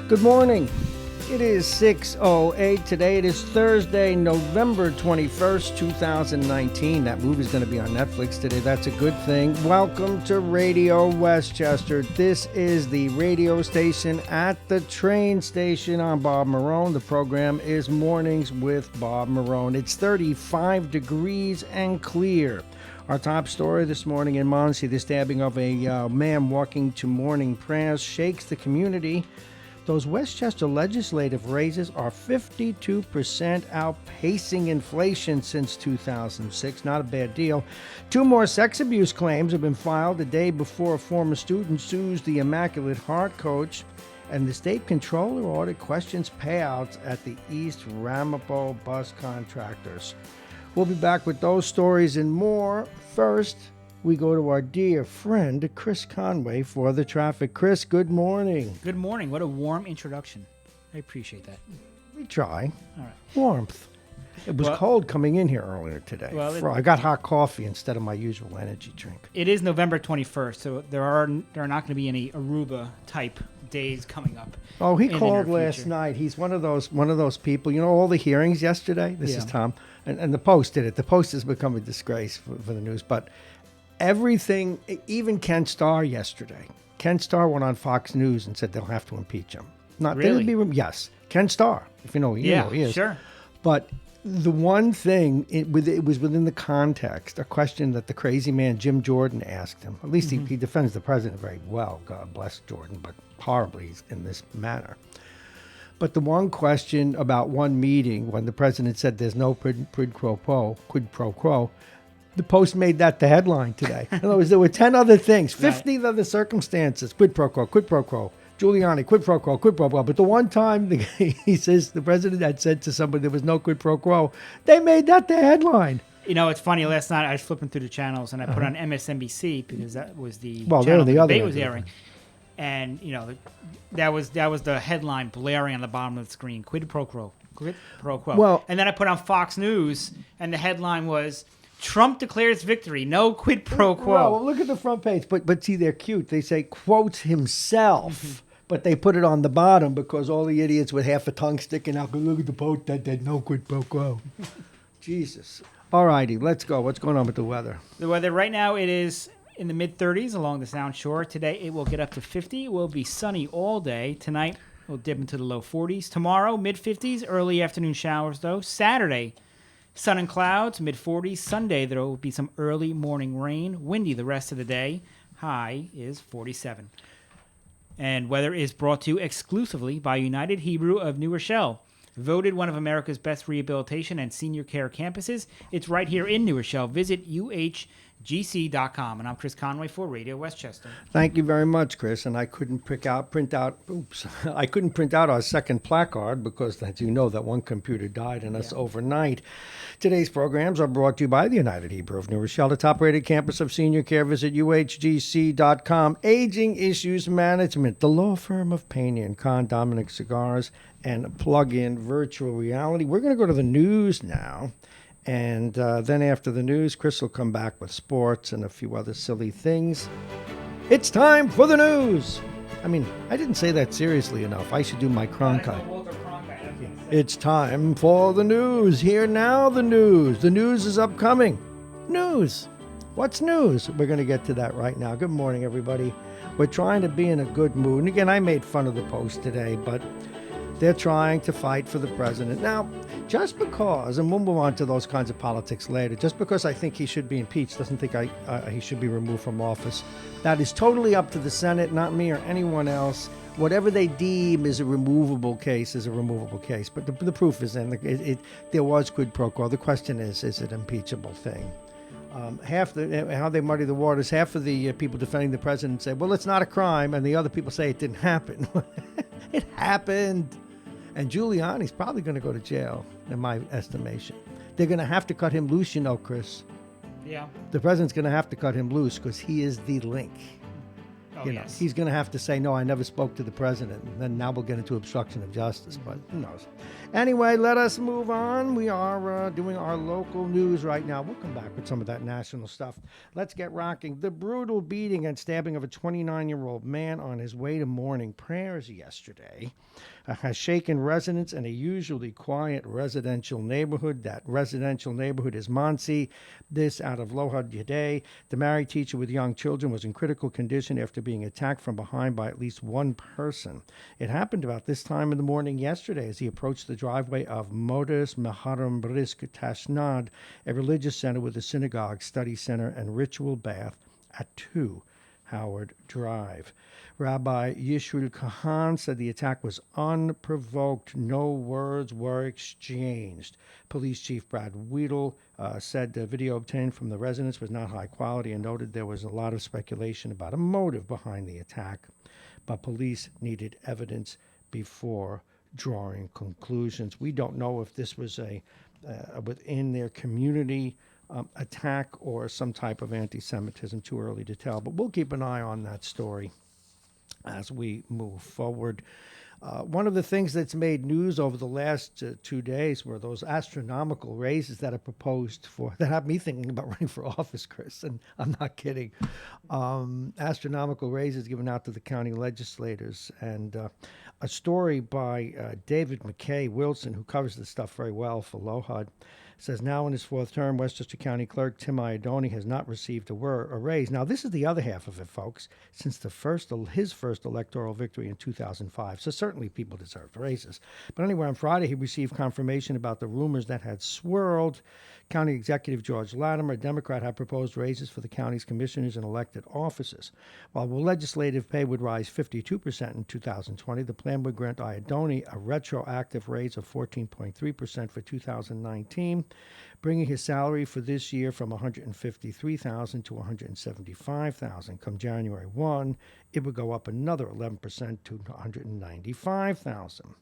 Good morning. It is 6:08 today. It is Thursday, November 21st, 2019. That movie's going to be on Netflix today. That's a good thing. Welcome to Radio Westchester. This is the radio station at the train station. I'm Bob Marrone. The program is Mornings with Bob Marrone. It's 35 degrees and clear. Our top story this morning in Muncie, the stabbing of a man walking to morning prayers shakes the community. Those Westchester legislative raises are 52% outpacing inflation since 2006. Not a bad deal. 2 more sex abuse claims have been filed the day before a former student sues the Immaculate Heart coach. And the state controller audit questions payouts at the East Ramapo bus contractors. We'll be back with those stories and more. First, we go to our dear friend, Chris Conway, for the traffic. Chris, good morning. Good morning. What a warm introduction. I appreciate that. We try. All right. Warmth. It was cold coming in here earlier today. Well, I got hot coffee instead of my usual energy drink. It is November 21st, so there are not going to be any Aruba-type days coming up. Oh, he called last night. He's one of those people. You know, all the hearings yesterday? This is Tom. And the Post did it. The Post has become a disgrace for the news. But everything, even Ken Starr yesterday. Ken Starr went on Fox News and said they'll have to impeach him. Really? Yes. Ken Starr, if you know who he is. Sure. But the one thing, it was within the context, a question that the crazy man Jim Jordan asked him. At least he defends the president very well, God bless Jordan, but horribly in this manner. But the one question about one meeting when the president said there's no quid pro quo, the Post made that the headline today. In other words, there were 10 other things, 50 other circumstances, quid pro quo, Giuliani, quid pro quo. But the one time he says the president had said to somebody there was no quid pro quo, they made that the headline. You know, it's funny. Last night I was flipping through the channels and I put on MSNBC because that was the channel the debate was airing. And, you know, that was the headline blaring on the bottom of the screen, quid pro quo. Well, and then I put on Fox News and the headline was, Trump declares victory, no quid pro quo. Well, look at the front page. But see, they're cute. They say, quotes himself. But they put it on the bottom because all the idiots with half a tongue sticking out go, look at the Post that did no quid pro quo. Jesus. All righty, let's go. What's going on with the weather? The weather right now, it is in the mid-30s along the Sound Shore. Today, it will get up to 50. It will be sunny all day. Tonight, we'll dip into the low 40s. Tomorrow, mid-50s, early afternoon showers, though. Saturday, sun and clouds, mid-40s. Sunday, there will be some early morning rain. Windy the rest of the day. High is 47. And weather is brought to you exclusively by United Hebrew of New Rochelle. Voted one of America's best rehabilitation and senior care campuses. It's right here in New Rochelle. Visit uhgc.com. And I'm Chris Conway for Radio Westchester. Thank you very much, Chris. And I couldn't print out our second placard because, as you know, that one computer died on us overnight. Today's programs are brought to you by the United Hebrew of New Rochelle, the top-rated campus of senior care. Visit uhgc.com. Aging Issues Management, the law firm of Payne & Con, Dominic Cigars, and Plug-in Virtual Reality. We're going to go to the news now. And then after the news, Chris will come back with sports and a few other silly things. It's time for the news. I mean, I didn't say that seriously enough. I should do my Cronkite. It's time for the news. Here now, the news. The news is upcoming. News. What's news? We're going to get to that right now. Good morning, everybody. We're trying to be in a good mood. And again, I made fun of the Post today, but they're trying to fight for the president. Now, just because, and we'll move on to those kinds of politics later, just because I think he should be impeached doesn't think he should be removed from office. That is totally up to the Senate, not me or anyone else. Whatever they deem is a removable case is a removable case. But the proof is in. There was quid pro quo. The question is it an impeachable thing? How they muddy the waters, half of the people defending the president say, well, it's not a crime, and the other people say it didn't happen. It happened. And Giuliani's probably going to go to jail, in my estimation. They're going to have to cut him loose, you know, Chris. Yeah. The president's going to have to cut him loose because he is the link. Oh, you know, yes. he's going to have to say, no, I never spoke to the president. And then now we'll get into obstruction of justice, but who knows? Anyway, let us move on. We are doing our local news right now. We'll come back with some of that national stuff. Let's get rocking. The brutal beating and stabbing of a 29-year-old man on his way to morning prayers yesterday has shaken residents in a usually quiet residential neighborhood. That residential neighborhood is Monsey. This out of Lohud today. The married teacher with young children was in critical condition after being attacked from behind by at least one person. It happened about this time in the morning yesterday as he approached the driveway of Modes Maharam Brisk Tashnad, a religious center with a synagogue, study center, and ritual bath at 2 Howard Drive. Rabbi Yishul Kahan said the attack was unprovoked. No words were exchanged. Police Chief Brad Weedle said the video obtained from the residence was not high quality and noted there was a lot of speculation about a motive behind the attack, but police needed evidence before drawing conclusions. We don't know if this was a within their community attack or some type of anti-Semitism. Too early to tell, but we'll keep an eye on that story as we move forward. One of the things that's made news over the last 2 days were those astronomical raises that are proposed for, that have me thinking about running for office, Chris, and I'm not kidding. Astronomical raises given out to the county legislators. And a story by David McKay Wilson, who covers this stuff very well for Lohud, says now in his fourth term, Westchester County Clerk Tim Iadoni has not received a raise. Now, this is the other half of it, folks, since his first electoral victory in 2005. So certainly people deserved raises. But anyway, on Friday, he received confirmation about the rumors that had swirled. County Executive George Latimer, a Democrat, had proposed raises for the county's commissioners and elected offices. While the legislative pay would rise 52% in 2020, the plan would grant Iadoni a retroactive raise of 14.3% for 2019, bringing his salary for this year from $153,000 to $175,000. Come January 1, it would go up another 11% to $195,000.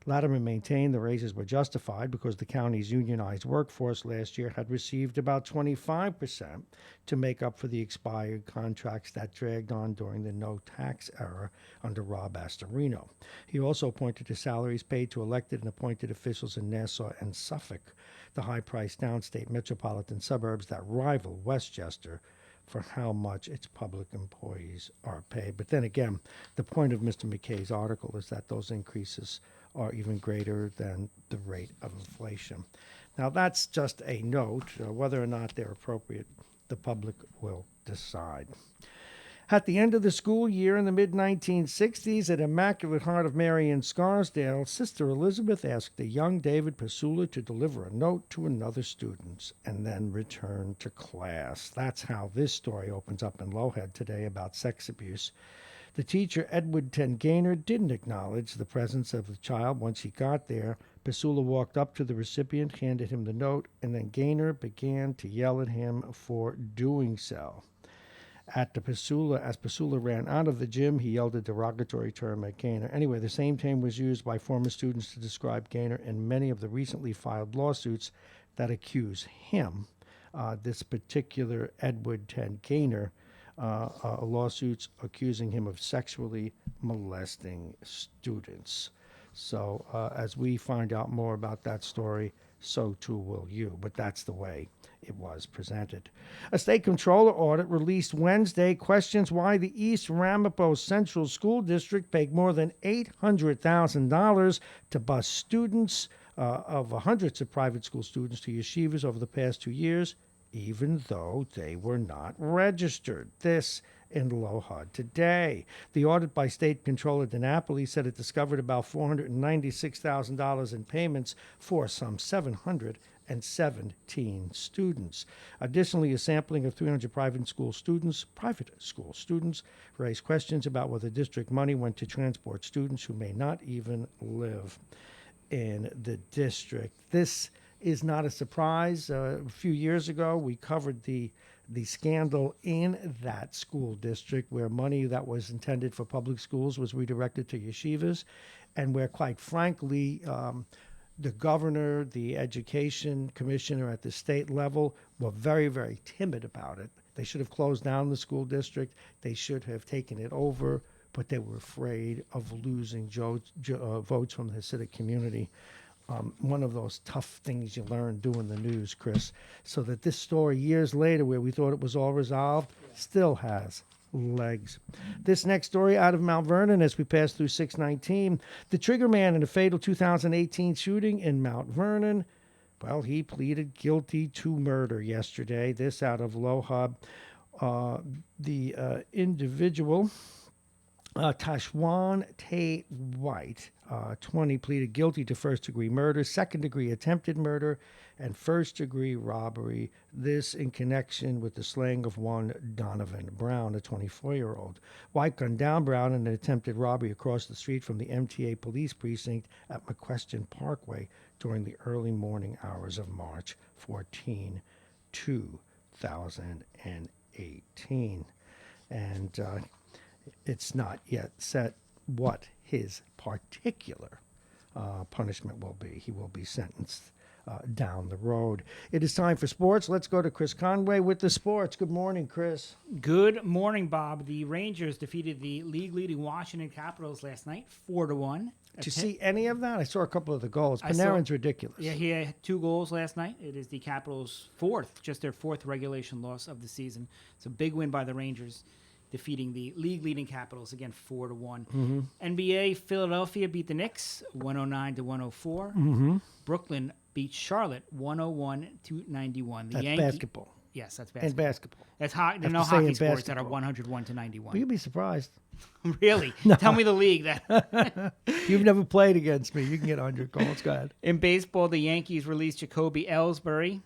Latimer maintained the raises were justified because the county's unionized workforce last year had received about 25% to make up for the expired contracts that dragged on during the no-tax era under Rob Astorino. He also pointed to salaries paid to elected and appointed officials in Nassau and Suffolk, the high-priced downstate metropolitan suburbs that rival Westchester for how much its public employees are paid. But then again, the point of Mr. McKay's article is that those increases are even greater than the rate of inflation. Now, that's just a note. Whether or not they're appropriate, the public will decide. At the end of the school year in the mid-1960s at Immaculate Heart of Mary in Scarsdale, Sister Elizabeth asked a young David Pasula to deliver a note to another student and then return to class. That's how this story opens up in Lohud today about sex abuse. The teacher, Edward Ten Gaynor, didn't acknowledge the presence of the child once he got there. Pasula walked up to the recipient, handed him the note, and then Gaynor began to yell at him for doing so. As Pasula ran out of the gym, he yelled a derogatory term at Gaynor. Anyway, the same term was used by former students to describe Gaynor in many of the recently filed lawsuits that accuse him, this particular Edward Ten Gaynor, lawsuits accusing him of sexually molesting students. So as we find out more about that story, so too will you. But that's the way it was presented. A state comptroller audit released Wednesday questions why the East Ramapo Central School District paid more than $800,000 to bus students of hundreds of private school students to yeshivas over the past 2 years, even though they were not registered. This in Lohud today. The audit by State Controller DiNapoli said it discovered about $496,000 in payments for some 717 students. Additionally, a sampling of 300 private school students raised questions about whether district money went to transport students who may not even live in the district. This is not a surprise. A few years ago, we covered the scandal in that school district where money that was intended for public schools was redirected to yeshivas, and where, quite frankly, the governor, the education commissioner at the state level were very, very timid about it. They should have closed down the school district. They should have taken it over, but they were afraid of losing votes from the Hasidic community. One of those tough things you learn doing the news, Chris, so that this story years later, where we thought it was all resolved, still has legs. This next story out of Mount Vernon, as we pass through 619, the trigger man in a fatal 2018 shooting in Mount Vernon, well, he pleaded guilty to murder yesterday. This out of Lohab. The individual, Tashwan Tay White, 20, pleaded guilty to first-degree murder, second-degree attempted murder, and first-degree robbery. This in connection with the slaying of one Donovan Brown, a 24-year-old. White gunned down Brown in an attempted robbery across the street from the MTA police precinct at McQuestion Parkway during the early morning hours of March 14, 2018. And it's not yet set what his particular punishment will be. He will be sentenced down the road. It is time for sports. Let's go to Chris Conway with the sports. Good morning, Chris. Good morning, Bob. The Rangers defeated the league-leading Washington Capitals last night, 4-1. Did you see any of that? I saw a couple of the goals. I saw- Panarin's ridiculous. Yeah, he had 2 goals last night. It is the Capitals' their fourth regulation loss of the season. It's a big win by the Rangers, defeating the league-leading Capitals, again, 4-1. NBA, Philadelphia beat the Knicks, 109-104. Brooklyn beat Charlotte, 101-91. That's basketball. Yes, that's And basketball. basketball. That's there have are no to say hockey in sports that are basketball. 101-91. But you'd be surprised. Really? Tell me the league that. You've never played against me. You can get 100 goals. Go ahead. In baseball, the Yankees released Jacoby Ellsbury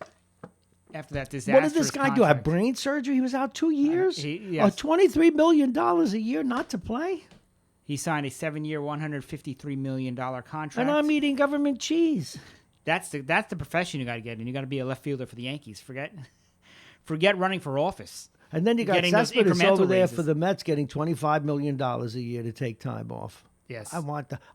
after that disastrous What did this guy do? Have contract. brain surgery? He was out 2 years? yes. $23 million a year not to play? He signed a 7-year, $153 million contract. And I'm eating government cheese. That's the profession you got to get in. You got to be a left fielder for the Yankees. Forget running for office. And then you got Getting those Cespedes over incremental there raises. for the Mets getting $25 million a year to take time off. Yes.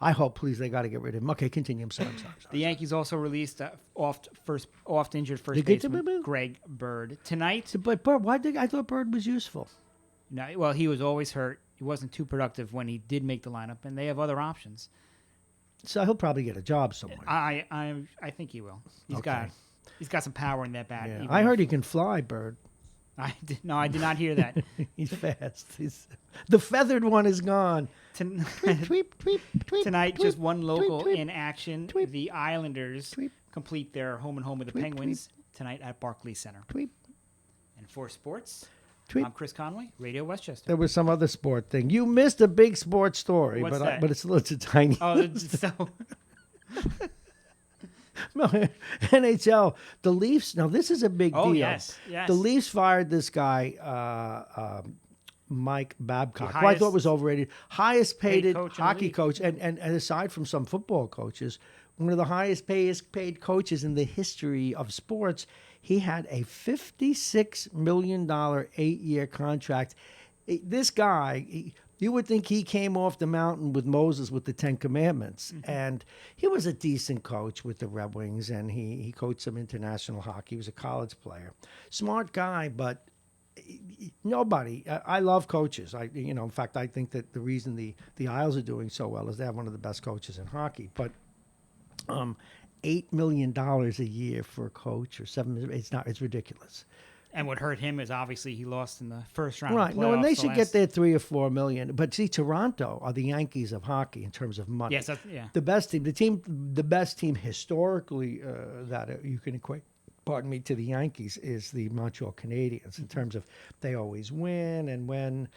I hope, please, they got to get rid of him. Okay, continue. I'm sorry. The Yankees also released oft-injured first They get to baseman boo-boo? Greg Bird tonight. But Bird, I thought Bird was useful. No, well, he was always hurt. He wasn't too productive when he did make the lineup, and they have other options. So he'll probably get a job somewhere. I think he will. He's got some power in that bat. Yeah. even I heard if- he can fly, Bird. I did not hear that. He's fast. The feathered one is gone. Ton- Tweep, tweep, tweep, Tonight, tweep, just one local tweep, tweep. in action. tweep, The Islanders tweep. complete their home and home with the Tweep, Penguins tonight at Barclays Center. Tweep, And for sports, tweep. I'm Chris Conway, Radio Westchester. There was some other sport thing. You missed a big sports story, What's but that? but it's a tiny. Oh, so No, NHL, the Leafs. Now this is a big Oh, deal. yes, yes. The Leafs fired this guy, Mike Babcock, who I highest thought was overrated. Highest paid coach in the hockey league. coach, and aside from some football coaches, one of the highest paid coaches in the history of sports. He had a $56 million 8-year contract. This guy, you would think he came off the mountain with Moses with the 10 Commandments. And he was a decent coach with the Red Wings, and he coached some international hockey. He was a college player. Smart guy, but nobody. I love coaches. In fact, I think that the reason the Isles are doing so well is they have one of the best coaches in hockey. But $8 million a year for a coach or it's ridiculous. and what hurt him is obviously he lost in the first round. Right. Of No, and they playoffs, should the get last- their 3 or 4 million. But see, Toronto are the Yankees of hockey in terms of money. Yes, yeah. The best team historically that you can equate, pardon me, to the Yankees is the Montreal Canadiens in terms of they always win. And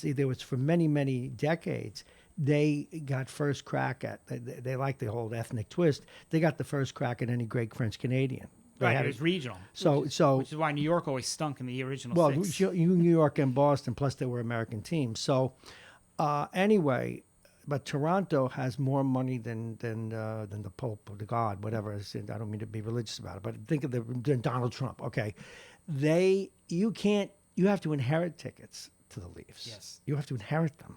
there was for many, many decades, they got first crack at, they like the whole ethnic twist. They got the first crack at any great French Canadian. They Right, had it was regional. So which is why New York always stunk in the original well, six. New York and Boston, plus they were American teams. So anyway, but Toronto has more money than the Pope or the God, whatever. I don't mean to be religious about it, but think of than Donald Trump. Okay, you have to inherit tickets to the Leafs. Yes. You have to inherit them.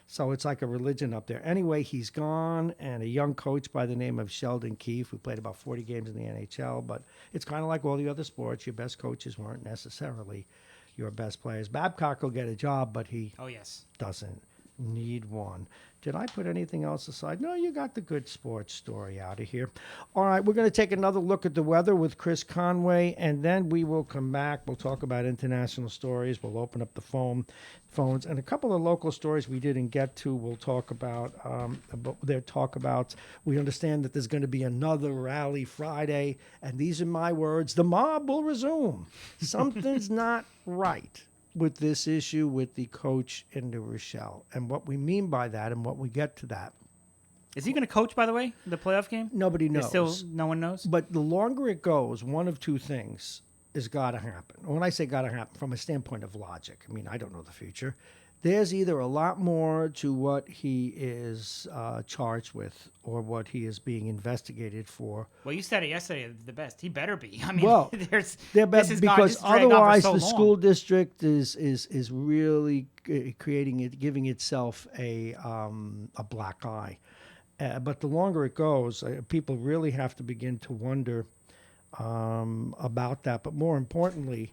So it's like a religion up there. Anyway, he's gone, and a young coach by the name of Sheldon Keefe, who played about 40 games in the NHL. But it's kind of like all the other sports. Your best coaches weren't necessarily your best players. Babcock will get a job, but he Oh, yes. doesn't need one. Did I put anything else aside? No, you got the good sports story out of here. All right, we're going to take another look at the weather with Chris Conway, and then we will come back. We'll talk about international stories. We'll open up the phones, and a couple of local stories we didn't get to. We'll talk about. We understand that there's going to be another rally Friday, and these are my words: the mob will resume. Something's not right with this issue with the coach in New Rochelle. And what we mean by that and what we get to that. Is he going to coach, by the way, the playoff game? Nobody knows. Still, no one knows? But the longer it goes, one of two things is got to happen. When I say got to happen, from a standpoint of logic, I mean, I don't know the future. There's either a lot more to what he is charged with or what he is being investigated for. Well, you said it yesterday, the best. He better be. I mean, well, this because dragged on for otherwise so the long. school district is really giving itself a black eye. But the longer it goes, people really have to begin to wonder about that. But more importantly,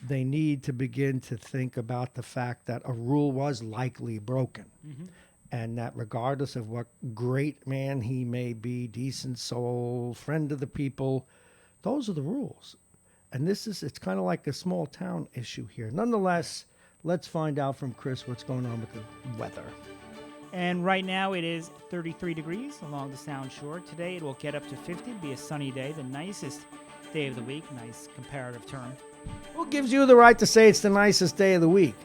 they need to begin to think about the fact that a rule was likely broken. Mm-hmm. And that regardless of what great man he may be, decent soul, friend of the people, those are the rules. And it's kind of like a small town issue here. Nonetheless, let's find out from Chris what's going on with the weather. And right now it is 33 degrees along the Sound Shore. Today it will get up to 50, be a sunny day, the nicest day of the week, nice comparative term. Who gives you the right to say it's the nicest day of the week?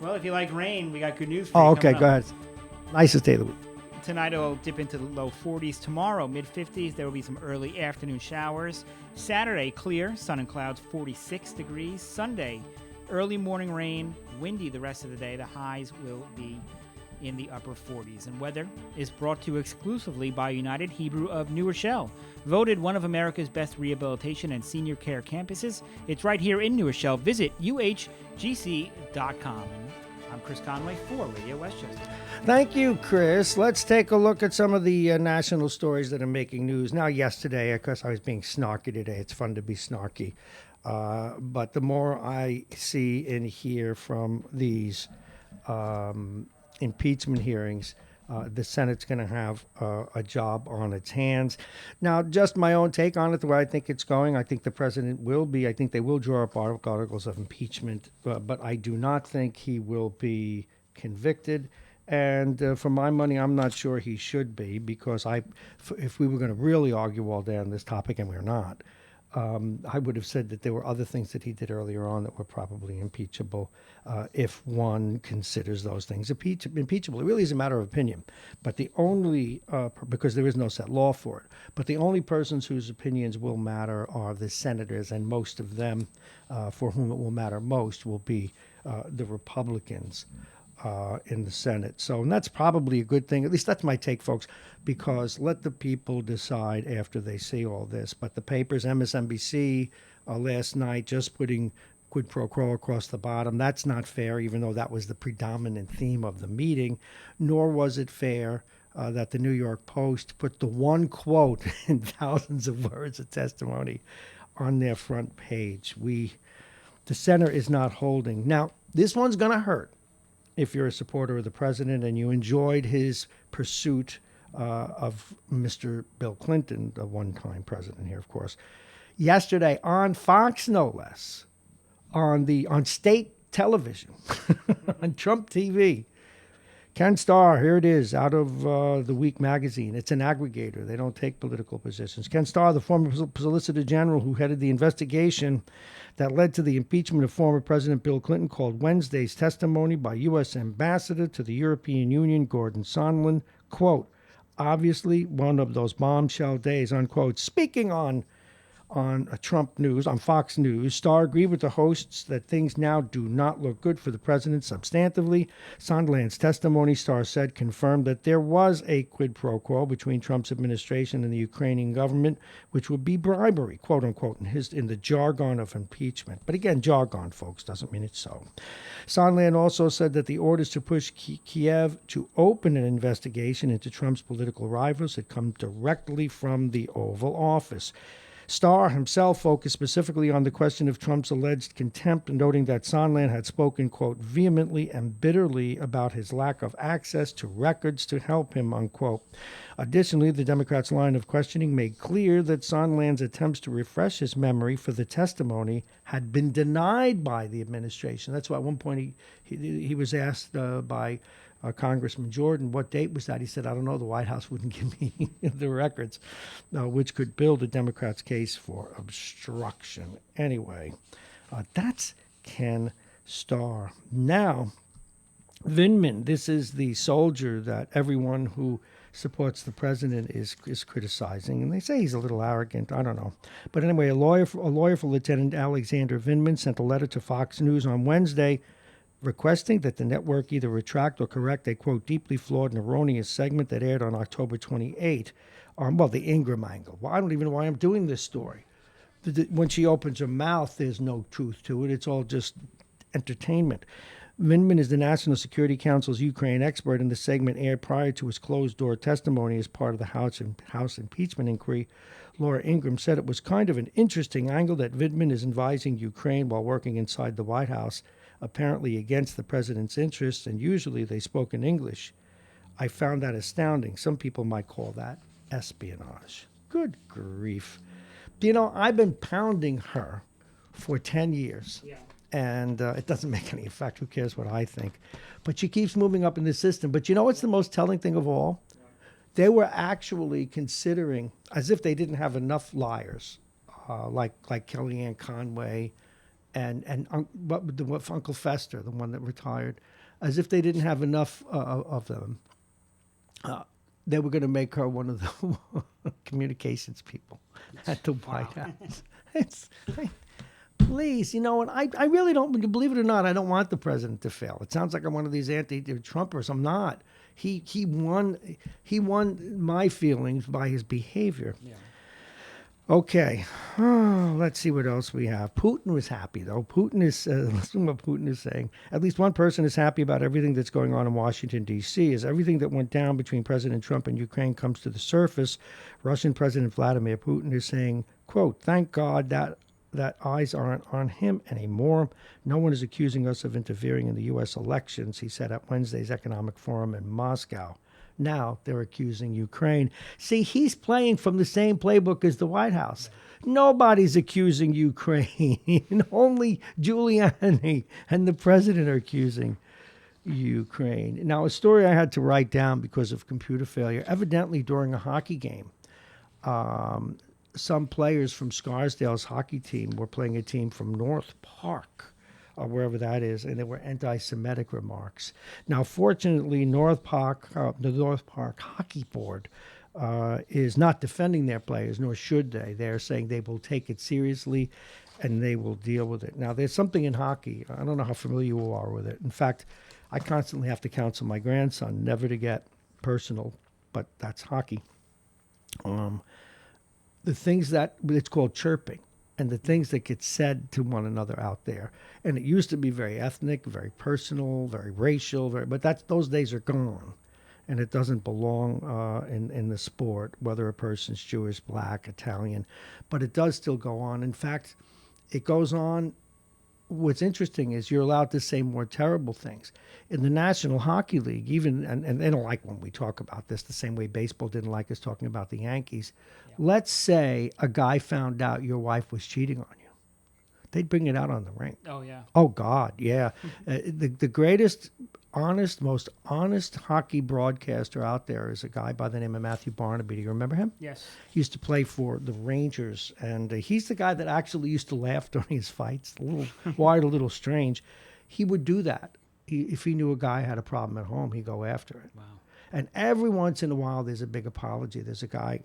Well, if you like rain, we got good news for you. Oh, okay, go ahead. Nicest day of the week. Tonight it'll dip into the low 40s. Tomorrow, mid-50s. There will be some early afternoon showers. Saturday, clear, sun and clouds, 46 degrees. Sunday, early morning rain, windy the rest of the day. The highs will be in the upper 40s. And weather is brought to you exclusively by United Hebrew of New Rochelle. Voted one of America's best rehabilitation and senior care campuses. It's right here in New Rochelle. Visit uhgc.com. And I'm Chris Conway for Radio Westchester. Thank you, Chris. Let's take a look at some of the national stories that are making news. Now, yesterday, of course, I was being snarky today. It's fun to be snarky. But the more I see and hear from these impeachment hearings, the Senate's going to have a job on its hands. Now, just my own take on it, the way I think it's going, I think the president I think they will draw up articles of impeachment, but I do not think he will be convicted. And for my money, I'm not sure he should be, because if we were going to really argue all day on this topic, and we're not, I would have said that there were other things that he did earlier on that were probably impeachable if one considers those things impeachable. It really is a matter of opinion. But the only, because there is no set law for it, but the only persons whose opinions will matter are the senators, and most of them for whom it will matter most will be the Republicans in the Senate. So, and that's probably a good thing. At least that's my take, folks, because let the people decide after they see all this. But the papers, MSNBC, last night just putting quid pro quo across the bottom. That's not fair, even though that was the predominant theme of the meeting. Nor was it fair that the New York Post put the one quote in thousands of words of testimony on their front page. The center is not holding. Now, this one's going to hurt if you're a supporter of the president and you enjoyed his pursuit of Mr. Bill Clinton, the one-time president here, of course. Yesterday on Fox, no less, on state television, on Trump TV, Ken Starr, here it is, out of The Week magazine. It's an aggregator. They don't take political positions. Ken Starr, the former Solicitor General who headed the investigation that led to the impeachment of former President Bill Clinton, called Wednesday's testimony by U.S. Ambassador to the European Union, Gordon Sondland, quote, obviously one of those bombshell days, unquote. Speaking on Trump News, on Fox News, Starr agreed with the hosts that things now do not look good for the president substantively. Sondland's testimony, Starr said, confirmed that there was a quid pro quo between Trump's administration and the Ukrainian government, which would be bribery, quote unquote, in the jargon of impeachment. But again, jargon, folks, doesn't mean it's so. Sondland also said that the orders to push Kiev to open an investigation into Trump's political rivals had come directly from the Oval Office. Starr himself focused specifically on the question of Trump's alleged contempt, noting that Sondland had spoken, quote, vehemently and bitterly about his lack of access to records to help him, unquote. Additionally, the Democrats' line of questioning made clear that Sondland's attempts to refresh his memory for the testimony had been denied by the administration. That's why at one point he was asked by Congressman Jordan, what date was that? He said, I don't know, the White House wouldn't give me the records, which could build a Democrat's case for obstruction. Anyway, that's Ken Starr. Now, Vindman, this is the soldier that everyone who supports the president is criticizing, and they say he's a little arrogant. I don't know. But anyway, a lawyer for Lieutenant Alexander Vindman sent a letter to Fox News on Wednesday requesting that the network either retract or correct a, quote, deeply flawed and erroneous segment that aired on October 28 on, well, the Ingram angle. Well, I don't even know why I'm doing this story. When she opens her mouth, there's no truth to it. It's all just entertainment. Vindman is the National Security Council's Ukraine expert, and the segment aired prior to his closed-door testimony as part of the House impeachment inquiry. Laura Ingram said it was kind of an interesting angle that Vindman is advising Ukraine while working inside the White House, apparently against the president's interests, and usually they spoke in English. I found that astounding. Some people might call that espionage. Good grief. You know, I've been pounding her for 10 years. Yeah. And it doesn't make any effect. Who cares what I think? But she keeps moving up in the system. But you know what's the most telling thing of all? They were actually considering, as if they didn't have enough liars, like Kellyanne Conway and Uncle Fester, the one that retired, as if they didn't have enough of them. They were going to make her one of the communications people at the White House. Please, you know, and I really don't, believe it or not, I don't want the president to fail. It sounds like I'm one of these anti-Trumpers. I'm not. He won my feelings by his behavior. Yeah. Okay, let's see what else we have. Putin was happy, though. Listen to what Putin is saying. At least one person is happy about everything that's going on in Washington, D.C. As everything that went down between President Trump and Ukraine comes to the surface, Russian President Vladimir Putin is saying, quote, thank God that eyes aren't on him anymore. No one is accusing us of interfering in the U.S. elections, he said at Wednesday's Economic Forum in Moscow. Now they're accusing Ukraine. See, he's playing from the same playbook as the White House. Nobody's accusing Ukraine. Only Giuliani and the president are accusing Ukraine. Now, a story I had to write down because of computer failure. Evidently, during a hockey game, some players from Scarsdale's hockey team were playing a team from North Park, or wherever that is, and there were anti-Semitic remarks. Now, fortunately, the North Park Hockey Board is not defending their players, nor should they. They're saying they will take it seriously and they will deal with it. Now, there's something in hockey. I don't know how familiar you are with it. In fact, I constantly have to counsel my grandson never to get personal, but that's hockey. The things that it's called chirping, and the things that get said to one another out there. And it used to be very ethnic, very personal, very racial, but those days are gone. And it doesn't belong in the sport, whether a person's Jewish, black, Italian. But it does still go on. In fact, it goes on. What's interesting is you're allowed to say more terrible things. In the National Hockey League, even, and they don't like when we talk about this, the same way baseball didn't like us talking about the Yankees. Yeah. Let's say a guy found out your wife was cheating on you. They'd bring it out on the rink. Oh, yeah. Oh, God, yeah. The greatest, most honest hockey broadcaster out there is a guy by the name of Matthew Barnaby. Do you remember him? Yes. He used to play for the Rangers, and he's the guy that actually used to laugh during his fights, a little wired, a little strange. He would do that. If he knew a guy had a problem at home, he'd go after it. Wow. And every once in a while, there's a big apology. There's a guy...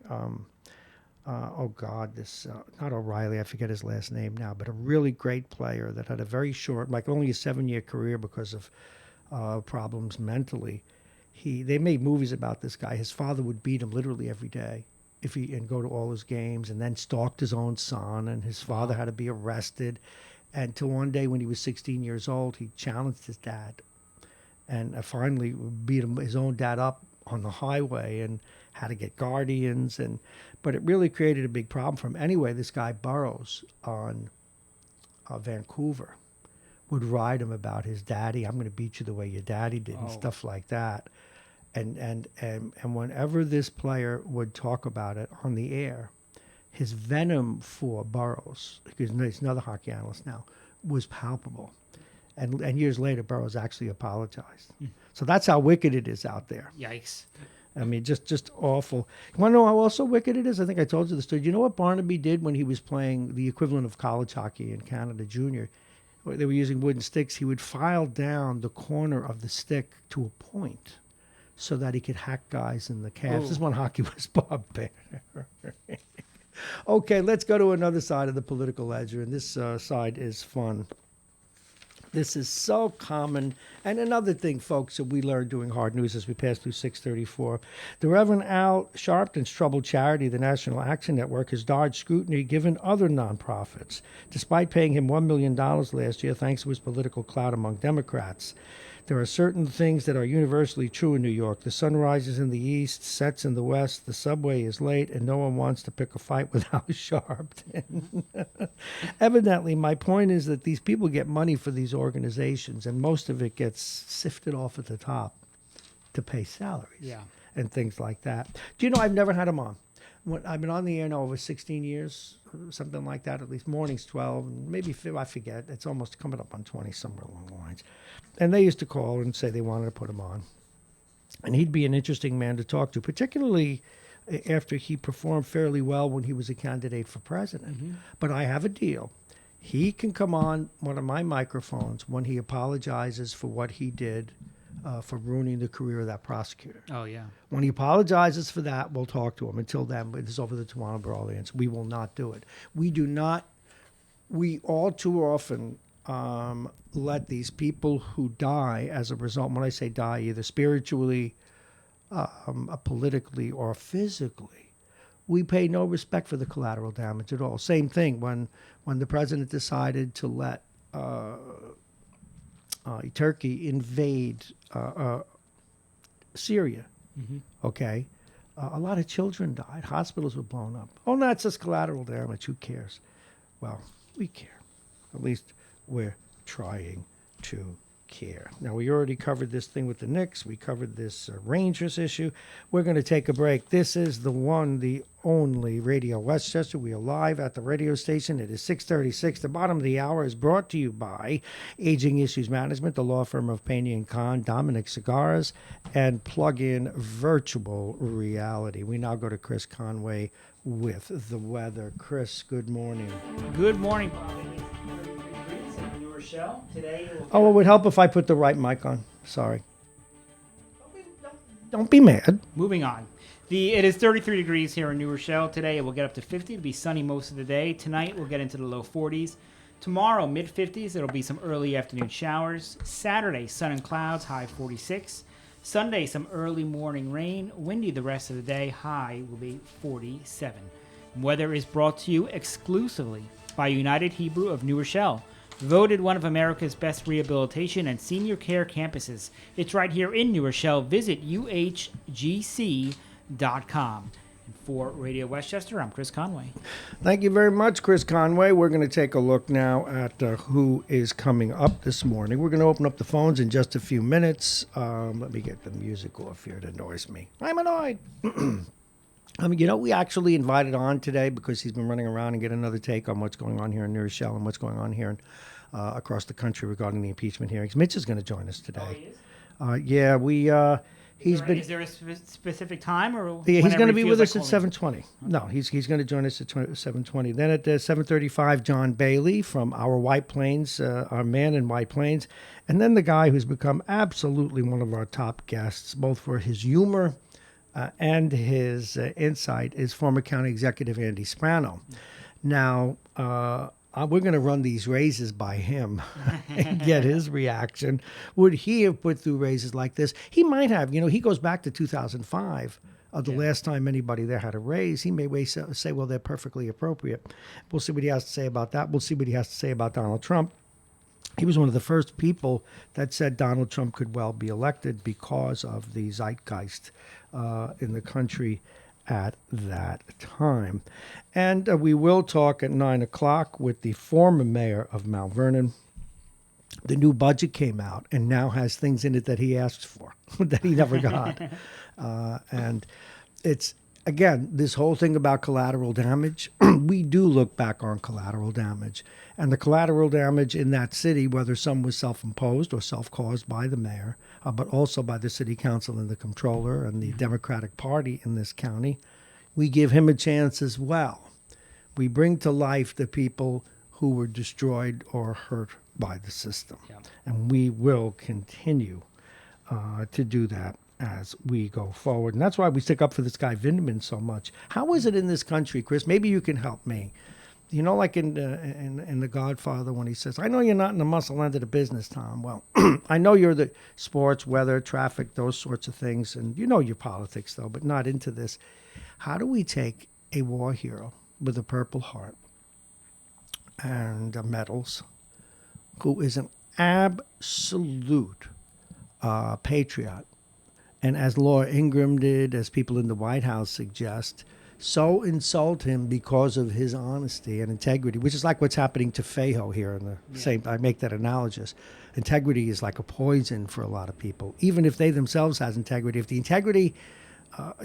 not O'Reilly, I forget his last name now, but a really great player that had a very short, like only a 7-year career because of problems mentally. They made movies about this guy. His father would beat him literally every day and go to all his games, and then stalked his own son, and his father had to be arrested. And till one day when he was 16 years old, he challenged his dad and finally beat his own dad up on the highway and how to get guardians, but it really created a big problem for him. Anyway, this guy Burroughs on Vancouver would ride him about his daddy. I'm going to beat you the way your daddy did, and stuff like that. And whenever this player would talk about it on the air, his venom for Burroughs, because he's another hockey analyst now, was palpable. And years later, Burroughs actually apologized. So that's how wicked it is out there. Yikes. I mean, just awful. You want to know how also wicked it is? I think I told you the story. You know what Barnaby did when he was playing the equivalent of college hockey in Canada Junior? They were using wooden sticks. He would file down the corner of the stick to a point so that he could hack guys in the calves. This is when hockey was barbaric. Okay, let's go to another side of the political ledger, and this side is fun. This is so common. And another thing, folks, that we learned doing hard news as we passed through 634. The Reverend Al Sharpton's troubled charity, the National Action Network, has dodged scrutiny given other nonprofits, despite paying him $1 million last year thanks to his political clout among Democrats. There are certain things that are universally true in New York. The sun rises in the east, sets in the west, the subway is late, and no one wants to pick a fight with Al Sharpton. Evidently, my point is that these people get money for these organizations, and most of it gets sifted off at the top to pay salaries and things like that. Do you know, I've never had him on. I've been on the air now over 16 years, something like that, at least mornings 12, and maybe, I forget, it's almost coming up on 20, somewhere along the lines. And they used to call and say they wanted to put him on. And he'd be an interesting man to talk to, particularly after he performed fairly well when he was a candidate for president. Mm-hmm. But I have a deal. He can come on one of my microphones when he apologizes for what he did for ruining the career of that prosecutor. Oh, yeah. When he apologizes for that, we'll talk to him. Until then, it's over the Toronto Borough Alliance. We will not do it. We all too often let these people who die as a result, when I say die, either spiritually, politically, or physically, we pay no respect for the collateral damage at all. Same thing when the president decided to let Turkey invade Syria. Mm-hmm. Okay, a lot of children died. Hospitals were blown up. Oh, that's just collateral damage. Who cares? Well, we care. At least we're trying to care. Now, we already covered this thing with the Knicks. We covered this Rangers issue. We're going to take a break. This is the one, the only Radio Westchester. We are live at the radio station. It is 6:36. The bottom of the hour is brought to you by Aging Issues Management, the law firm of Payne & Kahn, Dominic Cigars, and Plug-in Virtual Reality. We now go to Chris Conway with the weather. Chris, good morning. Good morning, Bob. Rochelle. Today it would help if I put the right mic on. Sorry. Don't be mad. Moving on. It is 33 degrees here in New Rochelle. Today it will get up to 50. It'll be sunny most of the day. Tonight we'll get into the low 40s. Tomorrow, mid-50s. It'll be some early afternoon showers. Saturday, sun and clouds, high 46. Sunday, some early morning rain. Windy the rest of the day. High will be 47. Weather is brought to you exclusively by United Hebrew of New Rochelle. Voted one of America's best rehabilitation and senior care campuses. It's right here in New Rochelle. Visit uhgc.com. And for Radio Westchester, I'm Chris Conway. Thank you very much, Chris Conway. We're going to take a look now at who is coming up this morning. We're going to open up the phones in just a few minutes. Let me get the music off here. It annoys me. I'm annoyed. We actually invited on today because he's been running around and get another take on what's going on here in New Rochelle and what's going on here across the country regarding the impeachment hearings. Mitch is going to join us today. Oh, he is? Is there a specific time? Or yeah, he's going to be with us at 7:20. No, he's going to join us at 7:20. Then at 7:35, John Bailey from our White Plains, our man in White Plains. And then the guy who's become absolutely one of our top guests, both for his humor and his insight, is former county executive Andy Sprano. Now, we're going to run these raises by him and get his reaction. Would he have put through raises like this? He might have. He goes back to 2005, the last time anybody there had a raise. He may say, well, they're perfectly appropriate. We'll see what he has to say about that. We'll see what he has to say about Donald Trump. He was one of the first people that said Donald Trump could well be elected because of the zeitgeist in the country at that time. And we will talk at 9 o'clock with the former mayor of Mount Vernon. The new budget came out and now has things in it that he asked for that he never got. And it's, again, this whole thing about collateral damage, we do look back on collateral damage. And the collateral damage in that city, whether some was self-imposed or self-caused by the mayor, but also by the city council and the comptroller and the Democratic Party in this county, we give him a chance as well. We bring to life the people who were destroyed or hurt by the system. Yeah. And we will continue to do that as we go forward. And that's why we stick up for this guy Vindman so much. How is it in this country, Chris? Maybe you can help me. You know, like in The Godfather when he says, I know you're not in the muscle end of the business, Tom. Well, I know you're the sports, weather, traffic, those sorts of things. And you know your politics, though, but not into this. How do we take a war hero with a Purple Heart and medals, who is an absolute patriot, and as Laura Ingraham did, as people in the White House suggest, so insult him because of his honesty and integrity, which is like what's happening to Feijo here in the same. I make that analogous. Integrity is like a poison for a lot of people, even if they themselves has integrity. If the integrity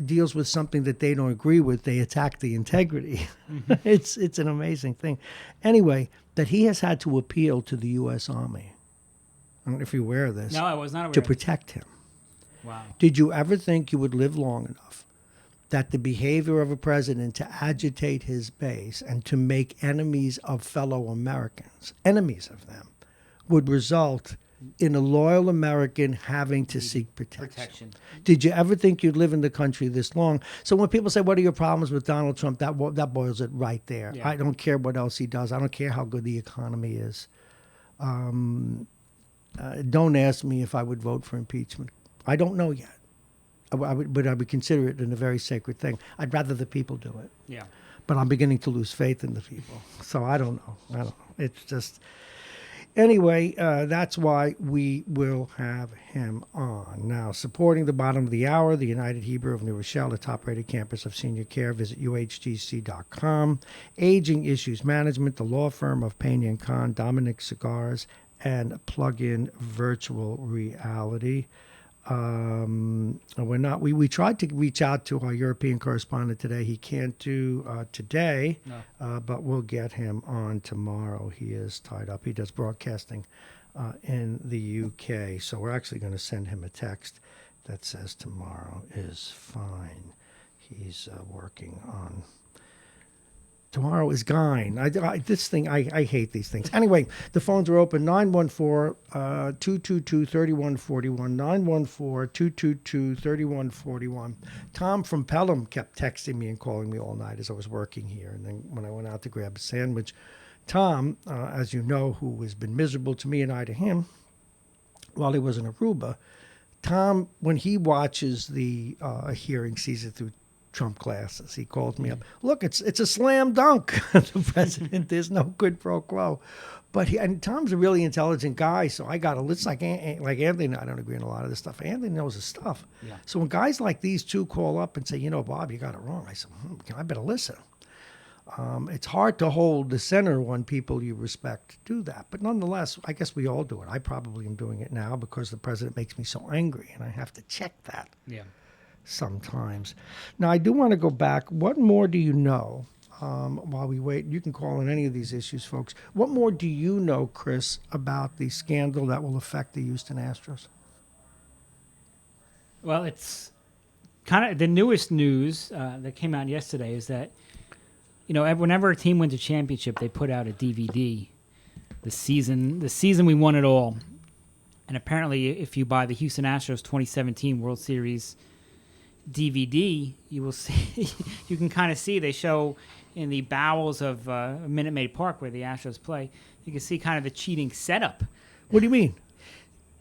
deals with something that they don't agree with, they attack the integrity. Mm-hmm. It's an amazing thing. Anyway, that he has had to appeal to the U.S. Army. I don't know if you're aware of this. No, I was not aware. To protect him. Wow. Did you ever think you would live long enough that the behavior of a president to agitate his base and to make enemies of fellow Americans, enemies of them, would result in a loyal American having to seek protection? Did you ever think you'd live in the country this long? So when people say, what are your problems with Donald Trump, that boils it right there. Yeah. I don't care what else he does. I don't care how good the economy is. Don't ask me if I would vote for impeachment. I don't know yet. But I would consider it a very sacred thing. I'd rather the people do it. Yeah. But I'm beginning to lose faith in the people. So I don't know. It's just... Anyway, that's why we will have him on. Now, supporting the bottom of the hour, the United Hebrew of New Rochelle, the top-rated campus of senior care. Visit UHGC.com. Aging Issues Management, the law firm of Payne & Kahn, Dominic Cigars, and Plug-in Virtual Reality. We tried to reach out to our European correspondent today. He can't do today, but we'll get him on tomorrow. He is tied up. He does broadcasting in the UK. So we're actually going to send him a text that says tomorrow is fine. He's working on... Tomorrow is gone. I hate these things. Anyway, the phones are open, 914-222-3141, 914-222-3141. Tom from Pelham kept texting me and calling me all night as I was working here. And then when I went out to grab a sandwich, Tom, as you know, who has been miserable to me and I to him while he was in Aruba, Tom, when he watches the hearing, sees it through Trump glasses. He called me up. Look, it's a slam dunk. The president, there's no quid pro quo. But Tom's a really intelligent guy, so I got a list like Anthony and I don't agree on a lot of this stuff. Anthony knows his stuff. Yeah. So when guys like these two call up and say, Bob, you got it wrong, I said, I better listen. It's hard to hold the center when people you respect do that. But nonetheless, I guess we all do it. I probably am doing it now because the president makes me so angry, and I have to check that. Yeah. Sometimes. Now, I do want to go back. What more do you know while we wait? You can call in any of these issues, folks. What more do you know, Chris, about the scandal that will affect the Houston Astros? Well, it's kind of the newest news that came out yesterday is that, whenever a team wins a championship, they put out a DVD. The season we won it all. And apparently, if you buy the Houston Astros 2017 World Series DVD, you will see, you can kind of see, they show in the bowels of Minute Maid Park where the Astros play, you can see kind of the cheating setup. What do you mean?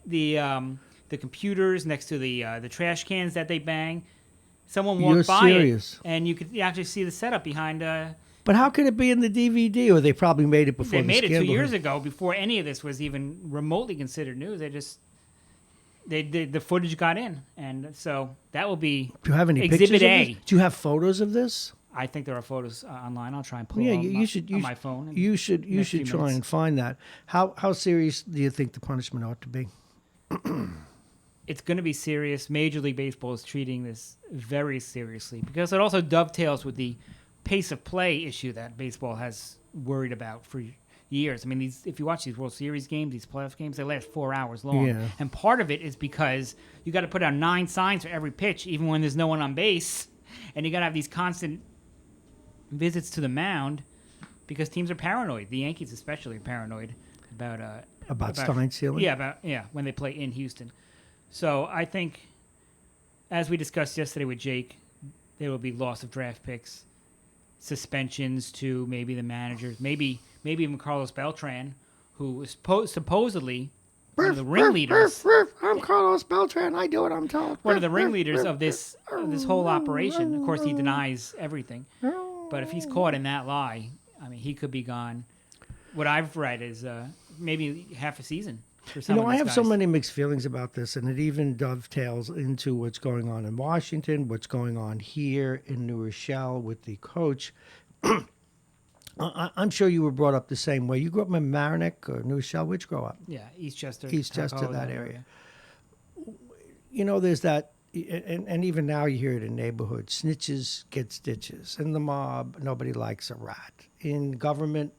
The computers next to the trash cans that they bang. Someone walked by it, and you could actually see the setup behind But how could it be in the DVD? Or they probably made it before They made the it 2 scandal years hit? ago, before any of this was even remotely considered news. The footage got in, and so that will be Do you have any Exhibit pictures A. of this? Do you have photos of this? I think there are photos online. I'll try and pull Yeah, them you should. on my phone. in You the should next few try minutes. and find that. How serious do you think the punishment ought to be? It's going to be serious. Major League Baseball is treating this very seriously because it also dovetails with the pace of play issue that baseball has worried about for years. I mean, if you watch these World Series games, these playoff games, they last 4 hours long. Yeah. And part of it is because you got to put out 9 signs for every pitch, even when there's no one on base, and you got to have these constant visits to the mound because teams are paranoid. The Yankees especially are paranoid about Stein stealing? Yeah, when they play in Houston. So I think, as we discussed yesterday with Jake, there will be loss of draft picks, suspensions to maybe the managers, maybe even Carlos Beltran, who is supposedly one of the ringleaders. I'm Carlos Beltran. I do what I'm told. One of the ringleaders of this whole operation. Of course, he denies everything, but if he's caught in that lie, I mean, he could be gone. What I've read is maybe half a season. For some of I these have so guys. many mixed feelings about this, and it even dovetails into what's going on in Washington, what's going on here in New Rochelle with the coach. I'm sure you were brought up the same way. You grew up in Mamaroneck or New Rochelle. Where'd you grow up? Yeah, Eastchester, Eastchester, that area. There's that, and even now you hear it in neighborhoods. Snitches get stitches. In the mob, nobody likes a rat. In government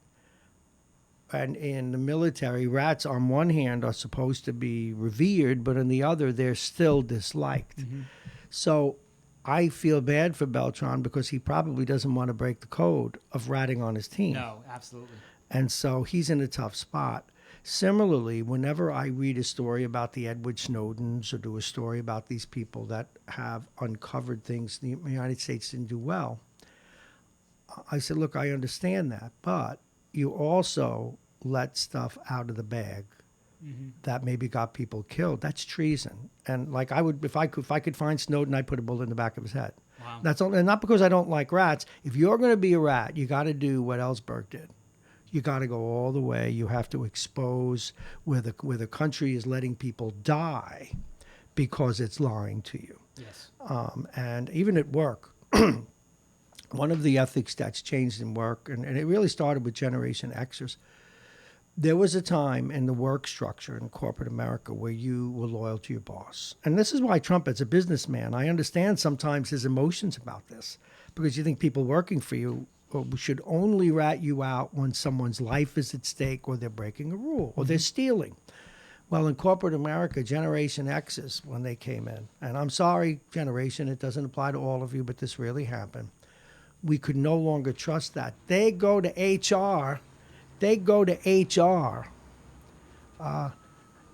and in the military, rats on one hand are supposed to be revered, but on the other, they're still disliked. Mm-hmm. So I feel bad for Beltran because he probably doesn't want to break the code of ratting on his team. No, absolutely. And so he's in a tough spot. Similarly, whenever I read a story about the Edward Snowdens or do a story about these people that have uncovered things the United States didn't do well, I said, look, I understand that, but you also let stuff out of the bag that maybe got people killed. That's treason. And like I would, if I could find Snowden, I'd put a bullet in the back of his head. Wow. That's all, and not because I don't like rats. If you're going to be a rat, you got to do what Ellsberg did. You got to go all the way. You have to expose where the country is letting people die because it's lying to you. Yes. And even at work, one of the ethics that's changed in work, and it really started with Generation Xers, there was a time in the work structure in corporate America where you were loyal to your boss. And this is why Trump, as a businessman, I understand sometimes his emotions about this, because you think people working for you should only rat you out when someone's life is at stake or they're breaking a rule or they're stealing. Well, in corporate America, Generation X's, when they came in, and I'm sorry, Generation, it doesn't apply to all of you, but this really happened. We could no longer trust that. They go to HR.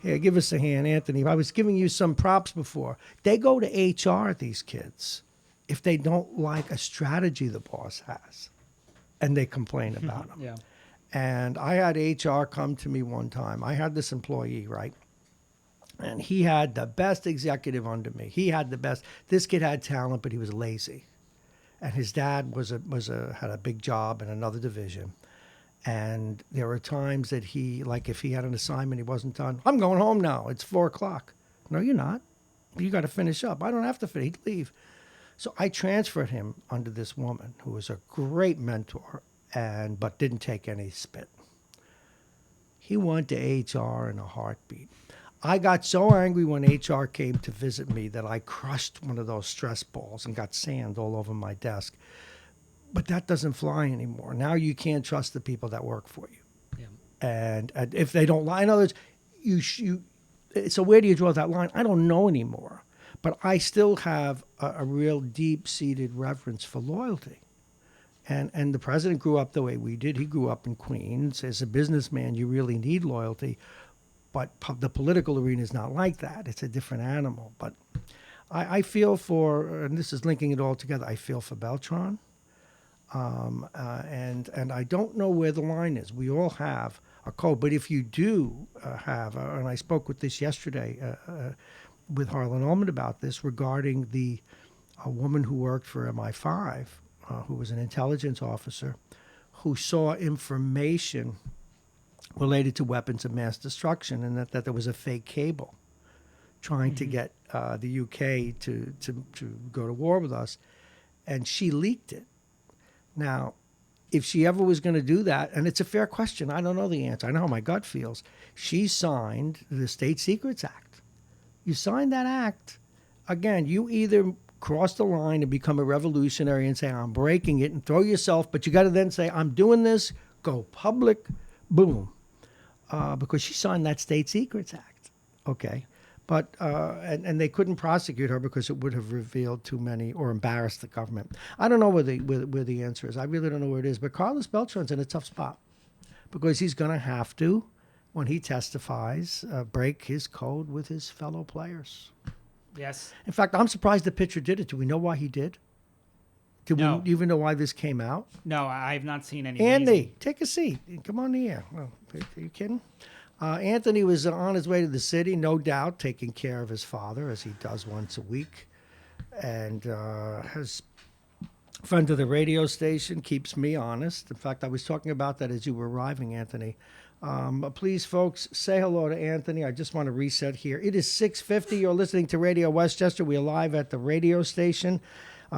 Here, give us a hand, Anthony. I was giving you some props before. They go to HR, these kids, if they don't like a strategy the boss has, and they complain about them. Yeah. And I had HR come to me one time. I had this employee, right? And he had the best executive under me. He had the best. This kid had talent, but he was lazy. And his dad had a big job in another division. And there were times that he, like if he had an assignment he wasn't done, I'm going home now. It's 4:00. No, you're not. You got to finish up. I don't have to finish. He'd leave. So I transferred him under this woman who was a great mentor, but didn't take any spit. He went to HR in a heartbeat. I got so angry when HR came to visit me that I crushed one of those stress balls and got sand all over my desk. But that doesn't fly anymore. Now you can't trust the people that work for you. Yeah. And if they don't lie, in other words, so where do you draw that line? I don't know anymore. But I still have a real deep-seated reverence for loyalty. And the president grew up the way we did. He grew up in Queens. As a businessman, you really need loyalty. But the political arena is not like that. It's a different animal. But I feel for, and this is linking it all together, I feel for Beltran. And I don't know where the line is. We all have a code. But if you do have, and I spoke with this yesterday with Harlan Ullman about this regarding a woman who worked for MI5 who was an intelligence officer, who saw information related to weapons of mass destruction, and that there was a fake cable trying to get the UK to go to war with us, and she leaked it. Now, if she ever was going to do that, and it's a fair question, I don't know the answer. I know how my gut feels. She signed the State Secrets Act. You signed that act. Again, you either cross the line and become a revolutionary and say, I'm breaking it, and throw yourself, but you got to then say, I'm doing this, go public, boom. Because she signed that State Secrets Act. Okay. But and they couldn't prosecute her because it would have revealed too many or embarrassed the government. I don't know where the answer is. I really don't know where it is. But Carlos Beltran's in a tough spot because he's going to have to, when he testifies, break his code with his fellow players. Yes. In fact, I'm surprised the pitcher did it. Do we know why he did? No. We even know why this came out? No, I have not seen any. Andy, reason. take a seat. Come on the air. Well, are you kidding? Anthony was on his way to the city, no doubt, taking care of his father, as he does once a week. And has a friend of the radio station, keeps me honest. In fact, I was talking about that as you were arriving, Anthony. Please, folks, say hello to Anthony. I just want to reset here. It is 6:50. You're listening to Radio Westchester. We are live at the radio station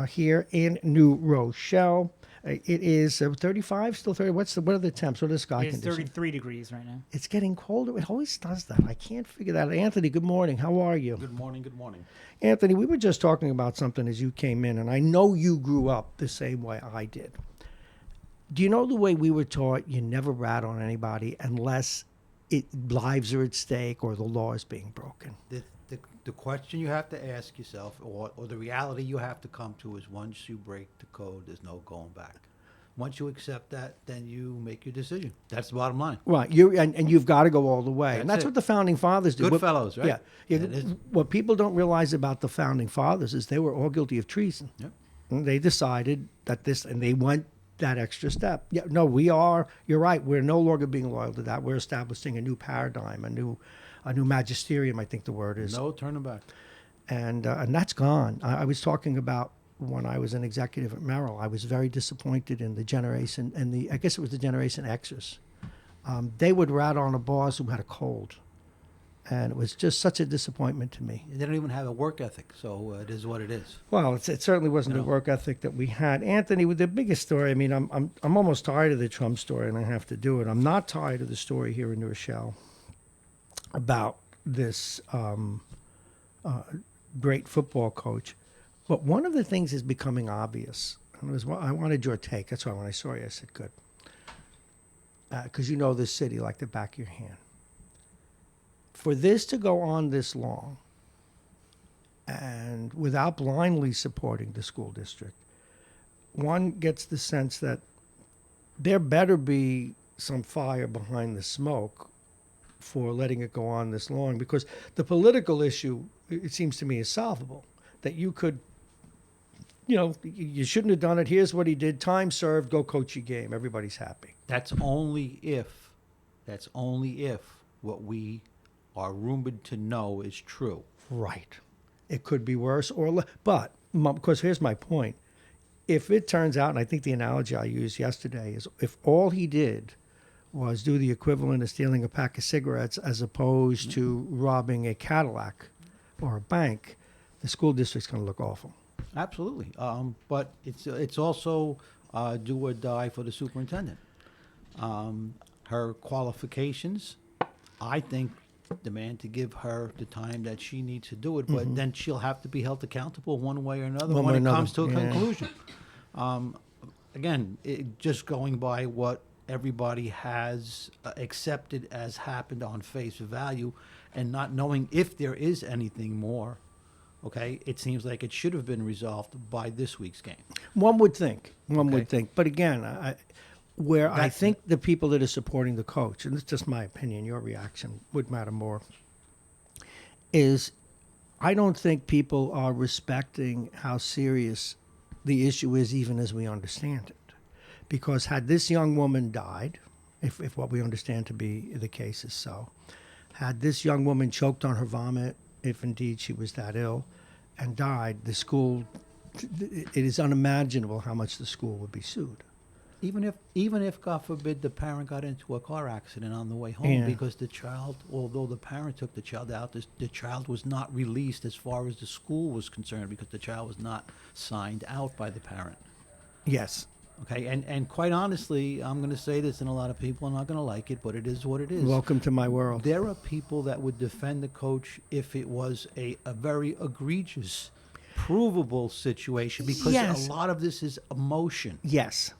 here in New Rochelle. It is 35, still 30. What are the temps? What are the sky It's conditions? 33 degrees right now. It's getting colder. It always does that. I can't figure that out. Anthony, good morning. How are you? Good morning, good morning. Anthony, we were just talking about something as you came in, and I know you grew up the same way I did. Do you know the way we were taught you never rat on anybody unless lives are at stake or the law is being broken? The question you have to ask yourself, or the reality you have to come to, is once you break the code, there's no going back. Once you accept that, then you make your decision. That's the bottom line. Right. And you've got to go all the way. And that's it. what the Founding Fathers did. Good fellows, right? Yeah. That is. What people don't realize about the Founding Fathers is they were all guilty of treason. Yep. And they decided that and they went that extra step. Yeah, no, you're right. We're no longer being loyal to that. We're establishing a new paradigm, a new magisterium, I think the word is. No turning back. And that's gone. I was talking about when I was an executive at Merrill, I was very disappointed in the generation, I guess it was the Generation Xers. They would rat on a boss who had a cold. And it was just such a disappointment to me. They don't even have a work ethic, so it is what it is. Well, it certainly wasn't the work ethic that we had. Anthony, with the biggest story, I mean, I'm almost tired of the Trump story, and I have to do it. I'm not tired of the story here in New Rochelle about this great football coach. But one of the things is becoming obvious. And I wanted your take. That's why when I saw you, I said, good. Because you know this city like the back of your hand. For this to go on this long and without blindly supporting the school district, one gets the sense that there better be some fire behind the smoke for letting it go on this long, because the political issue, it seems to me, is solvable. That you could, you shouldn't have done it. Here's what he did. Time served. Go coach your game. Everybody's happy. That's only if what we are rumored to know is true. Right. It could be worse but because here's my point. If it turns out, and I think the analogy I used yesterday is, if all he did was do the equivalent of stealing a pack of cigarettes as opposed to robbing a Cadillac or a bank, the school district's going to look awful. Absolutely. But it's also do or die for the superintendent. Her qualifications, I think, demand to give her the time that she needs to do it, but then she'll have to be held accountable one way or another when it comes to a conclusion. Again, just going by what everybody has accepted as happened on face value and not knowing if there is anything more, okay, it seems like it should have been resolved by this week's game. One would think. But again, I think the people that are supporting the coach, and it's just my opinion, your reaction would matter more, is I don't think people are respecting how serious the issue is, even as we understand it. Because had this young woman died, if what we understand to be the case is so, had this young woman choked on her vomit, if indeed she was that ill, and died, the school it is unimaginable how much the school would be sued. Even if God forbid the parent got into a car accident on the way home, Yeah. because the child, although the parent took the child out, the child was not released as far as the school was concerned, because the child was not signed out by the parent. Yes. Okay, and quite honestly, I'm going to say this, and a lot of people are not going to like it, but it is what it is. Welcome to my world. There are people that would defend the coach if it was a very egregious, provable situation, because Yes. a lot of this is emotion. Yes.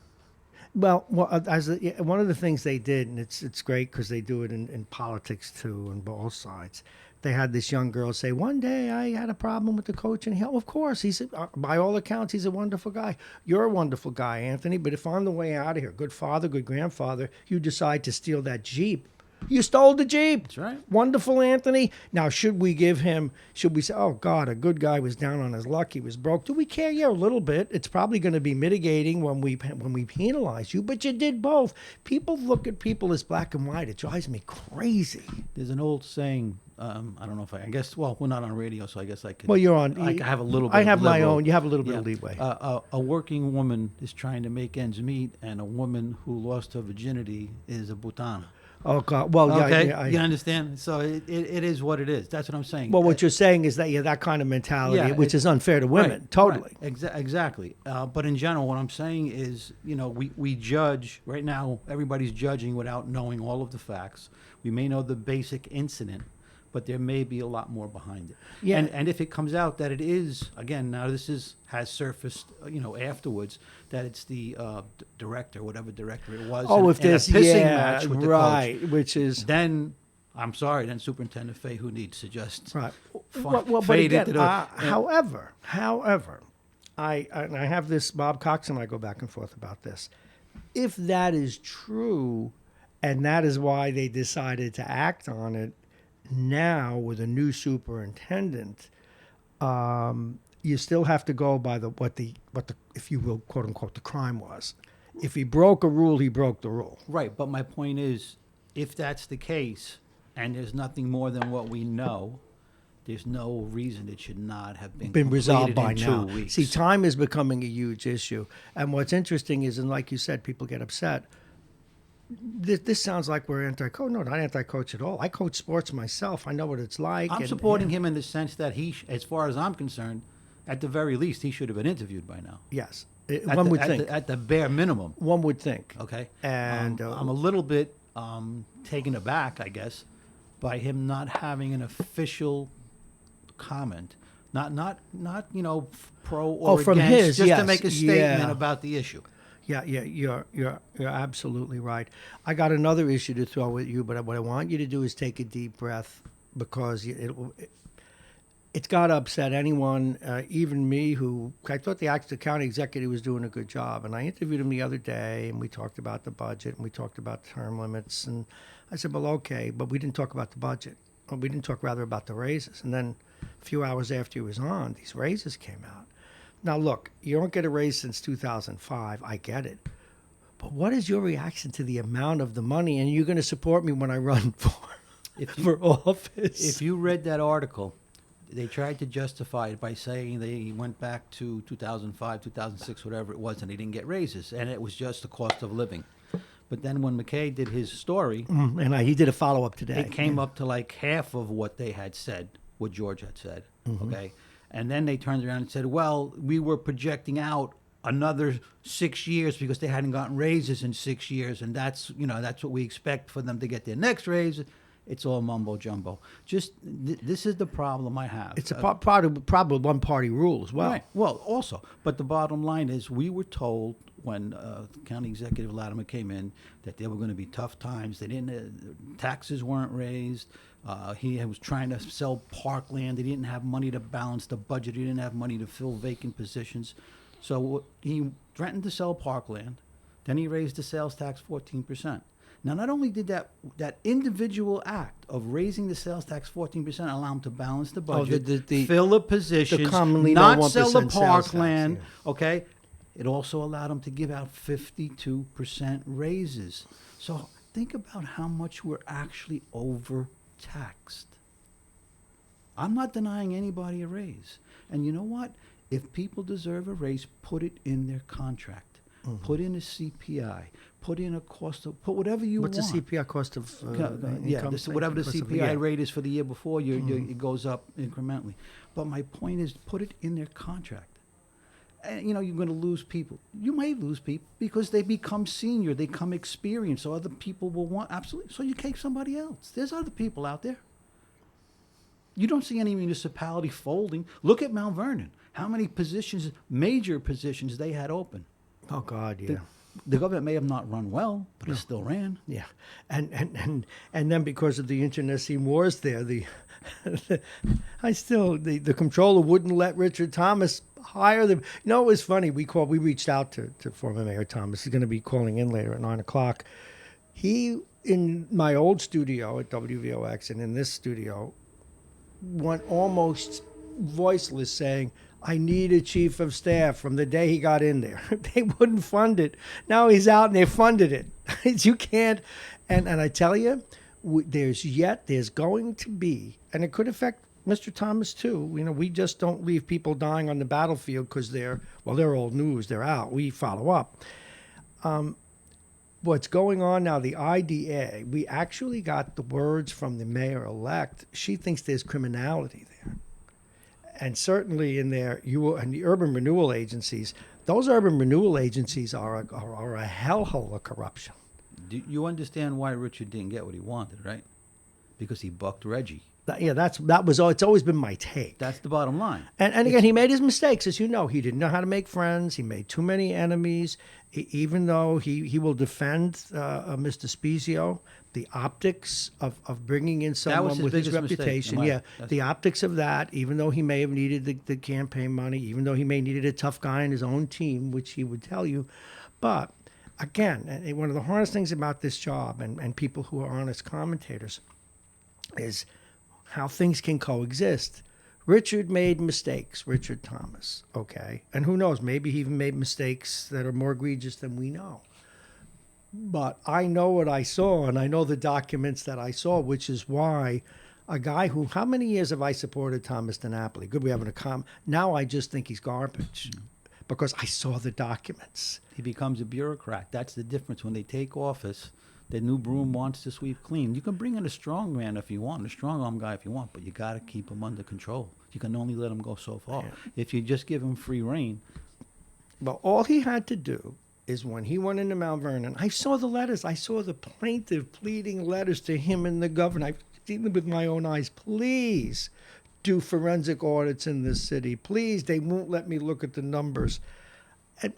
Well, one of the things they did, and it's great because they do it in politics too, on both sides. They had this young girl say, "One day I had a problem with the coach, and of course, by all accounts, he's a wonderful guy. You're a wonderful guy, Anthony. But if on the way out of here, good father, good grandfather, you decide to steal that Jeep, you stole the Jeep. That's right. Wonderful, Anthony. Now, should we say, oh, God, a good guy was down on his luck. He was broke. Do we care? Yeah, a little bit. It's probably going to be mitigating when we penalize you, but you did both. People look at people as black and white. It drives me crazy. There's an old saying, I don't know if I guess, well, we're not on radio, so I guess I could. Well, you're on. I have a little bit I have of my liberal- own. You have a little bit Yeah. of leeway. A working woman is trying to make ends meet, and a woman who lost her virginity is a putana. Oh, God. Well, Okay, yeah. you understand? So it is what it is. That's what I'm saying. Well, what you're saying is that that kind of mentality, Yeah, which is unfair to women. Right, Totally. right. Exactly. But in general, what I'm saying is, we judge right now. Everybody's judging without knowing all of the facts. We may know the basic incident, but there may be a lot more behind it. Yeah. And if it comes out that it is, again, now has surfaced, afterwards, that it's the director, whatever director it was. Oh, in- if in a there's pissing match with the right, coach, which is then I'm sorry, then Superintendent Fay, who needs to just right. But fade again, into the. however, I have this. Bob Cox and I go back and forth about this. If that is true, and that is why they decided to act on it now with a new superintendent, you still have to go by what the if you will, quote unquote, the crime was. If he broke a rule, he broke the rule. Right, but my point is, if that's the case, and there's nothing more than what we know, there's no reason it should not have been resolved completed by in now. 2 weeks. See, time is becoming a huge issue. And what's interesting is, and like you said, people get upset. This sounds like we're anti-coach. No, not anti-coach at all. I coach sports myself. I know what it's like. I'm supporting him in the sense that as far as I'm concerned, at the very least, he should have been interviewed by now. Yes, At one the- would at think. at the bare minimum. One would think. Okay, And, I'm a little bit taken aback, I guess, by him not having an official comment, not pro or from against, his, just yes, to make a statement yeah. about the issue. Yeah, you're absolutely right. I got another issue to throw at you, but what I want you to do is take a deep breath, because it's got to upset anyone, even me, who I thought the county executive was doing a good job. And I interviewed him the other day, and we talked about the budget, and we talked about term limits. And I said, well, okay, but we didn't talk about the budget. Or we didn't talk, rather, about the raises. And then a few hours after he was on, these raises came out. Now, look, you don't get a raise since 2005. I get it. But what is your reaction to the amount of the money? And you're going to support me when I run for office. If you read that article, they tried to justify it by saying they went back to 2005, 2006, whatever it was, and they didn't get raises, and it was just the cost of living. But then when McKay did his story, And he did a follow-up today. it came up to like half of what they had said, what George had said, okay? And then they turned around and said, well, we were projecting out another 6 years because they hadn't gotten raises in 6 years, and that's what we expect for them to get their next raise. It's all mumbo jumbo. Just this is the problem I have. It's a probably one-party rule as well. Right. Well, also, but the bottom line is, we were told when County Executive Latimer came in that there were going to be tough times. They didn't. Taxes weren't raised. He was trying to sell parkland. He didn't have money to balance the budget. He didn't have money to fill vacant positions. So he threatened to sell parkland. Then he raised the sales tax 14%. Now, not only did that individual act of raising the sales tax 14% allow him to balance the budget, fill the positions, commonly not known sell the 1% sales tax, parkland, yeah. okay? It also allowed him to give out 52% raises. So think about how much we're actually overtaxed. I'm not denying anybody a raise. And you know what? If people deserve a raise, put it in their contract. Put in a CPI. Put in a cost of, put whatever you What's want. the CPI cost of Yeah, income? whatever the Cost of- CPI yeah. rate is for the year before, it goes up incrementally. But my point is, put it in their contract. And, you're going to lose people. You may lose people because they become senior, they become experienced, so other people will want, absolutely. So you take somebody else. There's other people out there. You don't see any municipality folding. Look at Mount Vernon. How many positions, major positions, they had open? Oh God, yeah. The government may have not run well, but it still ran. Yeah, and then because of the internecine wars there, the comptroller wouldn't let Richard Thomas hire them. It was funny. We reached out to former Mayor Thomas. He's going to be calling in later at 9:00. He, in my old studio at WVOX and in this studio, went almost voiceless saying, I need a chief of staff from the day he got in there. They wouldn't fund it. Now he's out and they funded it. You can't. And I tell you, there's going to be, and it could affect Mr. Thomas too. We just don't leave people dying on the battlefield because they're old news. They're out. We follow up. What's going on now, the IDA, we actually got the words from the mayor-elect. She thinks there's criminality there. And certainly in there, and the urban renewal agencies, those urban renewal agencies are a hellhole of corruption. Do you understand why Richard didn't get what he wanted, right? Because he bucked Reggie. It's always been my take. That's the bottom line. And again, he made his mistakes, as you know. He didn't know how to make friends. He made too many enemies. Even though he will defend Mr. Spezio, the optics of bringing in someone with his reputation, the optics of that, even though he may have needed the campaign money, even though he may needed a tough guy in his own team, which he would tell you. But again, one of the hardest things about this job and people who are honest commentators is how things can coexist. Richard made mistakes, Richard Thomas, okay? And who knows, maybe he even made mistakes that are more egregious than we know. But I know what I saw, and I know the documents that I saw, which is why a guy who, how many years have I supported Thomas DiNapoli? Good, we having a now I just think he's garbage because I saw the documents. He becomes a bureaucrat. That's the difference. When they take office, the new broom wants to sweep clean. You can bring in a strong man if you want, a strong arm guy if you want, but you got to keep him under control. You can only let him go so far. Yeah. If you just give him free reign. But all he had to do is when he went into Mount Vernon, I saw the letters. I saw the plaintive pleading letters to him and the governor. I've seen them with my own eyes. Please do forensic audits in this city. Please, they won't let me look at the numbers. And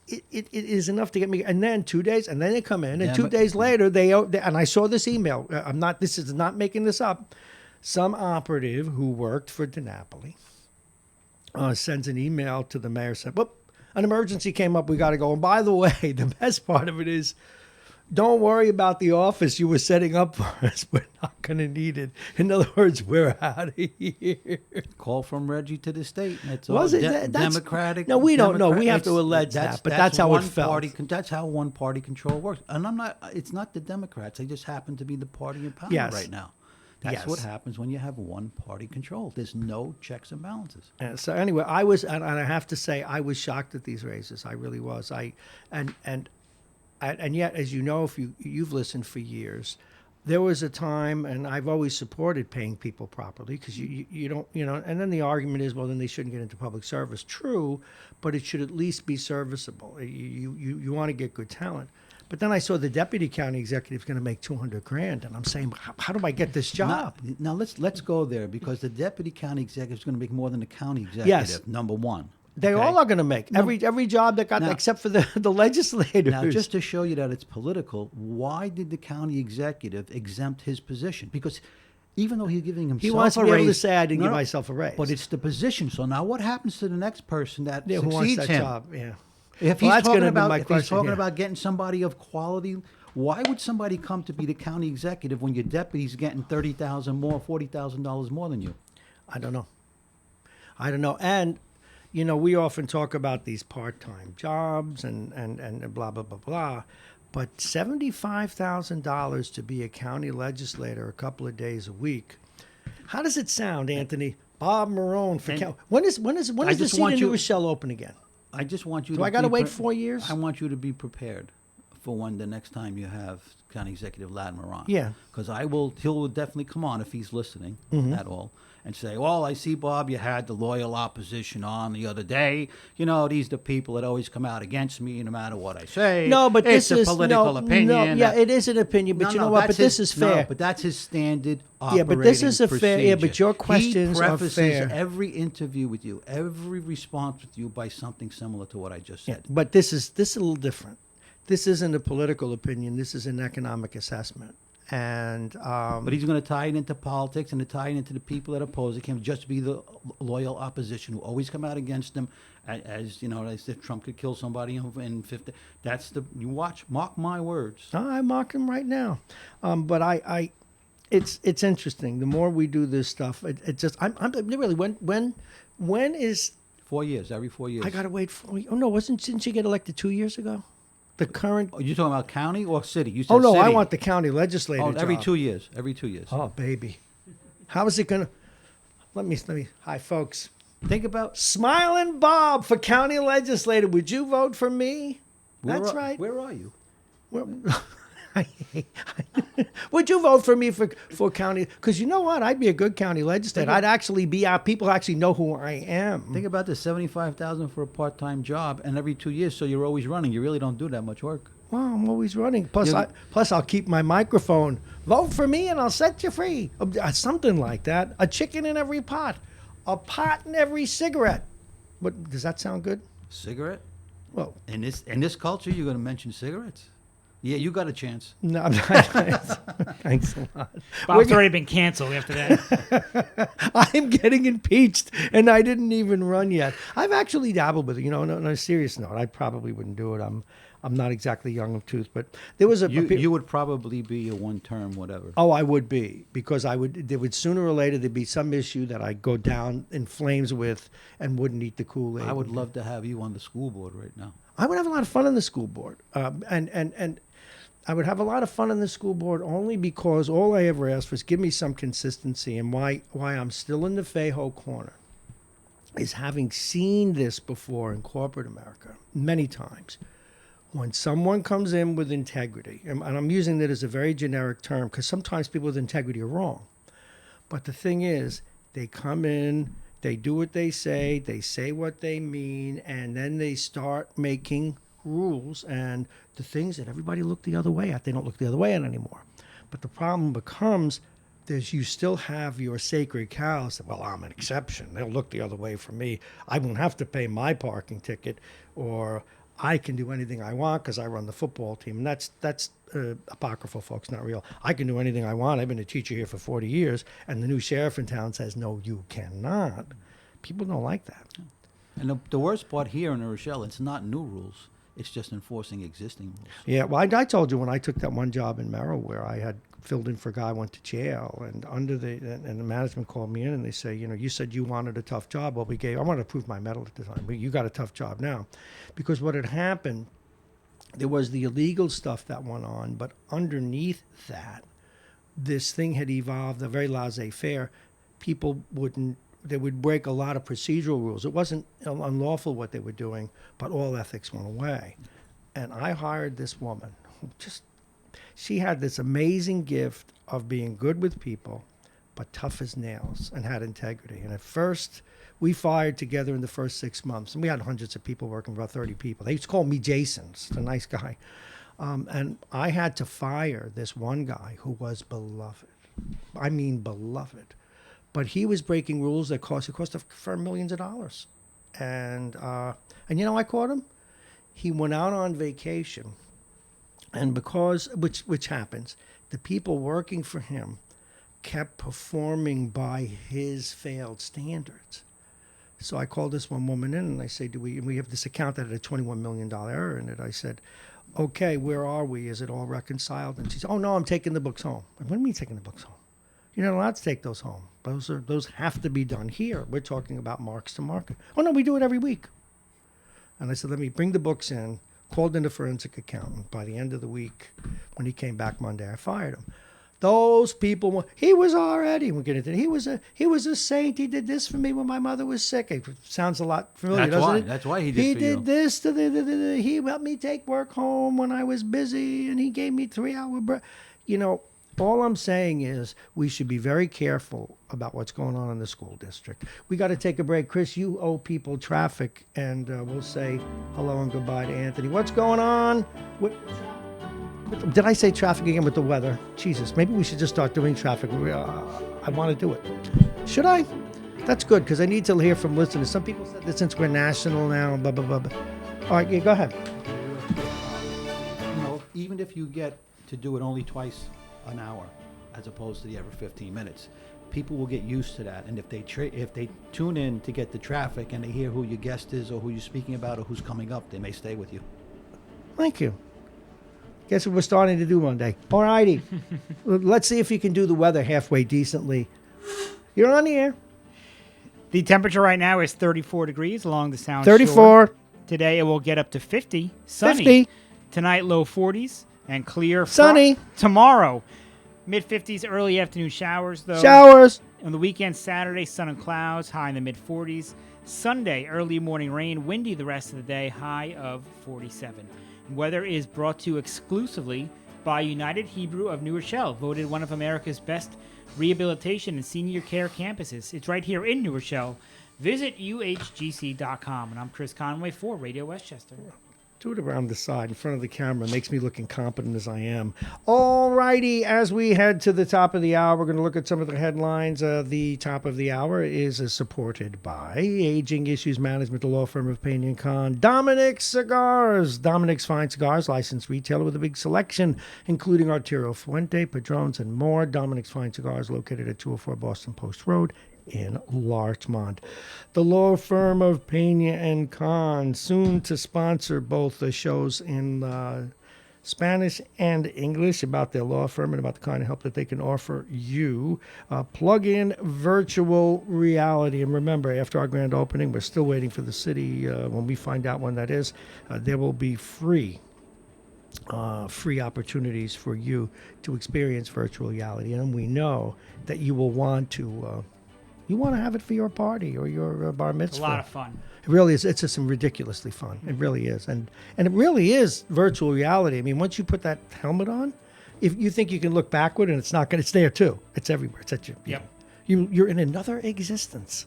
it is enough to get me. And then 2 days, and then they come in, and 2 days later, they and I saw this email. This is not making this up. Some operative who worked for DiNapoli sends an email to the mayor, said, whoop, an emergency came up, we got to go. And by the way, the best part of it is, don't worry about the office you were setting up for us. We're not going to need it. In other words, we're out of here. Call from Reggie to the state. That's Was all it Democratic? No, we don't know. We have to allege that, but that's how it felt. That's how one-party control works. And it's not the Democrats. They just happen to be the party in power right now. That's what happens when you have one-party control. There's no checks and balances. So anyway, I was, and I have to say, I was shocked at these raises. I really was. And yet, as you know, if you've listened for years, there was a time, and I've always supported paying people properly because you don't, and then the argument is, well, then they shouldn't get into public service. True, but it should at least be serviceable. You want to get good talent. But then I saw the deputy county executive is going to make $200,000, and I'm saying, how do I get this job? Now let's go there, because the deputy county executive is going to make more than the county executive. Yes. Number one. They all are going to make every job that got except for the legislators. Now, just to show you that it's political, why did the county executive exempt his position? Because even though he's giving himself he wants a to be raise, able to say, I didn't give myself a raise. But it's the position. So now what happens to the next person that who succeeds wants that him? job? Yeah. If he's talking about getting somebody of quality, why would somebody come to be the county executive when your deputy's getting $30,000 more, $40,000 more than you? I don't know. And we often talk about these part-time jobs and blah, blah, blah, blah. But $75,000 to be a county legislator a couple of days a week. How does it sound, Anthony? Bob Marrone for And when is the just seat want in New you- Rochelle open again? I just want you Do to I got to be wait 4 years? I want you to be prepared for when the next time you have County Executive Lad Marrone. Yeah. Because he'll definitely come on if he's listening at all and say, well, I see, Bob, you had the loyal opposition on the other day. You know, these are the people that always come out against me no matter what I say. No, but it's this is a political opinion. No, yeah, it is an opinion, but you know what? But that's this is fair. No, but that's his standard Yeah, but this is a procedure. fair- yeah, but your questions he are prefaces fair. every interview with you, every response with you by something similar to what I just Yeah, said. but this is a little different. This isn't a political opinion. This is an economic assessment. And But he's going to tie it into politics and to tie it into the people that oppose it. Can't just be the loyal opposition who always come out against him, as you know, as if Trump could kill somebody in 50. That's you watch. Mark my words. I mock him right now. But it's interesting. The more we do this stuff, it just I'm really when is 4 years, every 4 years. I got to wait for? Oh no, didn't you get elected 2 years ago? The current. Oh, you talking about county or city? You said Oh no, city. I want the county legislator. Oh, every job. 2 years. Every 2 years. Oh baby, how is it gonna? Let me. Hi folks. Think about. Smiling Bob for county legislator. Would you vote for me? That's Where right. Where are you? Would you vote for me for county? Because you know what? I'd be a good county legislator. I'd actually be out. People actually know who I am. Think about this: 75,000 for a part-time job, and every 2 years, so you're always running. You really don't do that much work. Well, I'm always running. Plus, Yeah. plus I'll keep my microphone. Vote for me, and I'll set you free. Something like that. A chicken in every pot. A pot in every cigarette. What does that sound good? Cigarette? Well, In this culture, you're going to mention cigarettes? Yeah, you got a chance. no, I'm not. Thanks a lot. Bob's already been canceled after that. I'm getting impeached, and I didn't even run yet. I've actually dabbled with it. You know, on a serious note, I probably wouldn't do it. I'm not exactly young of tooth, but there was You would probably be a one-term whatever. Oh, I would be, because there would sooner or later there'd be some issue that I'd go down in flames with and wouldn't eat the Kool-Aid. I would love to have you on the school board right now. I would have a lot of fun on the school board, and I would have a lot of fun on the school board only because all I ever asked was give me some consistency, and why I'm still in the Fayho corner is having seen this before in corporate America many times. When someone comes in with integrity, and I'm using that as a very generic term because sometimes people with integrity are wrong. But the thing is, they come in, they do what they say what they mean, and then they start making rules and the things that everybody looked the other way at, they don't look the other way at anymore. But the problem becomes you still have your sacred cows that, well, I'm an exception. They'll look the other way from me. I won't have to pay my parking ticket, or I can do anything I want because I run the football team. And that's apocryphal, folks, not real. I can do anything I want. I've been a teacher here for 40 years, and the new sheriff in town says, no, you cannot. People don't like that. And the worst part here in Rochelle, it's not new rules. It's just enforcing existing rules. Yeah, well, I told you when I took that one job in Merrill where I had filled in for a guy who went to jail, and the management called me in and they say, you said you wanted a tough job. Well, I wanted to prove my medal at the time. You got a tough job now. Because what had happened, there was the illegal stuff that went on, but underneath that, this thing had evolved, a very laissez-faire. People they would break a lot of procedural rules. It wasn't unlawful what they were doing, but all ethics went away. And I hired this woman who she had this amazing gift of being good with people, but tough as nails and had integrity. And at first, we fired together in the first 6 months. And we had hundreds of people working, about 30 people. They used to call me Jason. He's a nice guy. And I had to fire this one guy who was beloved. I mean beloved. But he was breaking rules that cost the firm millions of dollars. And I caught him. He went out on vacation. And because, which happens, the people working for him kept performing by his failed standards. So I called this one woman in and I said, we have this account that had a $21 million error in it. I said, okay, where are we? Is it all reconciled? And she said, oh no, I'm taking the books home. What do you mean taking the books home? You're not allowed to take those home. Those have to be done here. We're talking about marks to market. Oh no, we do it every week. And I said, let me bring the books in, called in a forensic accountant. By the end of the week, when he came back Monday, I fired him. Those people, he was already, we'll get into it. He was a saint. He did this for me when my mother was sick. It sounds a lot familiar, doesn't it? That's why he did He for did you. this. He helped me take work home when I was busy, and he gave me 3-hour break. You know, all I'm saying is we should be very careful about what's going on in the school district. We got to take a break. Chris, you owe people traffic, and we'll say hello and goodbye to Anthony. What's going on? Did I say traffic again with the weather? Jesus, maybe we should just start doing traffic. I want to do it. Should I? That's good, because I need to hear from listeners. Some people said that since we're national now, blah, blah, blah, blah. All right, yeah, go ahead. You know, even if you get to do it only twice an hour, as opposed to the every 15 minutes, people will get used to that. And if they tune in to get the traffic and they hear who your guest is or who you're speaking about or who's coming up, they may stay with you. Thank you. Guess what we're starting to do one day. All righty. Let's see if you can do the weather halfway decently. You're on the air. The temperature right now is 34 degrees along the Sound 34. Shore. Today it will get up to 50. Sunny. 50. Tonight, low 40s and clear. Sunny. Tomorrow, mid-50s, early afternoon showers, though. Showers. On the weekend, Saturday, sun and clouds, high in the mid-40s. Sunday, early morning rain, windy the rest of the day, high of 47. Weather is brought to you exclusively by United Hebrew of New Rochelle, voted one of America's best rehabilitation and senior care campuses. It's right here in New Rochelle. Visit uhgc.com. And I'm Chris Conway for Radio Westchester. Do it around the side in front of the camera. Makes me look incompetent as I am. All righty. As we head to the top of the hour, we're going to look at some of the headlines. The top of the hour is supported by Aging Issues Management, the law firm of Payne & Kahn. Dominic's Cigars. Dominic's Fine Cigars, licensed retailer with a big selection, including Arturo Fuente, Padrones, and more. Dominic's Fine Cigars, located at 204 Boston Post Road in Larchmont. The law firm of Pena & Kahn, soon to sponsor both the shows in Spanish and English about their law firm and about the kind of help that they can offer you. Plug-in virtual reality. And remember, after our grand opening, we're still waiting for the city. When we find out when that is, there will be free opportunities for you to experience virtual reality. And we know that you will want to have it for your party or your bar mitzvah. A lot of fun. It really is. It's just ridiculously fun. It really is. And it really is virtual reality. I mean, once you put that helmet on, if you think you can look backward and it's not going to, it's there too. It's everywhere. It's at you. Yep. You're in another existence.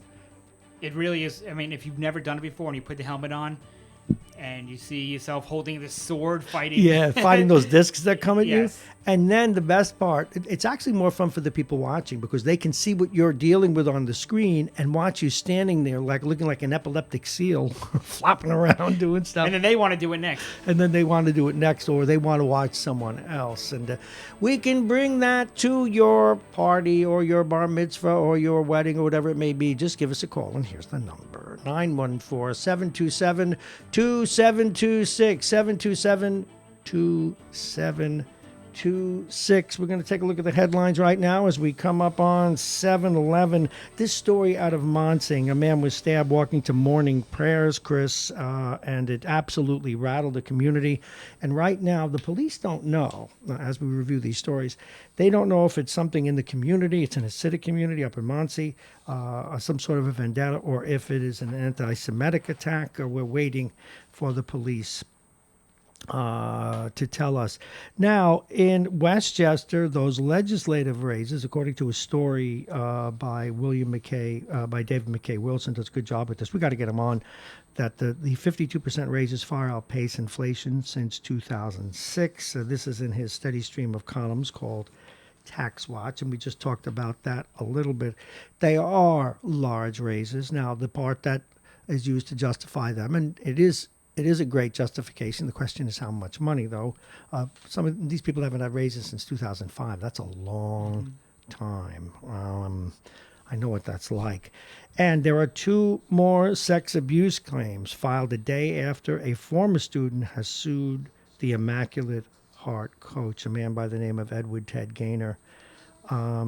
It really is. I mean, if you've never done it before and you put the helmet on and you see yourself holding this sword fighting. Yeah, fighting those discs that come at Yes. you. And then the best part, it's actually more fun for the people watching because they can see what you're dealing with on the screen and watch you standing there like looking like an epileptic seal, flopping around doing stuff. And then they want to do it next. And then they want to do it next, or they want to watch someone else. And we can bring that to your party or your bar mitzvah or your wedding or whatever it may be. Just give us a call, and here's the number, 914-727-2726, 727-2726. We're going to take a look at the headlines right now as we come up on 7-11. This story out of Monsing, a man was stabbed walking to morning prayers, Chris, and it absolutely rattled the community. And right now, the police don't know, as we review these stories, they don't know if it's something in the community, it's an Hasidic community up in Monsey, some sort of a vendetta, or if it is an anti-Semitic attack. We're waiting for the police to tell us. Now, in Westchester, those legislative races, according to a story by William McKay, by David McKay Wilson, does a good job with this. We got to get him on. That the 52% raises far outpace inflation since 2006. This is in his steady stream of columns called Tax Watch, and we just talked about that a little bit. They are large raises. Now, the part that is used to justify them, and it is a great justification. The question is how much money, though. Some of these people haven't had raises since 2005. That's a long time. I know what that's like. And there are 2 more sex abuse claims filed a day after a former student has sued the Immaculate Heart coach, a man by the name of Edward Ted Gaynor.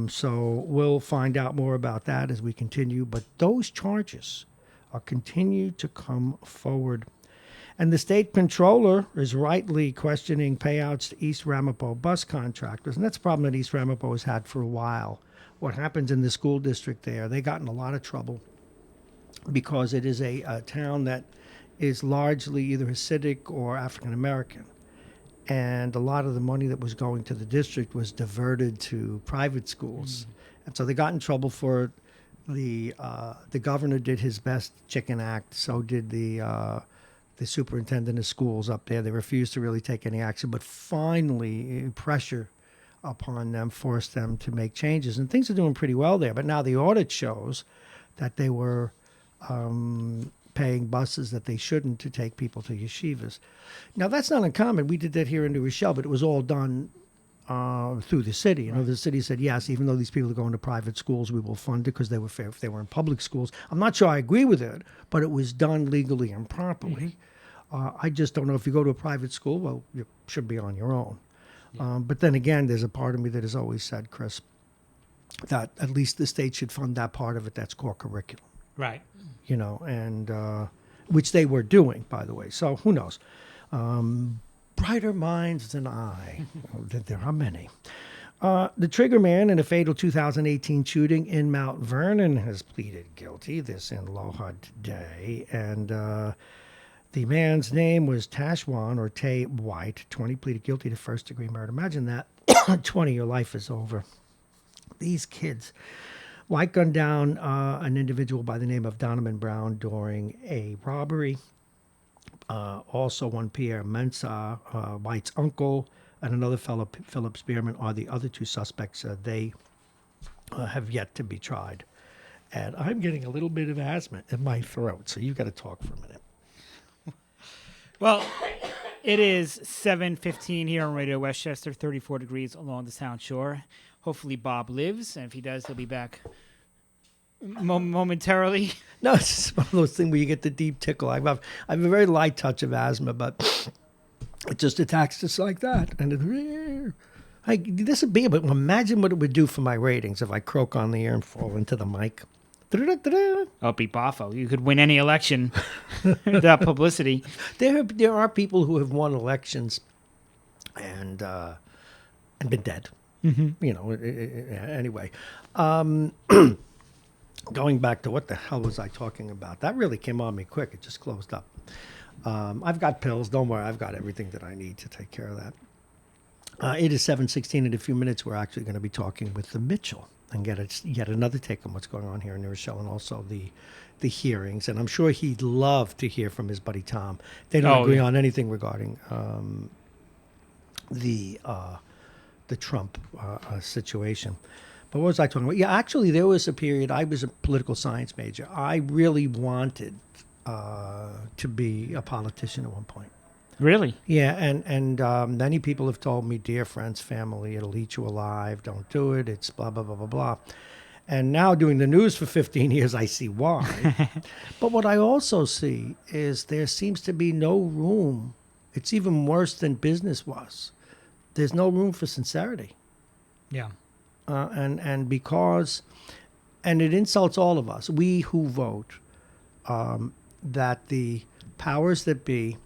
So we'll find out more about that as we continue. But those charges are continue to come forward. And the state controller is rightly questioning payouts to East Ramapo bus contractors. And that's a problem that East Ramapo has had for a while. What happens in the school district there, they got in a lot of trouble because it is a town that is largely either Hasidic or African American. And a lot of the money that was going to the district was diverted to private schools. And so they got in trouble for it. The governor did his best chicken act. So did the superintendent of schools up there. They refused to really take any action. But finally, pressure upon them forced them to make changes. And things are doing pretty well there. But now the audit shows that they were paying buses that they shouldn't to take people to yeshivas. Now, that's not uncommon. We did that here in New Rochelle, but it was all done through the city. You know, the city said, yes, even though these people are going to private schools, we will fund it because they were fair if they were in public schools. I'm not sure I agree with it, but it was done legally and properly. I just don't know if you go to a private school, well, you should be on your own. But then again, there's a part of me that has always said, Chris, that at least the state should fund that part of it that's core curriculum. Right. You know, and which they were doing, by the way. So who knows? Brighter minds than I. There are many. The trigger man in a fatal 2018 shooting in Mount Vernon has pleaded guilty. This in Lohud today. And the man's name was Tashwan or Tay White. 20 pleaded guilty to first-degree murder. Imagine that. 20, your life is over. These kids. White gunned down an individual by the name of Donovan Brown during a robbery. Also, one Pierre Mensah, White's uncle, and another fellow, Philip Spearman, are the other two suspects. They have yet to be tried. And I'm getting a little bit of asthma in my throat, so you've got to talk for a minute. Well, it is 7:15 here on Radio Westchester, 34 degrees along the Sound Shore. Hopefully Bob lives, and if he does, he'll be back momentarily. No, it's just one of those things where you get the deep tickle. I have a very light touch of asthma, but it just attacks just like that. And this would be, but imagine what it would do for my ratings if I croak on the air and fall into the mic. Oh, be boffo. You could win any election without publicity. There are people who have won elections and been dead. Mm-hmm. You know, anyway. Going back to what the hell was I talking about? That really came on me quick. It just closed up. I've got pills. Don't worry. I've got everything that I need to take care of that. It is 7:16. In a few minutes, we're actually going to be talking with the Mitchell and get yet another take on what's going on here in New Rochelle and also the hearings. And I'm sure he'd love to hear from his buddy Tom. They don't agree on anything regarding the Trump situation. But what was I talking about? Yeah, actually, there was a period, I was a political science major. I really wanted to be a politician at one point. Really? Yeah, and many people have told me, dear friends, family, it'll eat you alive, don't do it, it's blah, blah, blah, blah, blah. And now doing the news for 15 years, I see why. But what I also see is there seems to be no room. It's even worse than business was. There's no room for sincerity. Yeah. And because, and it insults all of us, we who vote, that the powers that be,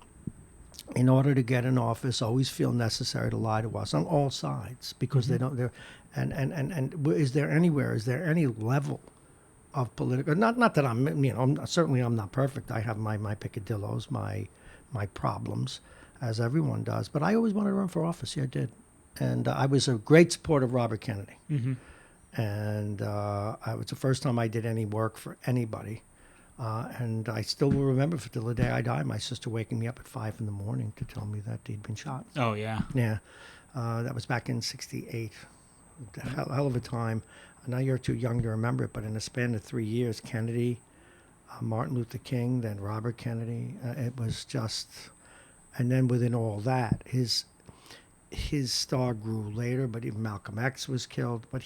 in order to get in office, always feel necessary to lie to us on all sides because they don't. And is there any level of political? Not that I'm certainly I'm not perfect. I have my peccadillos, my problems, as everyone does. But I always wanted to run for office. Yeah, I did. And I was a great supporter of Robert Kennedy. Mm-hmm. And it was the first time I did any work for anybody. And I still will remember till the day I die, my sister waking me up at 5 a.m. to tell me that he'd been shot. Oh, yeah. Yeah. That was back in 1968. Hell of a time. I know you're too young to remember it, but in a span of 3 years, Kennedy, Martin Luther King, then Robert Kennedy, it was just... And then within all that, his star grew later, but even Malcolm X was killed. But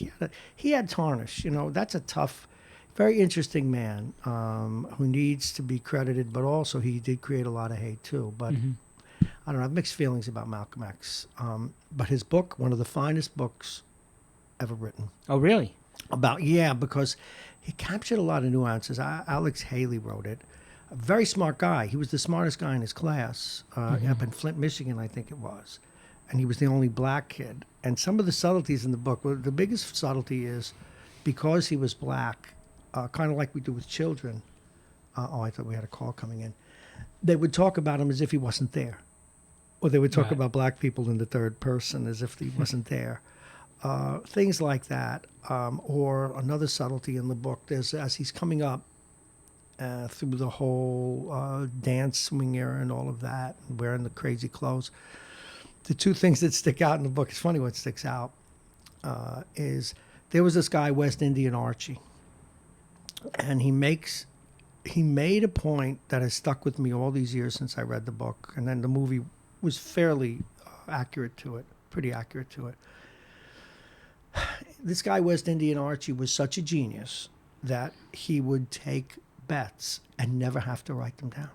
he had tarnish. You know, that's a tough, very interesting man who needs to be credited, but also he did create a lot of hate too. But I don't know, I have mixed feelings about Malcolm X. But his book, one of the finest books ever written. Oh, really? Because he captured a lot of nuances. Alex Haley wrote it. A very smart guy. He was the smartest guy in his class up in Flint, Michigan, I think it was. And he was the only black kid. And some of the subtleties in the book, well, the biggest subtlety is because he was black, kind of like we do with children. I thought we had a call coming in. They would talk about him as if he wasn't there. Or they would talk about black people in the third person as if he wasn't there. Things like that. Or another subtlety in the book, there's as he's coming up through the whole dance swing era and all of that, and wearing the crazy clothes. The two things that stick out in the book, it's funny what sticks out, is there was this guy, West Indian Archie, and he made a point that has stuck with me all these years since I read the book, and then the movie was fairly accurate to it, pretty accurate to it. This guy, West Indian Archie, was such a genius that he would take bets and never have to write them down.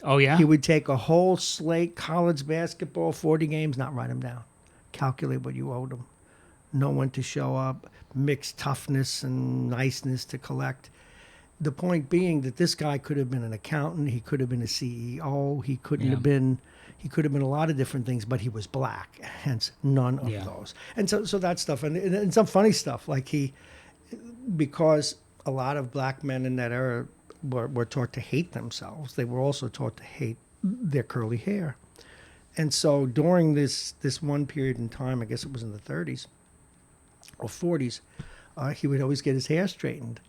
Oh, yeah? He would take a whole slate, college basketball, 40 games, not write them down. Calculate what you owed him. Know when to show up, mix toughness and niceness to collect. The point being that this guy could have been an accountant, he could have been a CEO, he couldn't have been, he could have been a lot of different things, but he was black, hence none of those. And so that stuff, and some funny stuff, like because a lot of black men in that era were taught to hate themselves, they were also taught to hate their curly hair. And so during this one period in time, I guess it was in the 30s or 40s, he would always get his hair straightened.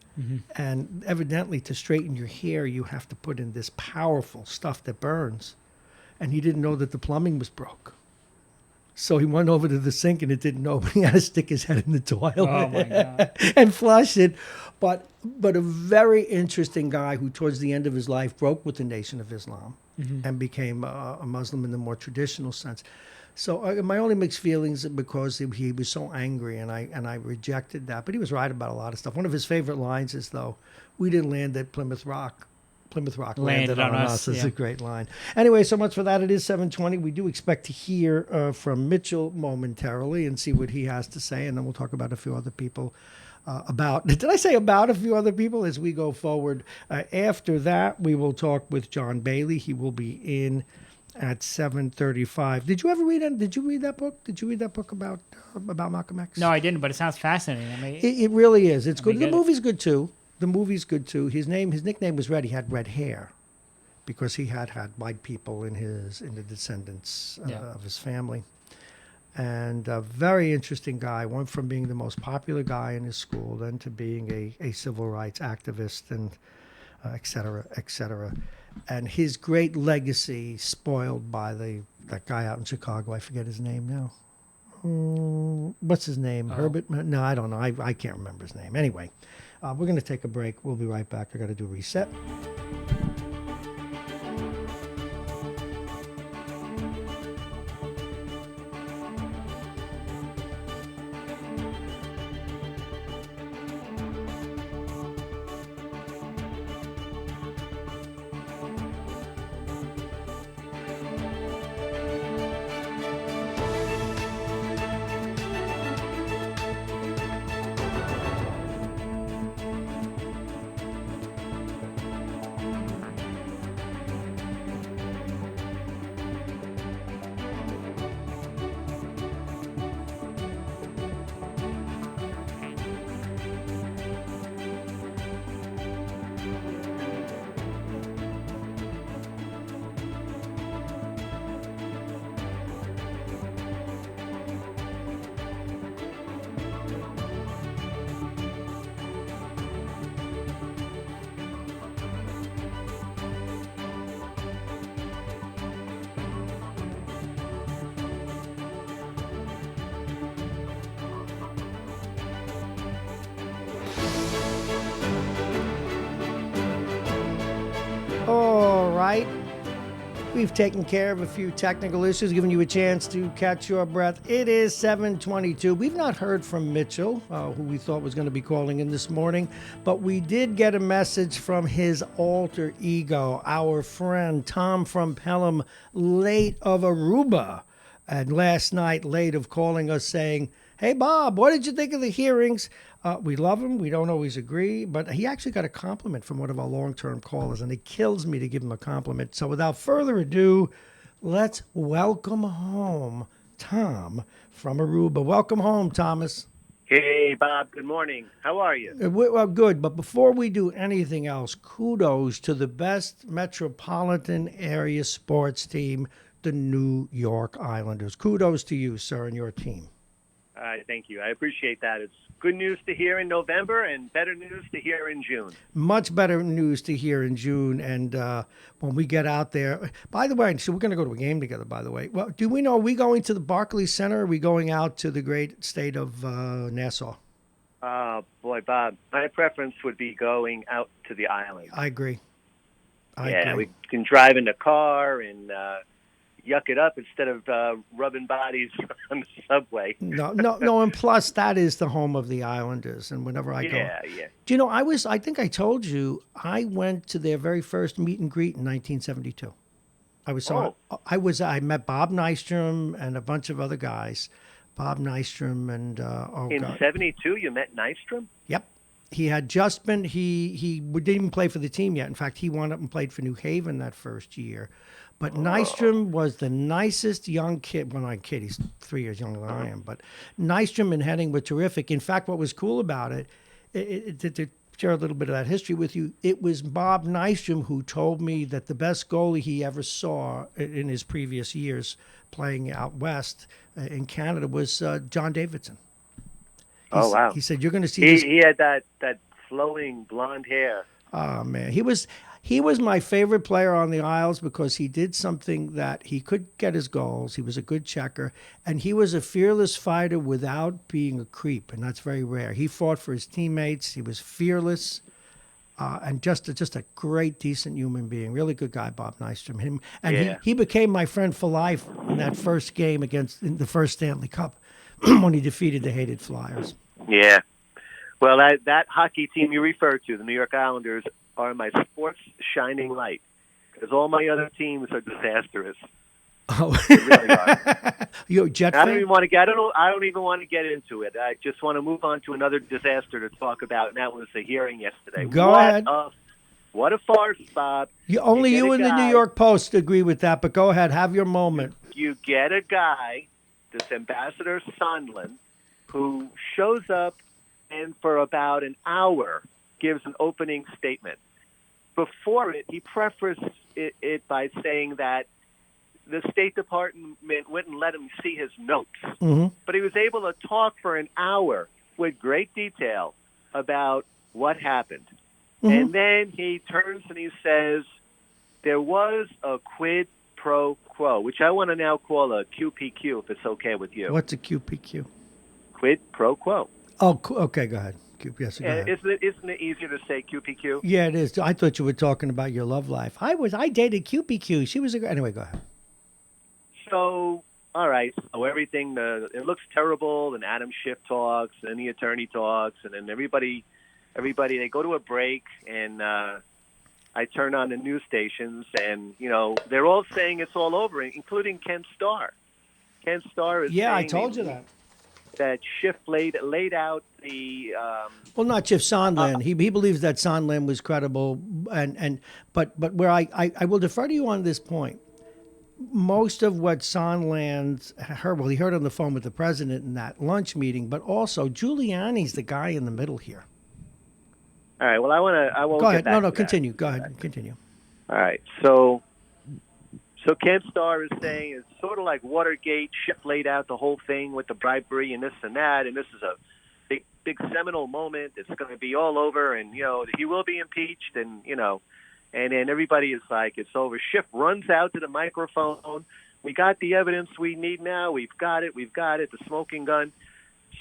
And evidently, to straighten your hair, you have to put in this powerful stuff that burns. And he didn't know that the plumbing was broke. So he went over to the sink and it didn't open. He had to stick his head in the toilet my God. and flush it. But a very interesting guy who towards the end of his life broke with the Nation of Islam and became a Muslim in the more traditional sense. So my only mixed feelings because he was so angry and I rejected that. But he was right about a lot of stuff. One of his favorite lines is, though, we didn't land at Plymouth Rock. Plymouth Rock landed on us. It's a great line. Anyway, so much for that. It is 7:20. We do expect to hear from Mitchell momentarily and see what he has to say. And then we'll talk about a few other people did I say about a few other people as we go forward? After that, we will talk with John Bailey. He will be in at 7:35. Did you ever read it? Did you read that book? Did you read that book about Malcolm X? No, I didn't, but it sounds fascinating. I mean, it really is. It's good. The movie's good too. His nickname was Red. He had red hair because he had white people in the descendants of his family. And a very interesting guy. Went from being the most popular guy in his school, then to being a civil rights activist, and et cetera, et cetera. And his great legacy spoiled by that guy out in Chicago. I forget his name now. What's his name? Herbert? No, I don't know. I can't remember his name. Anyway, we're going to take a break. We'll be right back. I got to do a reset. All right. We've taken care of a few technical issues, giving you a chance to catch your breath. It is 7:22. We've not heard from Mitchell, who we thought was going to be calling in this morning, but we did get a message from his alter ego, our friend Tom from Pelham, late of Aruba, and last night late of calling us saying, Hey, Bob, what did you think of the hearings? We love him. We don't always agree, but he actually got a compliment from one of our long-term callers, and it kills me to give him a compliment. So without further ado, let's welcome home Tom from Aruba. Welcome home, Thomas. Hey, Bob. Good morning. How are you? Well, good. But before we do anything else, kudos to the best metropolitan area sports team, the New York Islanders. Kudos to you, sir, and your team. Thank you. I appreciate that. It's good news to hear in November and better news to hear in June. Much better news to hear in June. And when we get out there, by the way, so we're going to go to a game together, by the way. Well, do we know, are we going to the Barclays Center or are we going out to the great state of Nassau? Boy, Bob, my preference would be going out to the island. I agree. I Yeah, agree. we can drive in the car and yuck it up instead of rubbing bodies on the subway. No, and plus that is the home of the Islanders, and whenever I go, Yeah. do you know? I think I told you I went to their very first meet and greet in 1972. I met Bob Nystrom and a bunch of other guys. Bob Nystrom and In '72, you met Nystrom? Yep. He had just been, he didn't even play for the team yet. In fact, he went up and played for New Haven that first year. But Nystrom was the nicest young kid. Well, not a kid, he's 3 years younger than I am. But Nystrom and Henning were terrific. In fact, what was cool about it, to share a little bit of that history with you, it was Bob Nystrom who told me that the best goalie he ever saw in his previous years playing out west in Canada was John Davidson. Oh, wow. He said, you're going to see this. He had that flowing blonde hair. Oh, man. He was my favorite player on the Isles because he did something that he could get his goals. He was a good checker, and he was a fearless fighter without being a creep, and that's very rare. He fought for his teammates. He was fearless and just a great, decent human being. Really good guy, Bob Nystrom. He became my friend for life in that first game in the first Stanley Cup when he defeated the hated Flyers. Yeah. Well, that hockey team you referred to, the New York Islanders, are my sports shining light because all my other teams are disastrous. Oh, They really are. You a Jet I fan? don't even want to get. I don't even want to get into it. I just want to move on to another disaster to talk about, and that was the hearing yesterday. Go ahead. What a farce, Bob! Only you and the New guy- York Post agree with that, but go ahead, have your moment. You get a guy, this Ambassador Sondland, who shows up and for about an hour gives an opening statement. Before it, he prefaced it by saying that the State Department wouldn't let him see his notes. Mm-hmm. But he was able to talk for an hour with great detail about what happened. Mm-hmm. And then he turns and he says, there was a quid pro quo, which I want to now call a QPQ, if it's okay with you. What's a QPQ? Quid pro quo. Oh, okay, go ahead. Yes, go ahead. Isn't it easier to say QPQ? Yeah, it is. I thought you were talking about your love life. I dated QPQ. She was anyway. Go ahead. So, all right. So everything, it looks terrible. And Adam Schiff talks, and the attorney talks, and then everybody, they go to a break, and I turn on the news stations, and they're all saying it's all over, including Ken Starr. Ken Starr is Yeah, I saying told you that. That Schiff laid out the. Well, not Jeff Sondland. He believes that Sondland was credible, but where I will defer to you on this point. Most of what Sondland heard, well, he heard on the phone with the president in that lunch meeting, but also Giuliani's the guy in the middle here. All right. Well, I won't. Go ahead. Get back to continue. that. Go ahead. Continue. All right. So Ken Starr is saying it's sort of like Watergate. Schiff laid out the whole thing with the bribery and this and that, and this is a big seminal moment. It's going to be all over, and he will be impeached, and and then everybody is like, it's over. Schiff runs out to the microphone. We got the evidence we need now. We've got it. The smoking gun.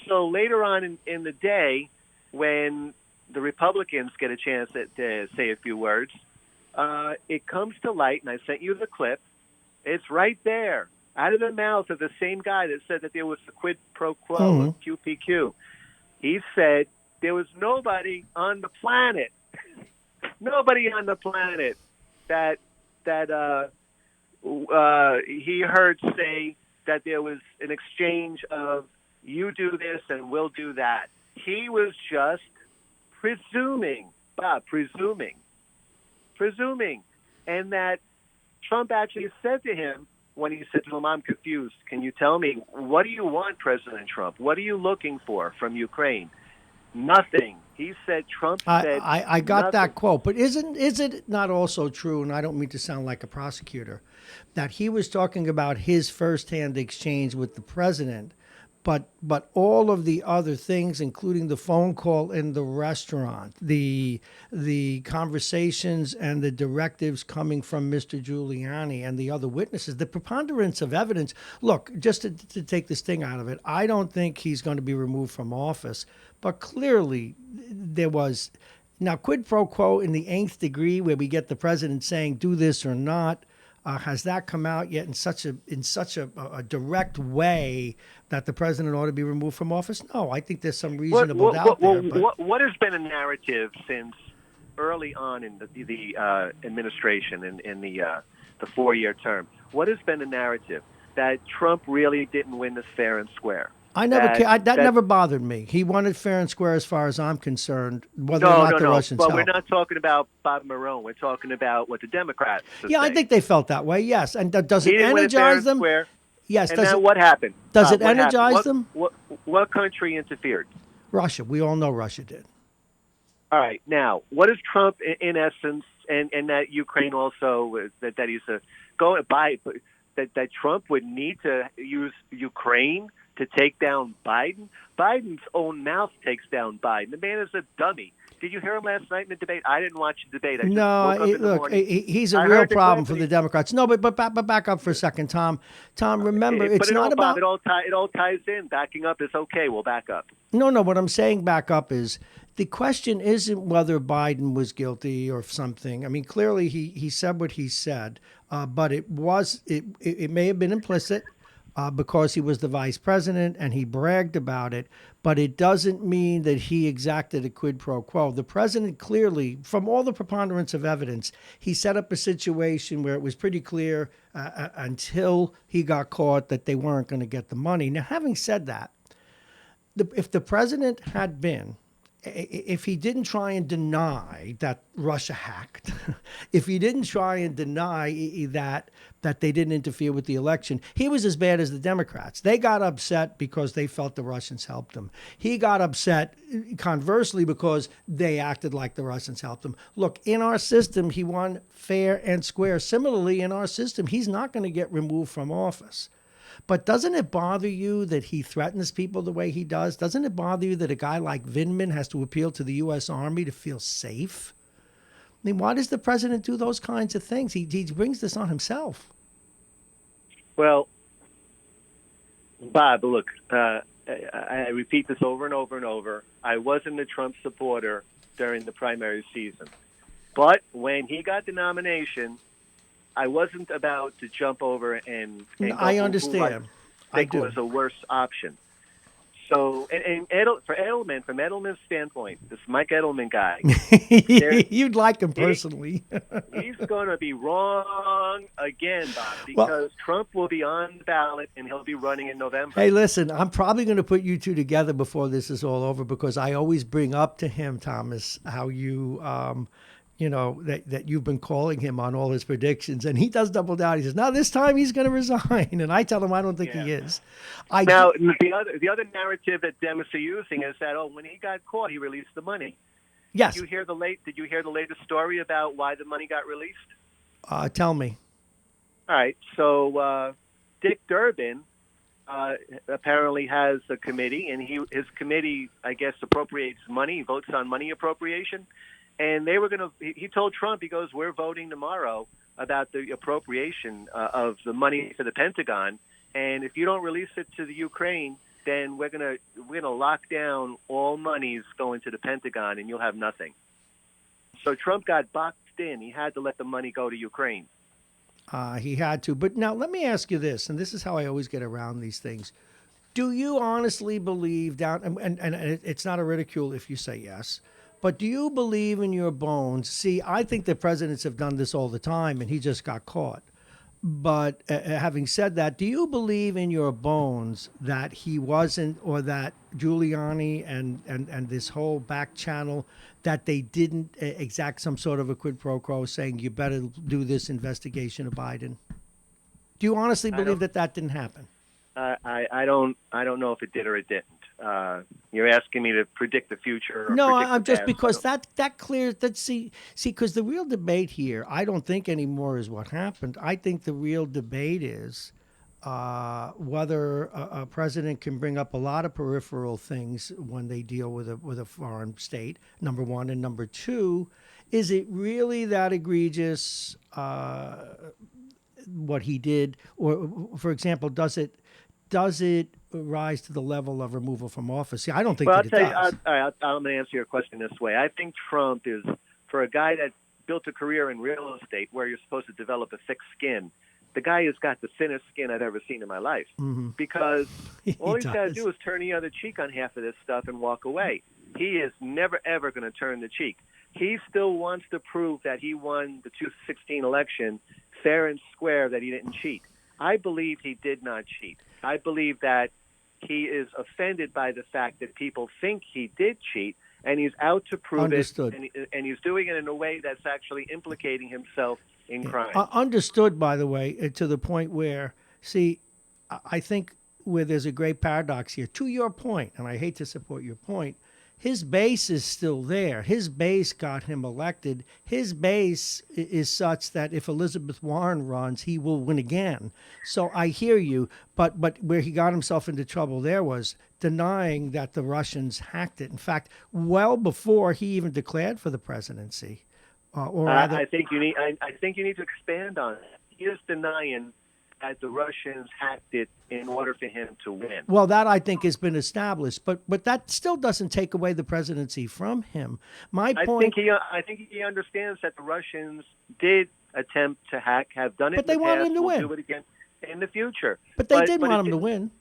So later on in the day, when the Republicans get a chance to say a few words, it comes to light, and I sent you the clip. It's right there, out of the mouth of the same guy that said that there was a quid pro quo of QPQ. He said there was nobody on the planet that he heard say that there was an exchange of you do this and we'll do that. He was just presuming, Bob, presuming. And that Trump actually said to him, when he said to him, I'm confused. Can you tell me, what do you want, President Trump? What are you looking for from Ukraine? Nothing. He said, Trump said, I got nothing. that quote, but is it not also true, and I don't mean to sound like a prosecutor, that he was talking about his firsthand exchange with the president, but all of the other things, including the phone call in the restaurant, the conversations and the directives coming from Mr. Giuliani and the other witnesses, the preponderance of evidence. Look, just to take this thing out of it, I don't think he's going to be removed from office, but clearly there was now quid pro quo in the nth degree, where we get the president saying do this or not. Has that come out yet in such a direct way that the president ought to be removed from office? No, I think there's some reasonable doubt there. What has been a narrative since early on in the administration in the 4-year term? What has been a narrative that Trump really didn't win this fair and square? I never that never bothered me. He won it fair and square as far as I'm concerned, whether or not the Russians but helped. We're not talking about Bob Marrone. We're talking about what the Democrats are Yeah, saying. I think they felt that way, yes. And does He it didn't win it fair energize and them? square. Yes. And Does now it, what happened? does it What happened? energize them? What country interfered? Russia. We all know Russia did. All right. Now, what is Trump in essence, and that Ukraine also that he's going by that Trump would need to use Ukraine to take down Biden? Biden's own mouth takes down Biden. The man is a dummy. Did you hear him last night in the debate? I didn't watch the debate. I just woke up in the morning. He's a I real heard the problem clip, for the Democrats. No, but back up for a second, Tom. Tom, remember, it's not about... It all ties in. Backing up is okay. We'll back up. No, what I'm saying back up is the question isn't whether Biden was guilty or something. I mean, clearly he said what he said, but it may have been implicit. Because he was the vice president and he bragged about it, but it doesn't mean that he exacted a quid pro quo. The president clearly, from all the preponderance of evidence, he set up a situation where it was pretty clear until he got caught that they weren't going to get the money. Now, having said that, if the president had been, if he didn't try and deny that Russia hacked, if he didn't try and deny that they didn't interfere with the election, he was as bad as the Democrats. They got upset because they felt the Russians helped them. He got upset, conversely, because they acted like the Russians helped them. Look, in our system, he won fair and square. Similarly, in our system, he's not going to get removed from office. But doesn't it bother you that he threatens people the way he does? Doesn't it bother you that a guy like Vindman has to appeal to the U.S. Army to feel safe? I mean, why does the president do those kinds of things? He brings this on himself. Well, Bob, look, I repeat this over and over and over. I wasn't a Trump supporter during the primary season. But when he got the nomination, I wasn't about to jump over and I understand. I think it was a worse option. So, for Edelman, from Edelman's standpoint, this Mike Edelman guy, you'd like him personally. He's going to be wrong again, Bob, because Trump will be on the ballot and he'll be running in November. Hey, listen, I'm probably going to put you two together before this is all over because I always bring up to him, Thomas, how you that you've been calling him on all his predictions, and he does double down. He says, "No, this time he's going to resign," and I tell him I don't think he is. The other narrative that Dems are using is that when he got caught, he released the money. Yes. Did you hear the latest story about why the money got released? Tell me. All right. So Dick Durbin apparently has a committee, and his committee, I guess, appropriates money, votes on money appropriation. And they were going to. He told Trump, he goes, "We're voting tomorrow about the appropriation of the money for the Pentagon, and if you don't release it to the Ukraine, then we're gonna lock down all monies going to the Pentagon, and you'll have nothing." So Trump got boxed in. He had to let the money go to Ukraine. He had to. But now let me ask you this, and this is how I always get around these things. Do you honestly believe and it's not a ridicule if you say yes, but do you believe in your bones? See, I think the presidents have done this all the time, and he just got caught. But having said that, do you believe in your bones that he wasn't, or that Giuliani and this whole back channel, that they didn't exact some sort of a quid pro quo saying you better do this investigation of Biden? Do you honestly believe that didn't happen? I don't know if it did or it didn't. You're asking me to predict the future. Or No, predict I'm the just past. because that clears that. See, because the real debate here, I don't think anymore is what happened. I think the real debate is whether a president can bring up a lot of peripheral things when they deal with a foreign state. Number one, and number two, is it really that egregious what he did, or for example, does it rise to the level of removal from office? See, I don't think Well, that it does. I'm going to answer your question this way. I think Trump is, for a guy that built a career in real estate where you're supposed to develop a thick skin, the guy has got the thinnest skin I've ever seen in my life. Mm-hmm. Because all he's got to does. do is turn the other cheek on half of this stuff and walk away. He is never, ever going to turn the cheek. He still wants to prove that he won the 2016 election fair and square, that he didn't cheat. I believe he did not cheat. I believe that he is offended by the fact that people think he did cheat, and he's out to prove Understood. it, and he's doing it in a way that's actually implicating himself in crime. Understood, by the way, to the point where, see, I think where there's a great paradox here. To your point, and I hate to support your point, his base is still there. His base got him elected. His base is such that if Elizabeth Warren runs, he will win again. So I hear you, but where he got himself into trouble there was denying that the Russians hacked it. In fact, well before he even declared for the presidency. I think you need to expand on it. He is denying that the Russians hacked it in order for him to win. Well, that I think has been established, but that still doesn't take away the presidency from him. My point. I think he understands that the Russians did attempt to hack, have done it. But they wanted him to win. Do it again in the future. But they did want him to win.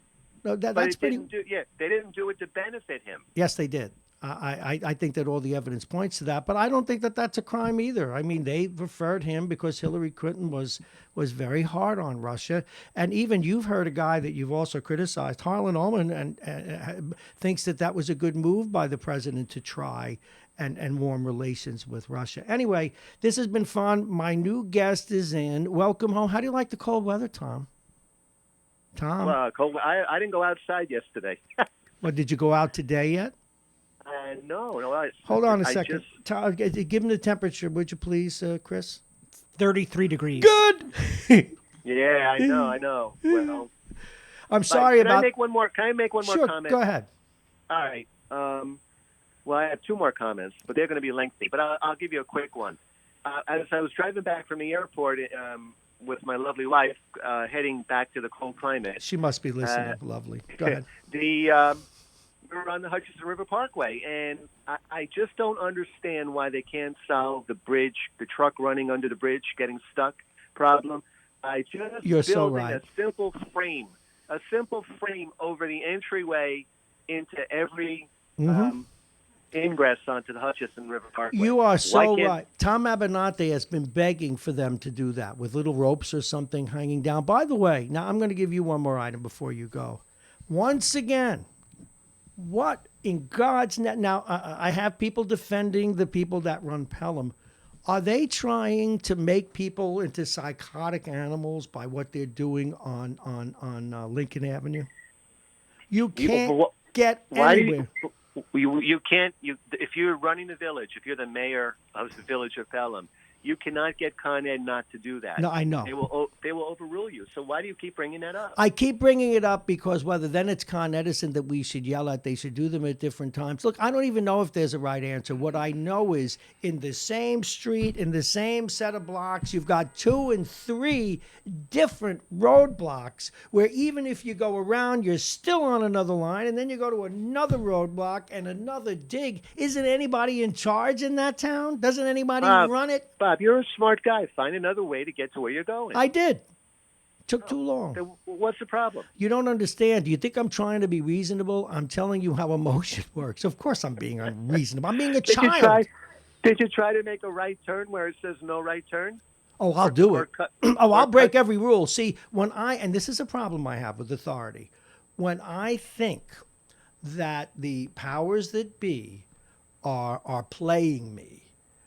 No, that's pretty. They didn't do it to benefit him. Yes, they did. I think that all the evidence points to that, but I don't think that that's a crime either. I mean, they referred him because Hillary Clinton was very hard on Russia, and even you've heard a guy that you've also criticized, Harlan Ullman, and thinks that was a good move by the president to try and warm relations with Russia. Anyway, this has been fun. My new guest is in. Welcome home. How do you like the cold weather, Tom? Tom? Cold. I didn't go outside yesterday. Well, did you go out today yet? No. Hold on a second. Tom, give him the temperature, would you please, Chris? 33 degrees. Good. Yeah, I know. Well, I'm sorry about. Can I make one more comment? Go ahead. All right. Well, I have two more comments, but they're going to be lengthy. But I'll give you a quick one. As I was driving back from the airport with my lovely wife, heading back to the cold climate. She must be listening. Lovely. Go ahead. We were on the Hutchinson River Parkway, and I just don't understand why they can't solve the truck running under the bridge, getting stuck problem. You're so right. a simple frame over the entryway into every ingress onto the Hutchinson River Parkway. You are so right. Tom Abenante has been begging for them to do that with little ropes or something hanging down. By the way, now I'm going to give you one more item before you go. Once again, what in God's name? Now, I have people defending the people that run Pelham. Are they trying to make people into psychotic animals by what they're doing on Lincoln Avenue? You can't get anywhere. You can't. If you're running the village, if you're the mayor of the village of Pelham, you cannot get Con Ed not to do that. No, I know. They will overrule you. So why do you keep bringing that up? I keep bringing it up because whether then it's Con Edison that we should yell at, they should do them at different times. Look, I don't even know if there's a right answer. What I know is in the same street, in the same set of blocks, you've got 2 and 3 different roadblocks where even if you go around, you're still on another line, and then you go to another roadblock and another dig. Isn't anybody in charge in that town? Doesn't anybody run it? Bob, you're a smart guy. Find another way to get to where you're going. I did. Took too long. So what's the problem? You don't understand. Do you think I'm trying to be reasonable? I'm telling you how emotion works. Of course I'm being unreasonable. I'm being a child. Did you try to make a right turn where it says no right turn? Oh, I'll do or it. cut- Oh, or I'll break cut- every rule. See, and this is a problem I have with authority, when I think that the powers that be are playing me,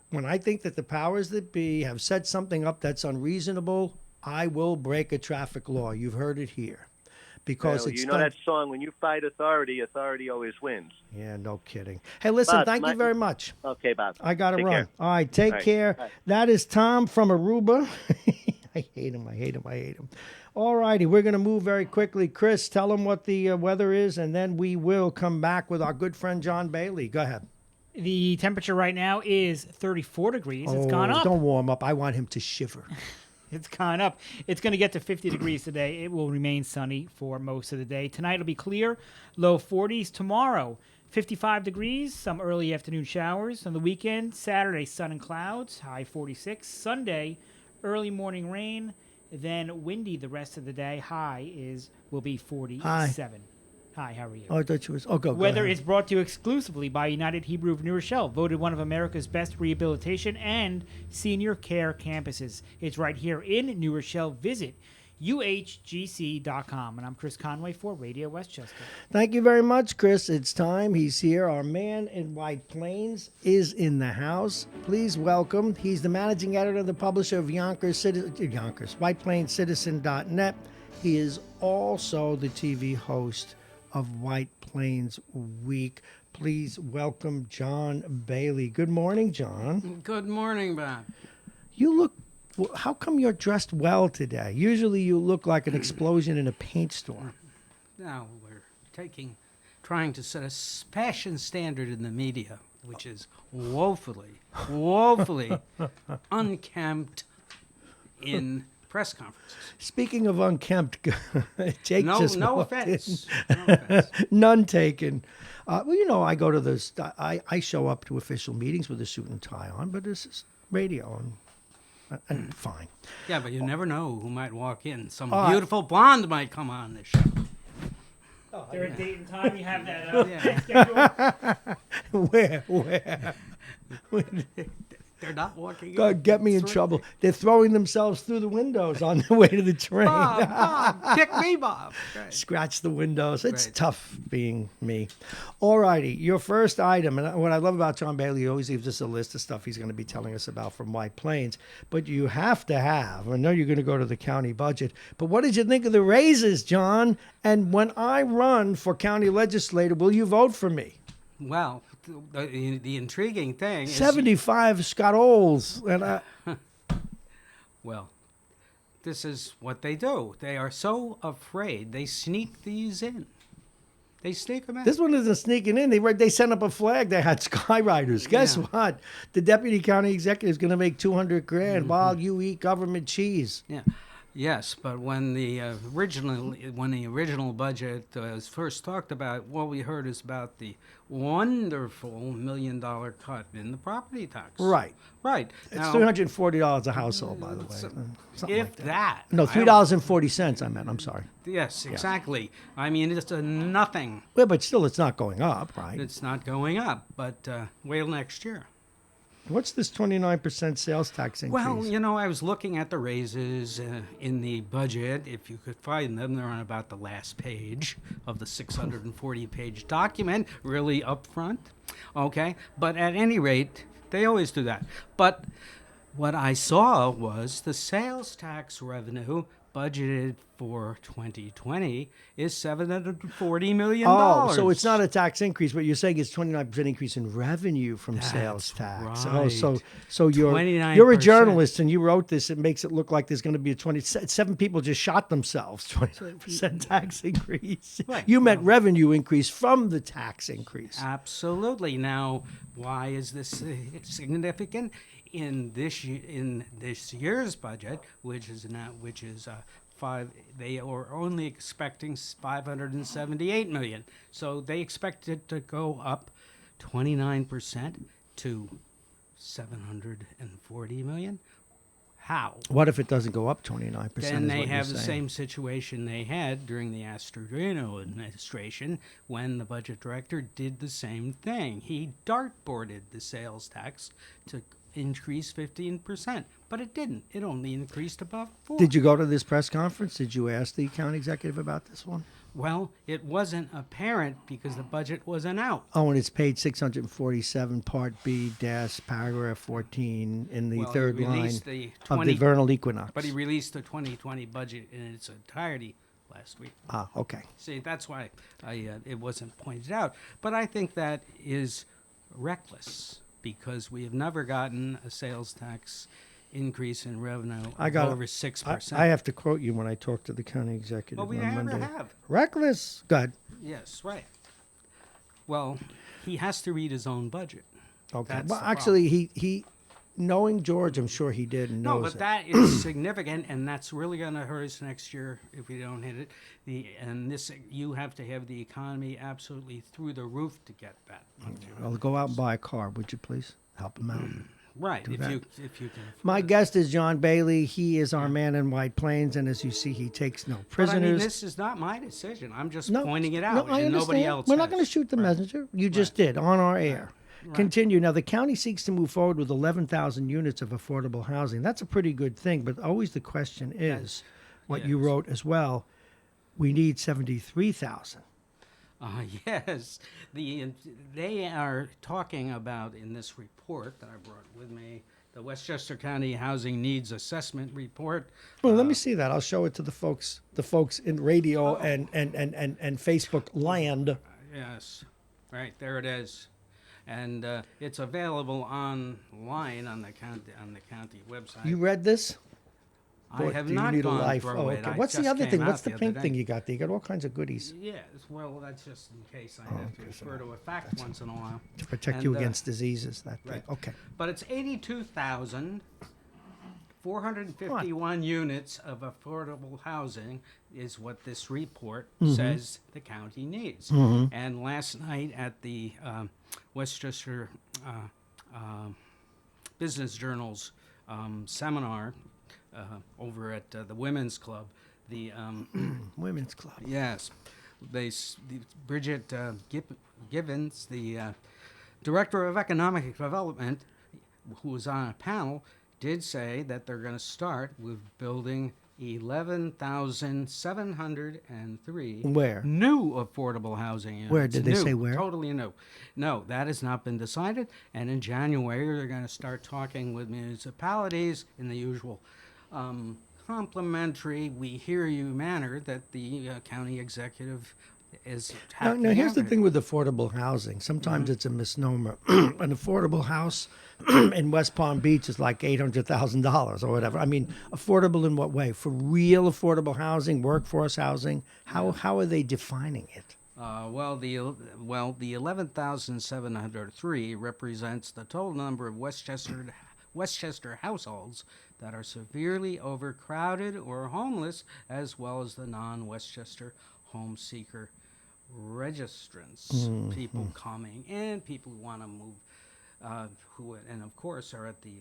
when I think that the powers that be have set something up that's unreasonable, I will break a traffic law. You've heard it here. Because Well, it's you know done. that song, when you fight authority, authority always wins. Yeah, no kidding. Hey, listen, Bob, thank you very much. Okay, Bob. I got to Take run. care. All right, take All right. care. Bye. That is Tom from Aruba. I hate him. All righty, we're going to move very quickly. Chris, tell him what the weather is, and then we will come back with our good friend John Bailey. Go ahead. The temperature right now is 34 degrees. It's gone up. Don't warm up. I want him to shiver. It's gone up. It's going to get to 50 degrees today. It will remain sunny for most of the day. Tonight will be clear, low 40s. Tomorrow, 55 degrees, some early afternoon showers. On the weekend, Saturday, sun and clouds, high 46. Sunday, early morning rain, then windy the rest of the day. Will be 47. Hi, how are you? Oh, I thought you was. Oh, go Weather ahead. is brought to you exclusively by United Hebrew of New Rochelle, voted one of America's best rehabilitation and senior care campuses. It's right here in New Rochelle. Visit uhgc.com. And I'm Chris Conway for Radio Westchester. Thank you very much, Chris. It's time. He's here. Our man in White Plains is in the house. Please welcome. He's the managing editor and the publisher of White Plains Citizen.net. He is also the TV host of White Plains Week. Please welcome John Bailey. Good morning, John. Good morning, Bob. You look, how come you're dressed well today? Usually you look like an explosion in a paint store. Now we're trying to set a fashion standard in the media, which is woefully unkempt in press conferences. Speaking of unkempt, Jake just No walked offense. in. No offense. None taken. Well, you know, I go to I show up to official meetings with a suit and tie on, but this is radio and fine. Yeah, but you never know who might walk in. Some All right. beautiful blonde might come on this show. There a date and time you have that schedule? Where? They're not walking God, get me in trouble. They're throwing themselves through the windows on the way to the train. Bob, kick me, Bob. Right. Scratch the windows. It's Right. tough being me. All righty. Your first item, and what I love about John Bailey, he always leaves us a list of stuff he's going to be telling us about from White Plains. But you have to have, I know you're going to go to the county budget, but what did you think of the raises, John? And when I run for county legislator, will you vote for me? Well, the intriguing thing is... 75 Scott Oles. And Well, this is what they do. They are so afraid, they sneak these in. They sneak them in. this one isn't sneaking in. They sent up a flag. They had Skyriders. Guess Yeah. what? The deputy county executive is going to make $200 grand while you eat government cheese. Yeah. Yes, but when the original budget was first talked about, what we heard is about the wonderful $1 million cut in the property tax. Right. Right. It's Now, $340 a household, by the way. Something if like that. that. No, $3.40. I meant. I'm sorry. Yes, exactly. I mean, it's a nothing. Well, but still, it's not going up, right? It's not going up, but wait till next year. What's this 29% sales tax increase? Well, you know, I was looking at the raises in the budget. If you could find them, they're on about the last page of the 640-page document, really up front. Okay, but at any rate, they always do that. But what I saw was the sales tax revenue budgeted for 2020 is $740 million. Oh, so it's not a tax increase, but you're saying it's 29% increase in revenue from sales tax. right. Oh, so you're a 29%. journalist and you wrote this. It makes it look like there's going to be a 27 people just shot themselves. 29% tax increase. Right. You meant revenue increase from the tax increase. Absolutely. Now, why is this significant? In this year's budget, they are only expecting $578 million. So they expect it to go up 29% to $740 million. How? What if it doesn't go up 29%? Then is they what have you're the saying. same situation they had during the Astorino administration when the budget director did the same thing. He dartboarded the sales tax to increase 15%, but it didn't. It only increased about 4. Did you go to this press conference? Did you ask the county executive about this one? Well, it wasn't apparent because the budget wasn't out. Oh, and it's page 647, Part B, dash, paragraph 14, in the Well, third he line released the of the vernal equinox. But he released the 2020 budget in its entirety last week. Ah, okay. See, that's why it wasn't pointed out. But I think that is reckless because we have never gotten a sales tax increase in revenue of over 6%. I have to quote you when I talk to the county executive Well, we on never Monday. have. Reckless. Good. Yes, right. Well, he has to read his own budget. Okay. That's Well, the actually, he knowing George, I'm sure he did and No, knows but it. that is significant, and that's really going to hurt us next year if we don't hit it. You have to have the economy absolutely through the roof to get that. I'll go out and buy a car, would you please? Help him out. Right, Do if that. you can. My afford it. guest is John Bailey. He is our man in White Plains, and as you see, he takes no prisoners. But I mean, this is not my decision. I'm just No, pointing it out, no, I and understand. nobody else. We're not has. going to shoot the Right. messenger. You just did on our air. Right. Continue. Now, the county seeks to move forward with 11,000 units of affordable housing. That's a pretty good thing, but always the question is, what you yes. wrote as well, we need 73,000. Yes, they are talking about in this report that I brought with me, the Westchester County Housing Needs Assessment Report. Well, let me see that. I'll show it to the folks in radio and Facebook land. Yes, right there it is, and it's available online on the county website. You read this? I have do you not need a gone life? through Oh, it. okay. I What's the just other came thing? out What's the other pink day. thing you got there? You got all kinds of goodies Yes, well, that's just in case I have to refer to a fact once in a while. to protect you And, against diseases. That thing. right. Okay. But it's 82,451 units of affordable housing is what this report says the county needs. And last night at the Westchester Business Journal's seminar over at the Women's Club, the Women's Club. yes, Bridget Givens, the director of economic development, who was on a panel, did say that they're going to start with building 11,703 Where? new affordable housing units. Where? Did they New, say where? Totally new. No, that has not been decided. And in January, they're going to start talking with municipalities in the usual complimentary, we hear you manner that the county executive is Now, here's the thing with affordable housing. Sometimes it's a misnomer. An affordable house in West Palm Beach is like $800,000 or whatever. I mean, affordable in what way? For real affordable housing, workforce housing? How are they defining it? The 11,703 represents the total number of Westchester households that are severely overcrowded or homeless, as well as the non-Westchester home seeker registrants, people coming in, people who want to move, and of course are at the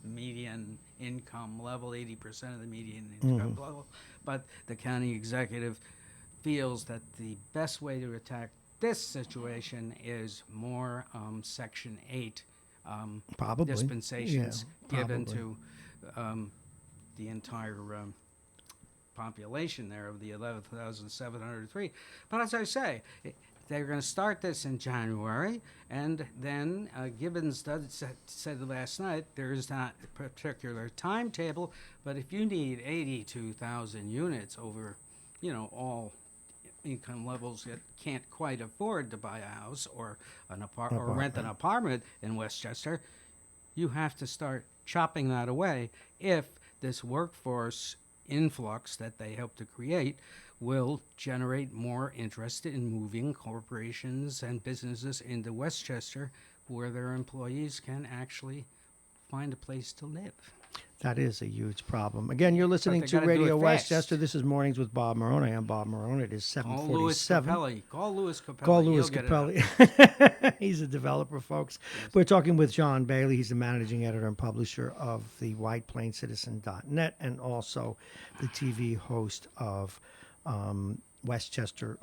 median income level, 80% of the median income level. But the county executive feels that the best way to attack this situation is more Section 8 Probably. dispensations Yeah, given probably. to the entire population there of the 11,703. But as I say, they're going to start this in January, and then Gibbons said last night there is not a particular timetable, but if you need 82,000 units over, all income levels that can't quite afford to buy a house or or rent an apartment in Westchester, you have to start chopping that away if this workforce influx that they hope to create will generate more interest in moving corporations and businesses into Westchester where their employees can actually find a place to live. That is a huge problem. Again, you're listening they to gotta do Radio it fast. Westchester. This is Mornings with Bob Marrone. I am Bob Marrone. It is Call Louis 7:47. Capelli. Call Louis Capelli. Call He'll Louis get it out. Capelli. He's a developer, folks. We're talking with John Bailey. He's the managing editor and publisher of the WhitePlainsCitizen.net and also the TV host of Westchester,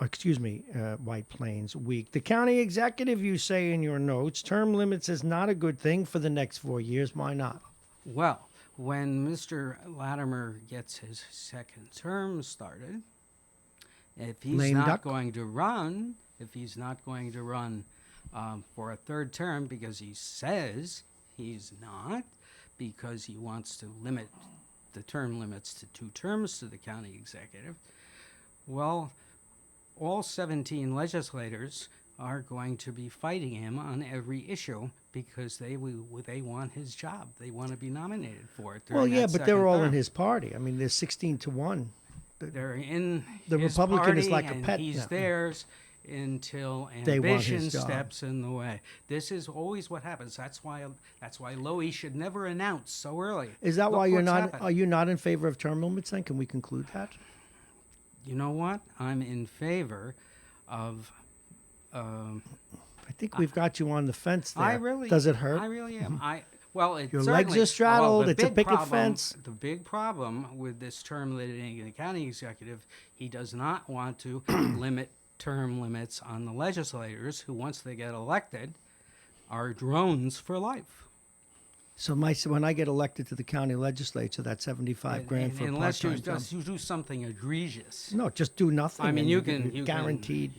White Plains week. The county executive, you say in your notes, term limits is not a good thing for the next 4 years. Why not? Well, when Mr. Latimer gets his second term started, if he's Lame not duck? going to run, for a third term because he says he's not, because he wants to limit the term limits to 2 terms to the county executive, well, all 17 legislators are going to be fighting him on every issue because they want his job. They want to be nominated for it. Well, during yeah, that but they're second all in term. his party. I mean, there's 16-1. They're in The his Republican party, is like a and pet, he's yeah. theirs until They want his ambition job. steps in the way. This is always what happens. That's why Lowy should never announce so early. Is that Look why you're what's not? happened. Are you not in favor of term limits? Then can we conclude that? You know what? I'm in favor of. I think we've got you on the fence there. I really Does it hurt? I really am. Your Your legs are straddled, it's a picket fence. The big problem with this term limiting the county executive, he does not want to limit term limits on the legislators who, once they get elected, are drones for life. So when I get elected to the county legislature, that's 75 grand for a Unless you part-time job. you do something egregious. No, just do nothing. I mean, and you you're can guaranteed.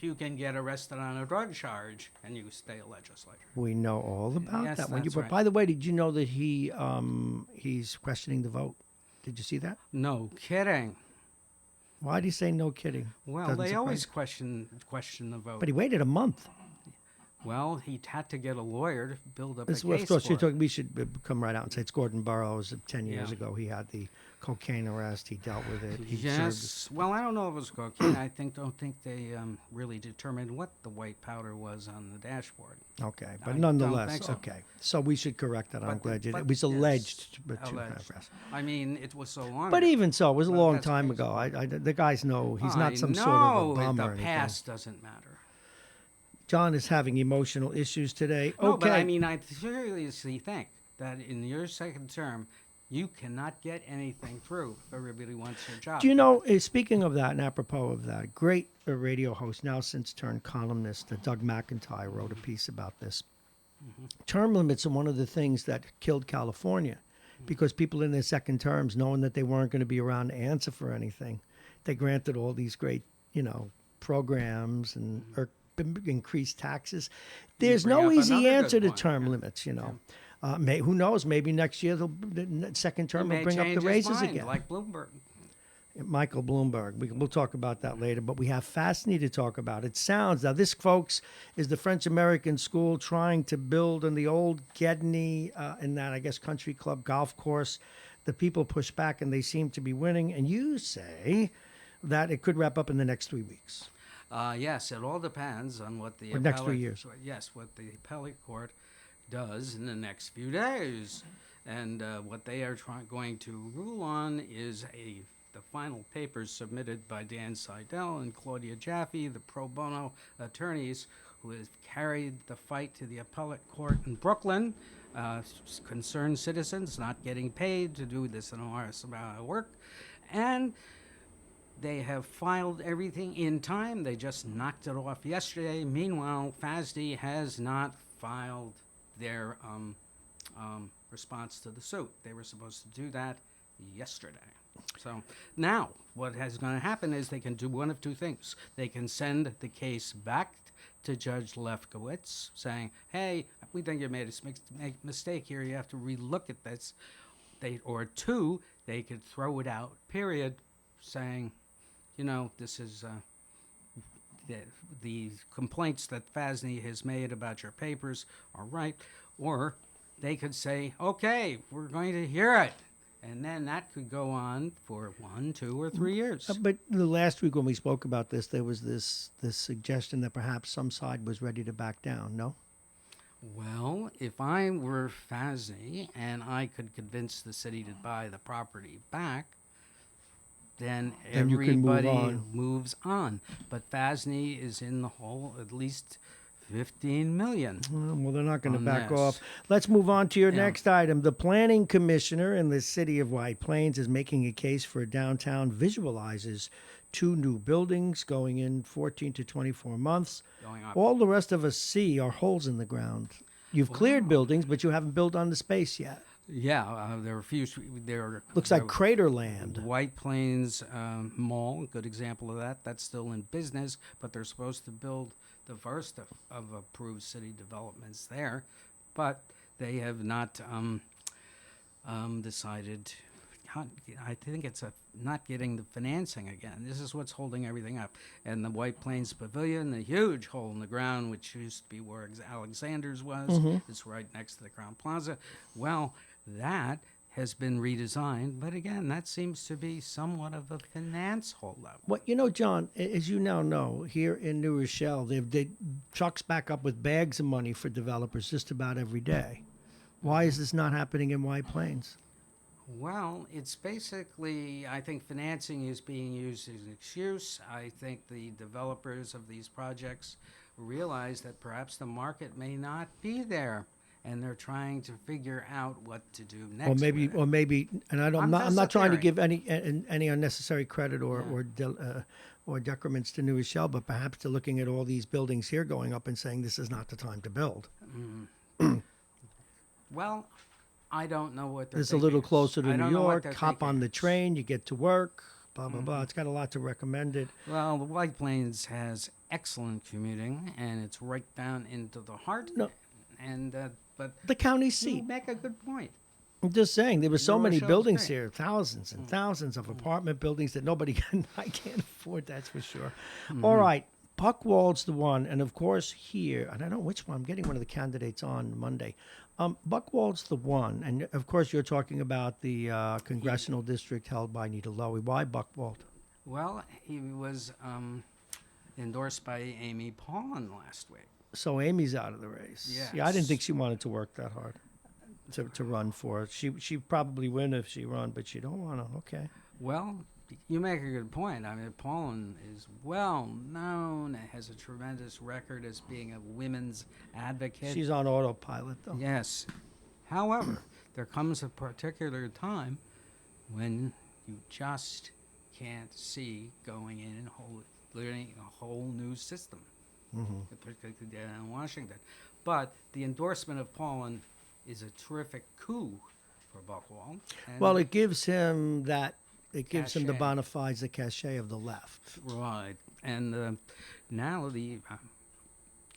You can get arrested on a drug charge and you stay a legislator. We know all about Yes, that one. that's But right. by the way, did you know that he's questioning the vote? Did you see that? No kidding. Why do you say no kidding? Well, Doesn't they surprise always you. question the vote. But he waited a month. Well, he had to get a lawyer to build up This a was, case of course, for it. we should come right out and say it's Gordon Burroughs. 10 years Yeah. ago, he had the cocaine arrest. He dealt with it. He served. Yes. Well, I don't know if it was cocaine. Don't think they really determined what the white powder was on the dashboard. Okay, but I nonetheless, don't think so. okay. So we should correct that. I'm But- glad you. but It was yes, alleged, but alleged. yes. I mean, it was so long But ago. even so, it was a But long that's time crazy. ago. The guys know he's I not some know sort of a bum the or anything. past doesn't matter. John is having emotional issues today. No, Okay. but I mean, I seriously think that in your second term, you cannot get anything through if everybody wants your job. Do you know, speaking of that and apropos of that, great radio host, now since turned columnist, Doug McIntyre wrote a piece about this. Term limits are one of the things that killed California because people in their second terms, knowing that they weren't going to be around to answer for anything, they granted all these great, programs and increased taxes. There's bring no up easy another answer good to point, term yeah. limits, who knows? Maybe next year the second term He will may bring up change the his raises mind, again. like Bloomberg. Michael Bloomberg. We'll talk about that later, but we have Fascinating to talk about. It sounds, now this, folks, is the French-American school trying to build on the old Gedney, in that, I guess, country club golf course. The people push back, and they seem to be winning. And you say that it could wrap up in the next 3 weeks. Yes, it all depends on what the Or next 3 years. Yes, what the appellate court does in the next few days, and what they are going to rule on is the final papers submitted by Dan Seidel and Claudia Jaffe, the pro bono attorneys who have carried the fight to the appellate court in Brooklyn. Concerned citizens not getting paid to do this enormous amount of work, and they have filed everything in time. They just knocked it off yesterday. Meanwhile, FASD has not filed their response to the suit. They were supposed to do that yesterday. So now what is going to happen is they can do one of two things. They can send the case back to Judge Lefkowitz saying, hey, we think you made a mistake here. You have to relook at this. Or two, they could throw it out, period, saying, this is the complaints that FASD has made about your papers are right. Or they could say, okay, we're going to hear it. And then that could go on for 1, 2, or 3 years. But the last week when we spoke about this, there was this suggestion that perhaps some side was ready to back down, no? Well, if I were FASD and I could convince the city to buy the property back, then Then you can move everybody on. moves on. But FASD is in the hole at least $15 million. Well, they're not going to On back this. off. Let's move on to your Yeah. next item. The planning commissioner in the city of White Plains is making a case for downtown visualizers 2 new buildings going in 14 to 24 months. Going up. All the rest of us see are holes in the ground. You've cleared buildings, but you haven't built on the space yet. Yeah, there are a few. There Looks like crater land. White Plains Mall, good example of that. That's still in business, but they're supposed to build the first of approved city developments there, but they have not decided. I think it's not getting the financing again. This is what's holding everything up. And the White Plains Pavilion, the huge hole in the ground, which used to be where Alexander's was, it's right next to the Crown Plaza. Well, that has been redesigned, but again, that seems to be somewhat of a finance holdup. Well, you know, John, as you now know, here in New Rochelle, they trucks back up with bags of money for developers just about every day. Why is this not happening in White Plains? Well, it's basically, I think financing is being used as an excuse. I think the developers of these projects realize that perhaps the market may not be there, and they're trying to figure out what to do next. Or maybe, and I'm not trying to theory. give any unnecessary credit or decrements to New Rochelle, but perhaps they're looking at all these buildings here going up and saying this is not the time to build. Well, I don't know what they're It's a little thinking. closer I to New don't know what York. they're Hop on thinking. the train, you get to work. Blah blah blah. It's got a lot to recommend it. Well, the White Plains has excellent commuting, and it's right down into the heart. No. And but The county you seat. make a good point. I'm just saying there were so New many Rochelle's buildings great. here, thousands and thousands of apartment buildings that nobody I can't afford. That's for sure. All right, Buckwald's the one, and of course here, and I don't know which one. I'm getting one of the candidates on Monday. Buckwald's the one, and of course you're talking about the congressional district held by Nita Lowey. Why Buckwald? Well, he was endorsed by Amy Paulin last week. So Amy's out of the race. Yes. Yeah, I didn't think she wanted to work that hard to run for it. She'd probably win if she run, but she don't want to. Okay. Well, you make a good point. I mean, Paulin is well known, has a tremendous record as being a women's advocate. She's on autopilot though. Yes. However, there comes a particular time when you just can't see going in and learning a whole new system, particularly down in Washington. But the endorsement of Paulin is a terrific coup for Buckwald. And Well, it gives him that. It gives him the Cachet. bona fides, the cachet of the left. Right. And now the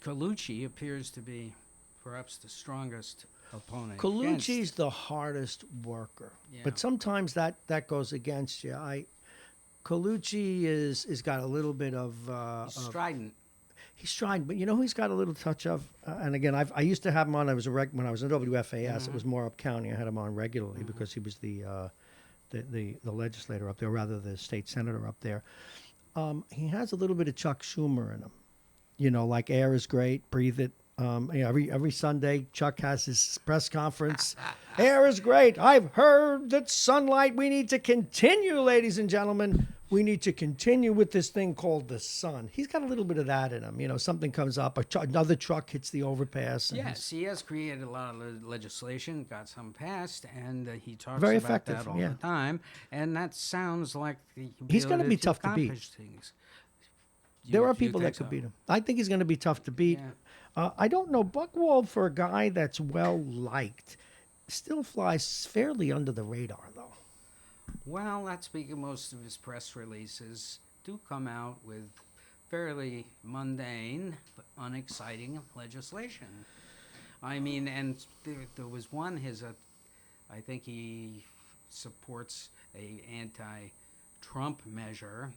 Colucci appears to be perhaps the strongest opponent. against Colucci's the hardest worker, Yeah. but sometimes that goes against you. Colucci is got a little bit of strident. he's trying, but you know who he's got a little touch of. And again, I used to have him on. I was when I was in WFAS. It was more up county. I had him on regularly because he was the legislator up there, or rather the state senator up there. He has a little bit of Chuck Schumer in him. You know, like air is great, breathe it. Every Sunday, Chuck has his press conference. Air is great. I've heard that sunlight. We need to continue, ladies and gentlemen. We need to continue with this thing called the sun. He's got a little bit of that in him. You know, something comes up, another truck hits the overpass. And Yes, he has created a lot of legislation, got some passed, and he talks Very about effective, that all yeah. the time. And that sounds like He's gonna be tough to beat. accomplish things. There are Do you people think that could so? beat him. I think he's going to be tough to beat. Yeah. I don't know. Buckwald, for a guy that's well liked, still flies fairly under the radar, though. Well, that's because most of his press releases do come out with fairly mundane but unexciting legislation. I mean, and there was one, I think he supports a anti-Trump measure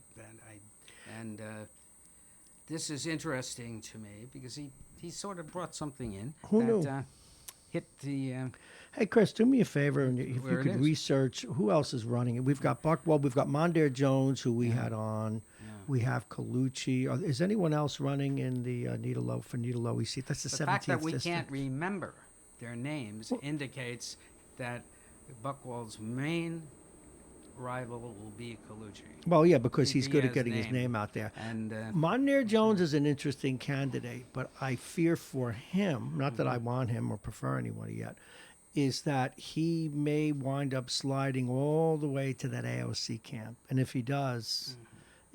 this is interesting to me because he sort of brought something in Who that knew? hit the Hey, Chris, do me a favor, and if you Where it could is. research who else is running it. We've got Buckwald, we've got Mondaire Jones, who we had on. We have Colucci. Is anyone else running in the Nita Lowey seat? That's the 17th fact that we district. can't remember their names indicates that Buckwald's main rival will be Colucci. Well, yeah, because he's He good at has getting his name out there. And Mondaire Jones is an interesting candidate, but I fear for him, not that I want him or prefer anyone yet, is that he may wind up sliding all the way to that AOC camp. And if he does,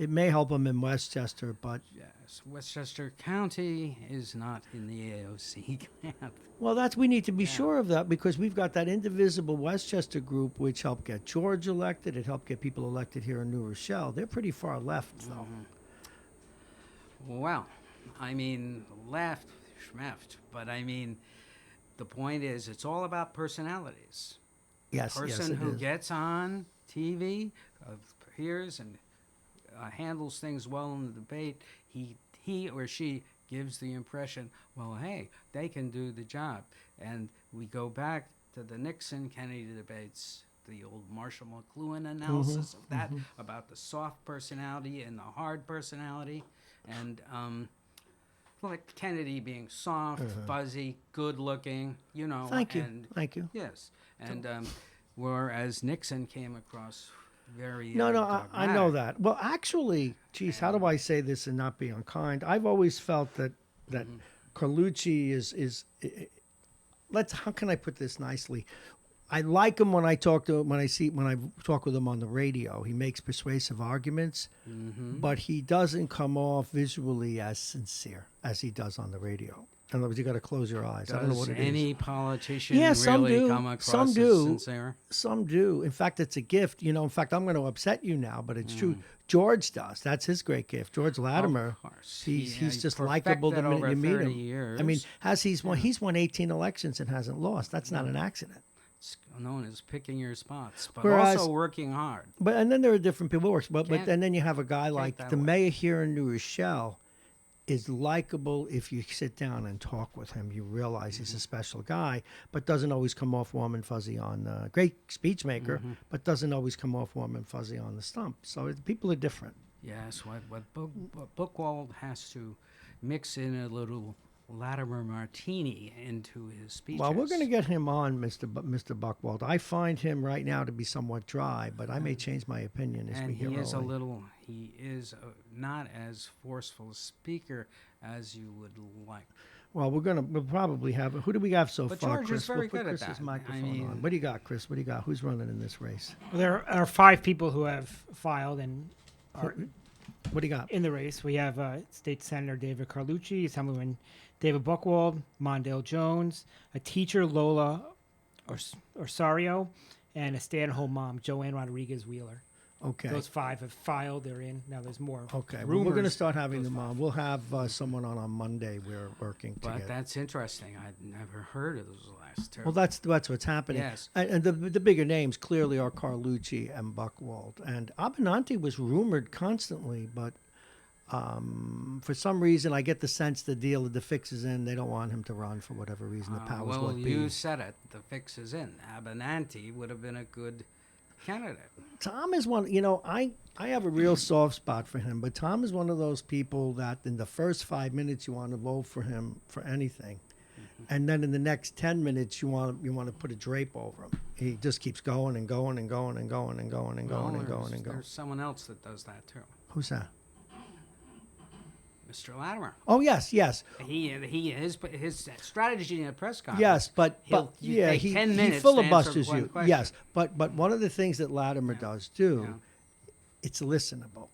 It may help him in Westchester, but Yes, Westchester County is not in the AOC camp. well, we need to be sure of that because we've got that indivisible Westchester group, which helped get George elected. It helped get people elected here in New Rochelle. They're pretty far left, though. Well, I mean, left, schmeft, but I mean, the point is, it's all about personalities. Yes, Person yes, who it is. gets on TV, appears and handles things well in the debate, he or she gives the impression, well, hey, they can do the job. And we go back to the Nixon-Kennedy debates, the old Marshall McLuhan analysis of that, about the soft personality and the hard personality. And like Kennedy being soft, fuzzy, good-looking, you know. Thank you. And Thank you. yes. And whereas Nixon came across very No, I know dogmatic. that. Well, actually, geez, how do I say this and not be unkind? I've always felt that Carlucci is how can I put this nicely? I like him when I talk to him, when I talk with him on the radio. He makes persuasive arguments, but he doesn't come off visually as sincere as he does on the radio. In other words, you got to close your eyes. I don't know what it is. Any politician Yeah, some really do. come across Some as do. sincere? Some do. In fact, it's a gift. You know, in fact, I'm going to upset you now, but it's true. George does. That's his great gift. George Latimer. Of course. He's He just likable the perfected minute over you meet 30 him. years. I mean, he's won 18 elections and hasn't lost. That's not an accident. It's known as picking your spots, but Whereas- also working hard. But and then there are different people who work. But Can't and then you have a guy take like that the away. mayor here in New Rochelle is likable if you sit down and talk with him. You realize he's a special guy, but doesn't always come off warm and fuzzy on great speech maker, but doesn't always come off warm and fuzzy on the stump. So people are different. Yes, what Buchwald has to mix in a little Latimer martini into his speeches. Well, we're going to get him on, Mr. Buchwald. I find him right now to be somewhat dry, but I may change my opinion as we And hear he is not as forceful a speaker as you would like. Well, we'll probably have. Who do we have so But far, George Chris? is very We'll put good at Chris's that. microphone I mean- on. What do you got, Chris? What do you got? Who's running in this race? Well, there are 5 people who have filed and are What do you got? in the race. We have State Senator David Carlucci, Assemblyman David Buchwald, Mondale Jones, a teacher, Lola Orsario, and a stay-at-home mom, Joanne Rodriguez Wheeler. Okay. Those 5 have filed. They're in. Now there's more. Okay. Well, we're going to rumors. start having them on. We'll have someone on Monday. We're working But together. that's interesting. I'd never heard of those last two. Well, that's what's happening. Yes. And the bigger names clearly are Carlucci and Buchwald. And Abenanti was rumored constantly, but for some reason, I get the sense the deal that the fix is in. They don't want him to run for whatever reason. The powers well, what be. you said it. The fix is in. Abenanti would have been a good candidate. Tom is one. You know, I have a real soft spot for him, but Tom is one of those people that in the first 5 minutes you want to vote for him for anything, and then in the next 10 minutes you want to put a drape over him. He just keeps going and going and going and going and going and going and going and going. There's someone else that does that too. Who's that? Mr. Latimer. Oh yes. His strategy in a press conference. Yes, but You yeah, take he 10 minutes to filibusters answer one you. question. Yes, but one of the things that Latimer does too, Yeah. it's listenable.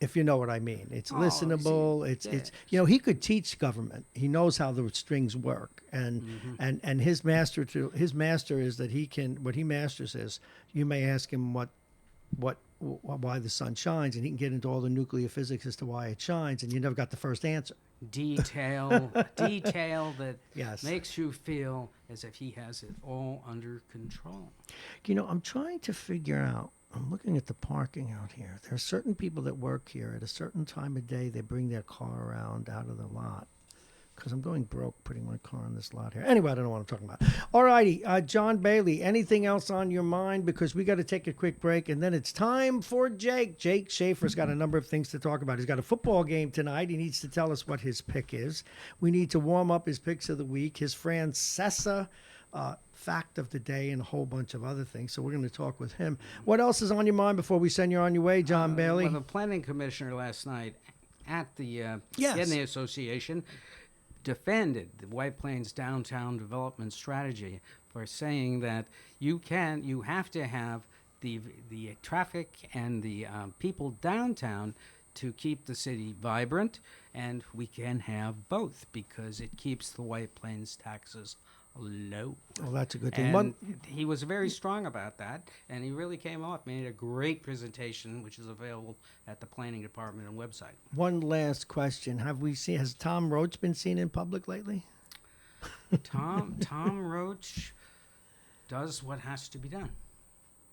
If you know what I mean, it's Oh, listenable. see, It's yes. he could teach government. He knows how the strings work, and and his master is that what he masters is you may ask him why the sun shines, and he can get into all the nuclear physics as to why it shines, and you never got the first answer. Detail that Yes. makes you feel as if he has it all under control. You know, I'm trying to figure out. I'm looking at the parking out here. There are certain people that work here at a certain time of day. They bring their car around out of the lot because I'm going broke putting my car in this lot here. Anyway, I don't know what I'm talking about. All righty, John Bailey, anything else on your mind? Because we got to take a quick break, and then it's time for Jake. Jake Schaefer's got a number of things to talk about. He's got a football game tonight. He needs to tell us what his pick is. We need to warm up his picks of the week, his Francesa fact of the day, and a whole bunch of other things. So we're going to talk with him. What else is on your mind before we send you on your way, John Bailey? Well, the planning commissioner last night at the Yes. in the association defended the White Plains downtown development strategy for saying that you have to have the traffic and the people downtown to keep the city vibrant, and we can have both because it keeps the White Plains taxes low. Well, that's a good thing. And he was very strong about that, and he really came off, made a great presentation, which is available at the planning department and website. One last question: has Tom Roach been seen in public lately? Tom Roach does what has to be done.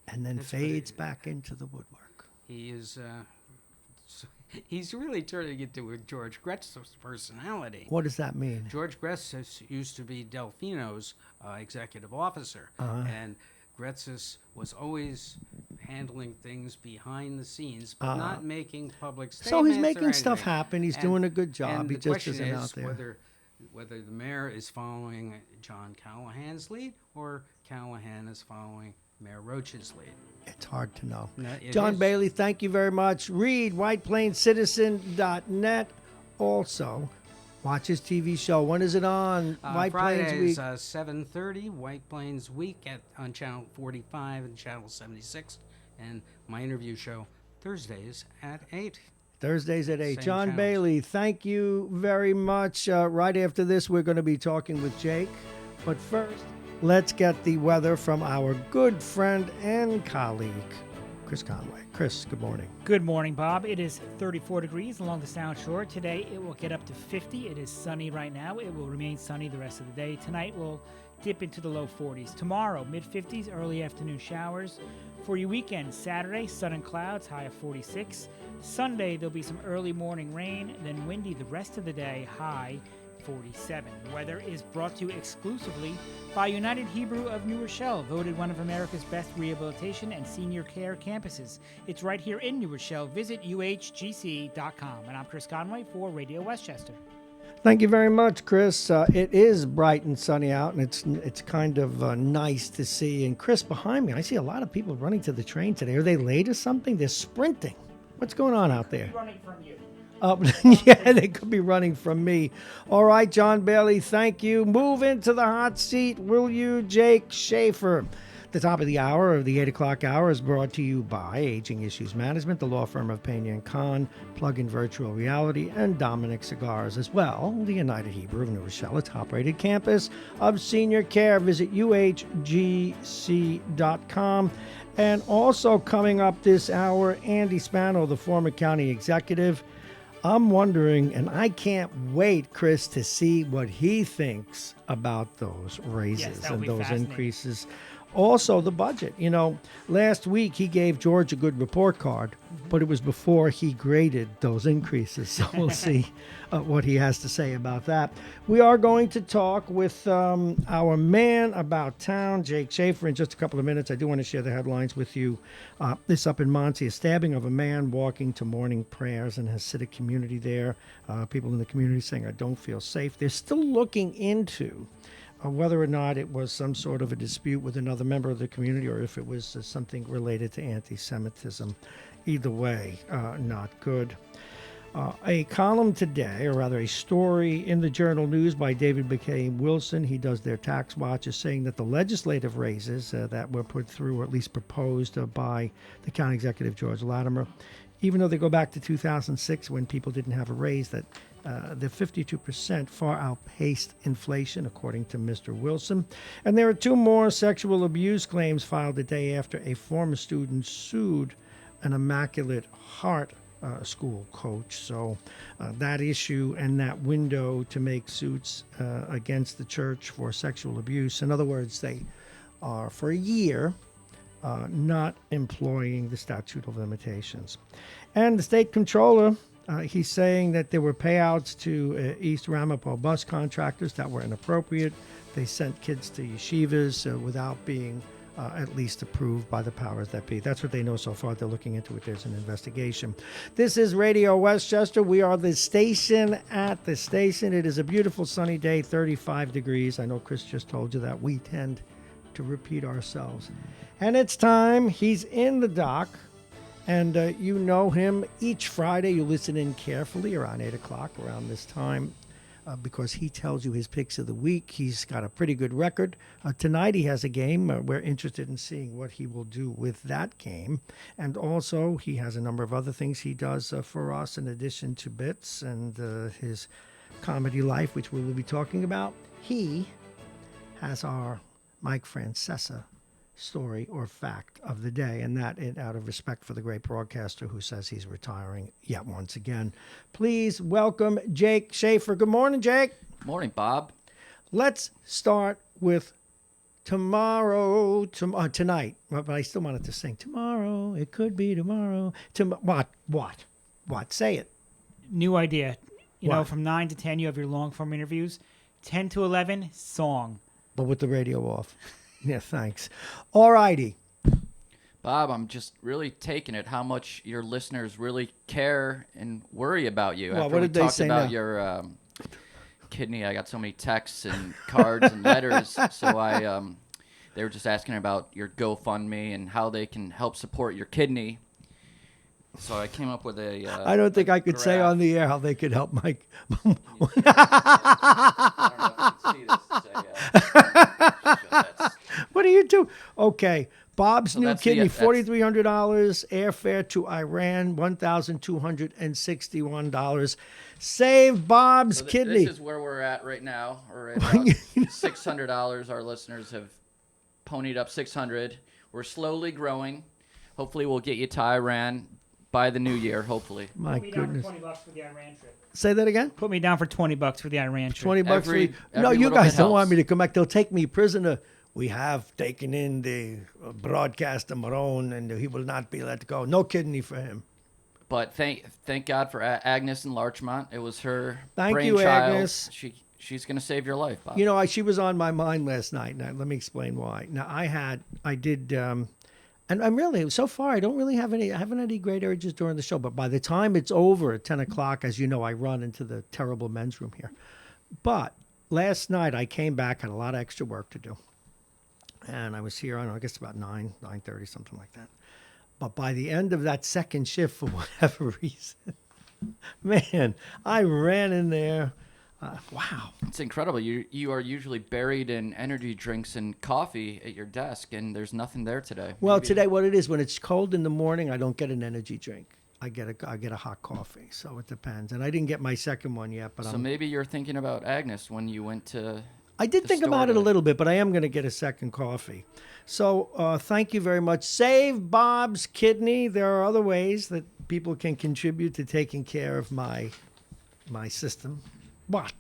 And then That's fades back into the woodwork. He is. He's really turning into a George Gretz's personality. What does that mean? George Gretz used to be Delfino's executive officer, and Gretz's was always handling things behind the scenes, but not making public statements. So he's or making stuff anything. happen. He's doing a good job. And He the just question isn't is out there. whether the mayor is following John Callahan's lead or Callahan is following Mayor Roach's lead. It's hard to know. No, it John is. Bailey, thank you very much. Read WhitePlainsCitizen.net. Also, watch his TV show. When is it on? White Plains Fridays, Week. 7:30, White Plains Week on Channel 45 and Channel 76. And my interview show, Thursdays at 8. Thursdays at 8. Same John channels. Bailey, thank you very much. Right after this, we're going to be talking with Jake. But first, let's get the weather from our good friend and colleague, Chris Conway. Chris, good morning. Good morning, Bob. It is 34 degrees along the Sound Shore. Today it will get up to 50. It is sunny right now. It will remain sunny the rest of the day. Tonight we'll dip into the low 40s. Tomorrow, mid-50s, early afternoon showers. For your weekend, Saturday, sun and clouds, high of 46. Sunday, there'll be some early morning rain, then windy the rest of the day, high 47. Weather is brought to you exclusively by United Hebrew of New Rochelle, voted one of America's best rehabilitation and senior care campuses. It's right here in New Rochelle. Visit uhgc.com. And I'm Chris Conway for Radio Westchester. Thank you very much, Chris. It is bright and sunny out, and it's kind of nice to see. And Chris, behind me, I see a lot of people running to the train today. Are they late or something? They're sprinting. What's going on out there? Running from you. Yeah, they could be running from me. All right, John Bailey, thank you. Move into the hot seat, will you, Jake Schaefer? The top of the hour of the 8 o'clock hour is brought to you by Aging Issues Management, the law firm of Pena & Khan, Plug-in Virtual Reality, and Dominic Cigars as well. The United Hebrew of New Rochelle, a top-rated campus of senior care. Visit uhgc.com. And also coming up this hour, Andy Spano, the former county executive. I'm wondering, and I can't wait, Chris, to see what he thinks about those raises that'll and be those fascinating. increases. Also, the budget. You know, last week he gave George a good report card, but it was before he graded those increases. So we'll see what he has to say about that. We are going to talk with our man about town, Jake Schaefer, in just a couple of minutes. I do want to share the headlines with you. This up in Muncie, a stabbing of a man walking to morning prayers in a Hasidic community there. People in the community saying, I don't feel safe. They're still looking into whether or not it was some sort of a dispute with another member of the community or if it was something related to anti-Semitism. Either way, not good. A column today, or rather a story in the Journal News by David McKay Wilson, he does their tax watch, is saying that the legislative raises that were put through, or at least proposed by the county executive, George Latimer, even though they go back to 2006 when people didn't have a raise, that the 52% far outpaced inflation, according to Mr. Wilson. And there are two more sexual abuse claims filed a day after a former student sued an Immaculate Heart school coach. So that issue and that window to make suits against the church for sexual abuse. In other words, they are for a year not employing the statute of limitations. And the state controller, he's saying that there were payouts to East Ramapo bus contractors that were inappropriate. They sent kids to yeshivas without being at least approved by the powers that be. That's what they know so far. They're looking into it. There's an investigation. This is Radio Westchester. We are the station at the station. It is a beautiful sunny day, 35 degrees. I know Chris just told you that. We tend to repeat ourselves. And it's time. He's in the dock. And you know him each Friday. You listen in carefully around 8 o'clock, around this time. because he tells you his picks of the week. He's got a pretty good record. Tonight he has a game. We're interested in seeing what he will do with that game. And also he has a number of other things he does for us in addition to bits and his comedy life, which we will be talking about. He has our Mike Francesa story or fact of the day, and that out of respect for the great broadcaster who says he's retiring yet once again. Please welcome Jake Schaefer. Good morning, Jake. Morning, Bob. Let's start with tonight, but I still wanted to sing tomorrow. It could be tomorrow. What? Say it. New idea. You know, What? from 9 to 10, you have your long form interviews. 10 to 11, song. But with the radio off. Yeah, thanks. All righty. Bob, I'm just really taking it how much your listeners really care and worry about you. Well, After what we did they talked say about now? your kidney, I got so many texts and cards and letters. So they were just asking about your GoFundMe and how they can help support your kidney. So I came up with a. I don't think I could graph. say on the air how they could help Mike. I don't know if you can see this. What do you do? Okay. Bob's So new that's kidney, that's- $4,300. Airfare to Iran, $1,261. Save Bob's So kidney. This is where we're at right now. We're at about $600. Our listeners have ponied up $600. We're slowly growing. Hopefully, we'll get you to Iran by the new year. Hopefully. My Put me down goodness. for $20 for the Iran trip. Say that again? Put me down for $20 for the Iran trip. 20 bucks. Every No, you little guys bit don't want helps. me to come back. They'll take me prisoner. We have taken in the broadcaster Marrone, and he will not be let go. No kidney for him. But thank God for Agnes in Larchmont. It was her Thank you, brainchild. Agnes. She's going to save your life, Bob. You know, she was on my mind last night. Now, let me explain why. Now, I did, and I'm really, so far, I haven't had any great urges during the show. But by the time it's over at 10 o'clock, as you know, I run into the terrible men's room here. But last night, I came back, had a lot of extra work to do. And I was here, I guess about 9:30, something like that. But by the end of that second shift, for whatever reason, man, I ran in there. Wow. It's incredible. You are usually buried in energy drinks and coffee at your desk, and there's nothing there today. Well, Maybe- today, what it is, when it's cold in the morning, I don't get an energy drink. I get a hot coffee, so it depends. And I didn't get my second one yet, but So maybe you're thinking about Agnes when you went to. I did the think store about it a today. little bit, but I am going to get a second coffee. So thank you very much. Save Bob's kidney. There are other ways that people can contribute to taking care of my system. What?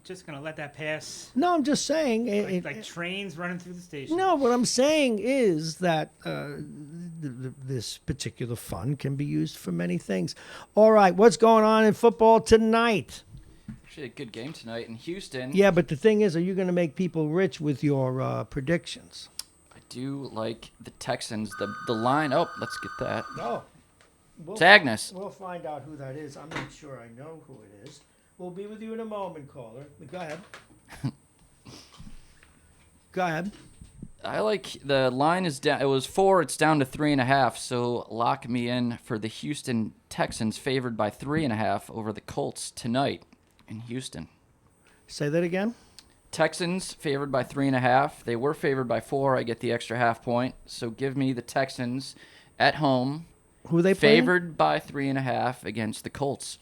Just going to let that pass. No, I'm just saying. Like trains running through the station. No, what I'm saying is that this particular fund can be used for many things. All right, what's going on in football tonight? Actually, a good game tonight in Houston. Yeah, but the thing is, are you going to make people rich with your predictions? I do like the Texans. The line. Oh, let's get that. No. It's Agnes. We'll find out who that is. I'm not sure I know who it is. We'll be with you in a moment, caller. Go ahead. Go ahead. I like the line is down. It was 4. It's down to 3.5. So lock me in for the Houston Texans, favored by 3.5 over the Colts tonight in Houston. Say that again. Texans favored by 3.5. They were favored by 4. I get the extra half point. So give me the Texans at home, Who they playing? favored by 3.5 against the Colts.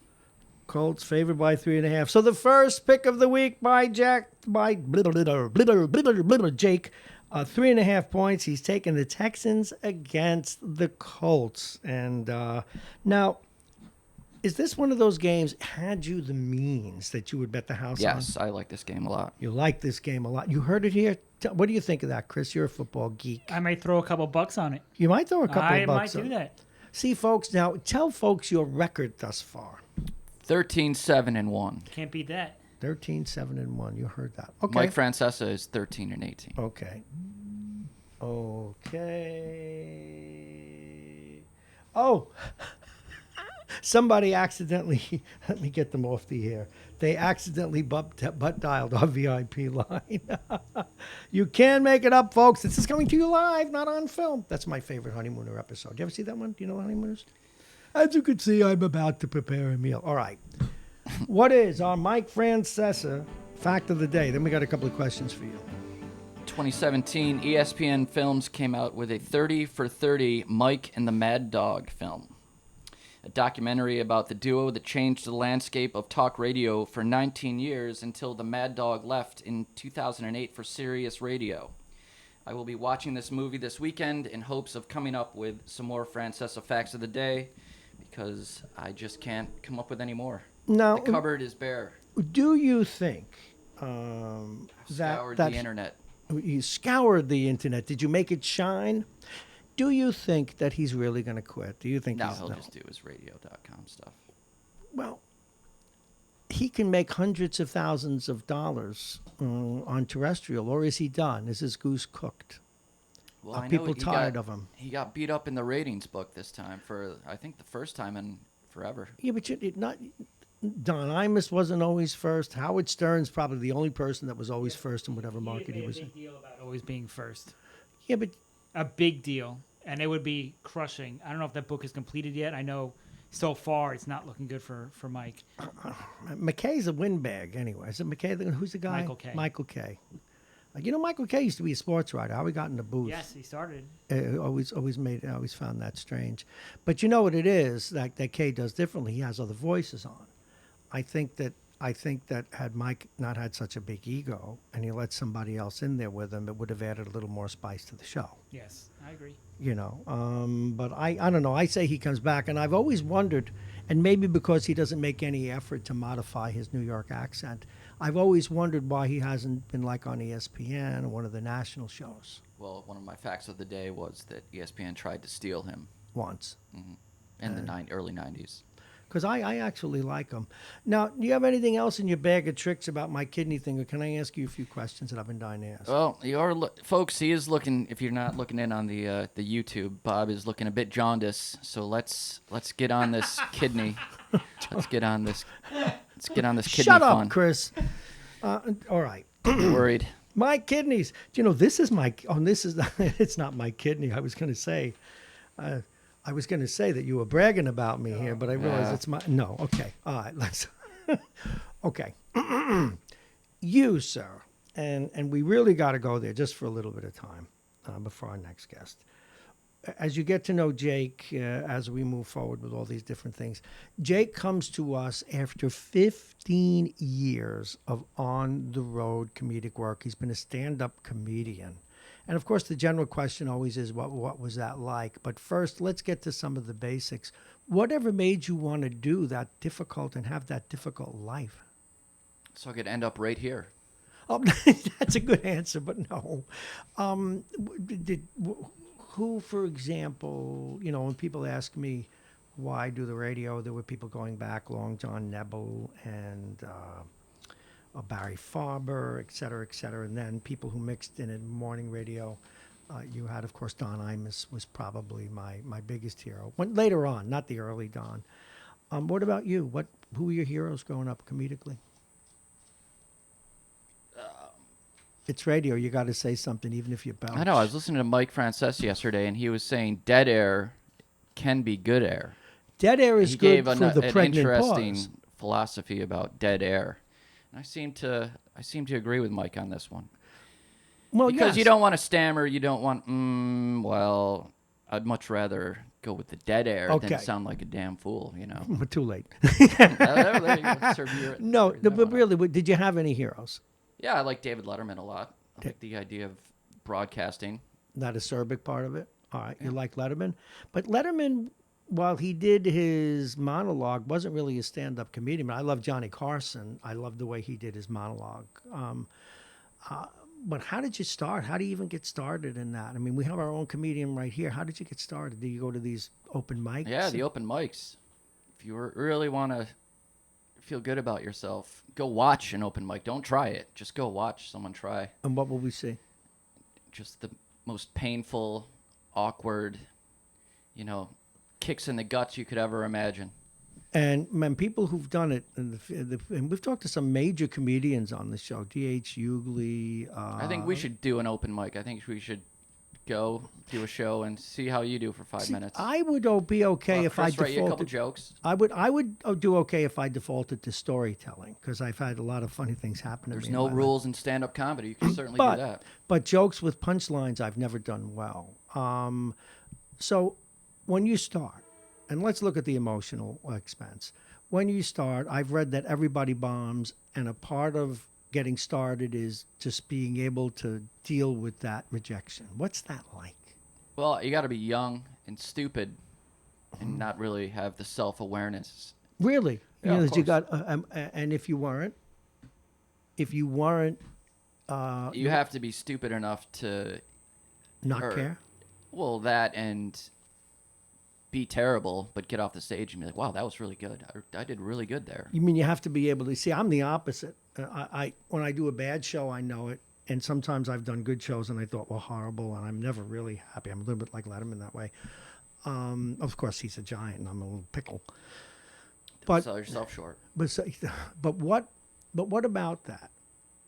Colts favored by 3.5. So the first pick of the week by Jake, 3.5 points. He's taking the Texans against the Colts. And now, is this one of those games? Had you the means that you would bet the house on? Yes, I like this game a lot. You like this game a lot. You heard it here. What do you think of that, Chris? You're a football geek. I might throw a couple bucks on it. You might throw a couple I of might bucks do on it. that. See, folks, now tell folks your record thus far. 13-7-1. Can't beat that. 13-7-1. You heard that. Okay. Mike Francesa is 13-18. Okay. Okay. Oh, somebody accidentally, let me get them off the air. They accidentally butt dialed our VIP line. You can make it up, folks. This is coming to you live, not on film. That's my favorite Honeymooner episode. Do you ever see that one? Do you know Honeymooners? As you can see, I'm about to prepare a meal. All right. What is our Mike Francesa fact of the day? Then we got a couple of questions for you. 2017, ESPN Films came out with a 30 for 30 Mike and the Mad Dog film. A documentary about the duo that changed the landscape of talk radio for 19 years until the Mad Dog left in 2008 for Sirius Radio. I will be watching this movie this weekend in hopes of coming up with some more Francesa facts of the day because I just can't come up with any more. Now, The cupboard is bare. do you think Scoured that the internet. you scoured the internet? Did you make it shine? Do you think that he's really going to quit? Do you think No, he's he'll just do his radio.com stuff. Well, he can make hundreds of thousands of dollars on terrestrial, or is he done? Is his goose cooked? Well, Are I know people he tired got, of him? He got beat up in the ratings book this time for, I think, the first time in forever. Yeah, but not. Don Imus wasn't always first. Howard Stern's probably the only person that was always first in whatever market he was a in. big deal about always being first. Yeah, but A big deal, and it would be crushing. I don't know if that book is completed yet. I know so far it's not looking good for Mike. McKay's a windbag anyway. Is it McKay? Who's the guy? Michael Kay. Michael Kay. You know, Michael Kay used to be a sports writer. How he got in the booth? Yes, he started. I always found that strange. But you know what it is that Kay does differently. He has other voices on. I think that had Mike not had such a big ego and he let somebody else in there with him, it would have added a little more spice to the show. Yes, I agree. You know, but I don't know. I say he comes back, and I've always wondered, and maybe because he doesn't make any effort to modify his New York accent, I've always wondered why he hasn't been like on ESPN or one of the national shows Well, one of my facts of the day was that ESPN tried to steal him once. in the early 90s. Because I actually like him. Now, do you have anything else in your bag of tricks about my kidney thing, or can I ask you a few questions that I've been dying to ask? Well, folks, he is looking, if you're not looking in on the YouTube, Bob is looking a bit jaundiced, so let's get on this kidney. Let's get on this kidney Shut up, fun. Chris. All right. I'm worried. My kidneys. Do you know, this is my, it's not my kidney. I was going to say that you were bragging about me here, but I realized it's my, no. Okay. All right. Let's, okay. You, sir, and we really got to go there just for a little bit of time before our next guest. As you get to know Jake, as we move forward with all these different things, Jake comes to us after 15 years of on-the-road comedic work. He's been a stand-up comedian. And, of course, the general question always is, what was that like? But first, let's get to some of the basics. Whatever made you want to do that difficult and have that difficult life? So I could end up right here. Oh, that's a good answer, but no. Who, for example, you know, when people ask me why do the radio, there were people going back, Long John Nebel and Barry Farber, et cetera, and then people who mixed in morning radio. You had, of course, Don Imus was probably my biggest hero. Later on, not the early Don. What about you? Who were your heroes growing up comedically? It's radio. You got to say something, even if you bounce. I know. I was listening to Mike Francesa yesterday, and he was saying dead air can be good air. Dead air is He good gave for the an pregnant interesting pause. philosophy about dead air. And I seem to agree with Mike on this one. Well, Because yes. you don't want to stammer, you don't want, well, I'd much rather go with the dead air Okay. than sound like a damn fool, you know. But too late. There you go. Serve No, that but one up. really, did you have any heroes? Yeah, I like David Letterman a lot. I like the idea of broadcasting. That acerbic part of it? All right, you like Letterman? But Letterman, while he did his monologue, wasn't really a stand-up comedian. I love Johnny Carson. I love the way he did his monologue. But how did you start? How do you even get started in that? I mean, we have our own comedian right here. How did you get started? Did you go to these open mics? Yeah, the open mics. If you really want to feel good about yourself, go watch an open mic. Don't try it. Just go watch someone try. And what will we see? Just the most painful, awkward, kicks in the guts you could ever imagine. And people who've done it, and we've talked to some major comedians on the show, D.H. Hughley. I think we should do an open mic. I think we should go do a show and see how you do for 5 minutes. I would be okay if I Chris, write you a couple defaulted. jokes. I would do okay if I defaulted to storytelling because I've had a lot of funny things happen to There's me. in no my life. rules in stand-up comedy. You can certainly do that. But jokes with punchlines, I've never done well. So when you start, and let's look at the emotional expense. When you start, I've read that everybody bombs, and a part of getting started is just being able to deal with that rejection. What's that like? Well, you got to be young and stupid and not really have the self-awareness. Really? Yeah, of You course. got, and if you weren't, You have to be stupid enough to, not or- care. well, that and be terrible, but get off the stage and be like, wow, that was really good. I did really good there. You mean you have to be able to see? I'm the opposite. I when I do a bad show, I know it, and sometimes I've done good shows and I thought, well, horrible, and I'm never really happy. I'm a little bit like Letterman that way. Of course, he's a giant, and I'm a little pickle. Don't But sell yourself short. but what about that?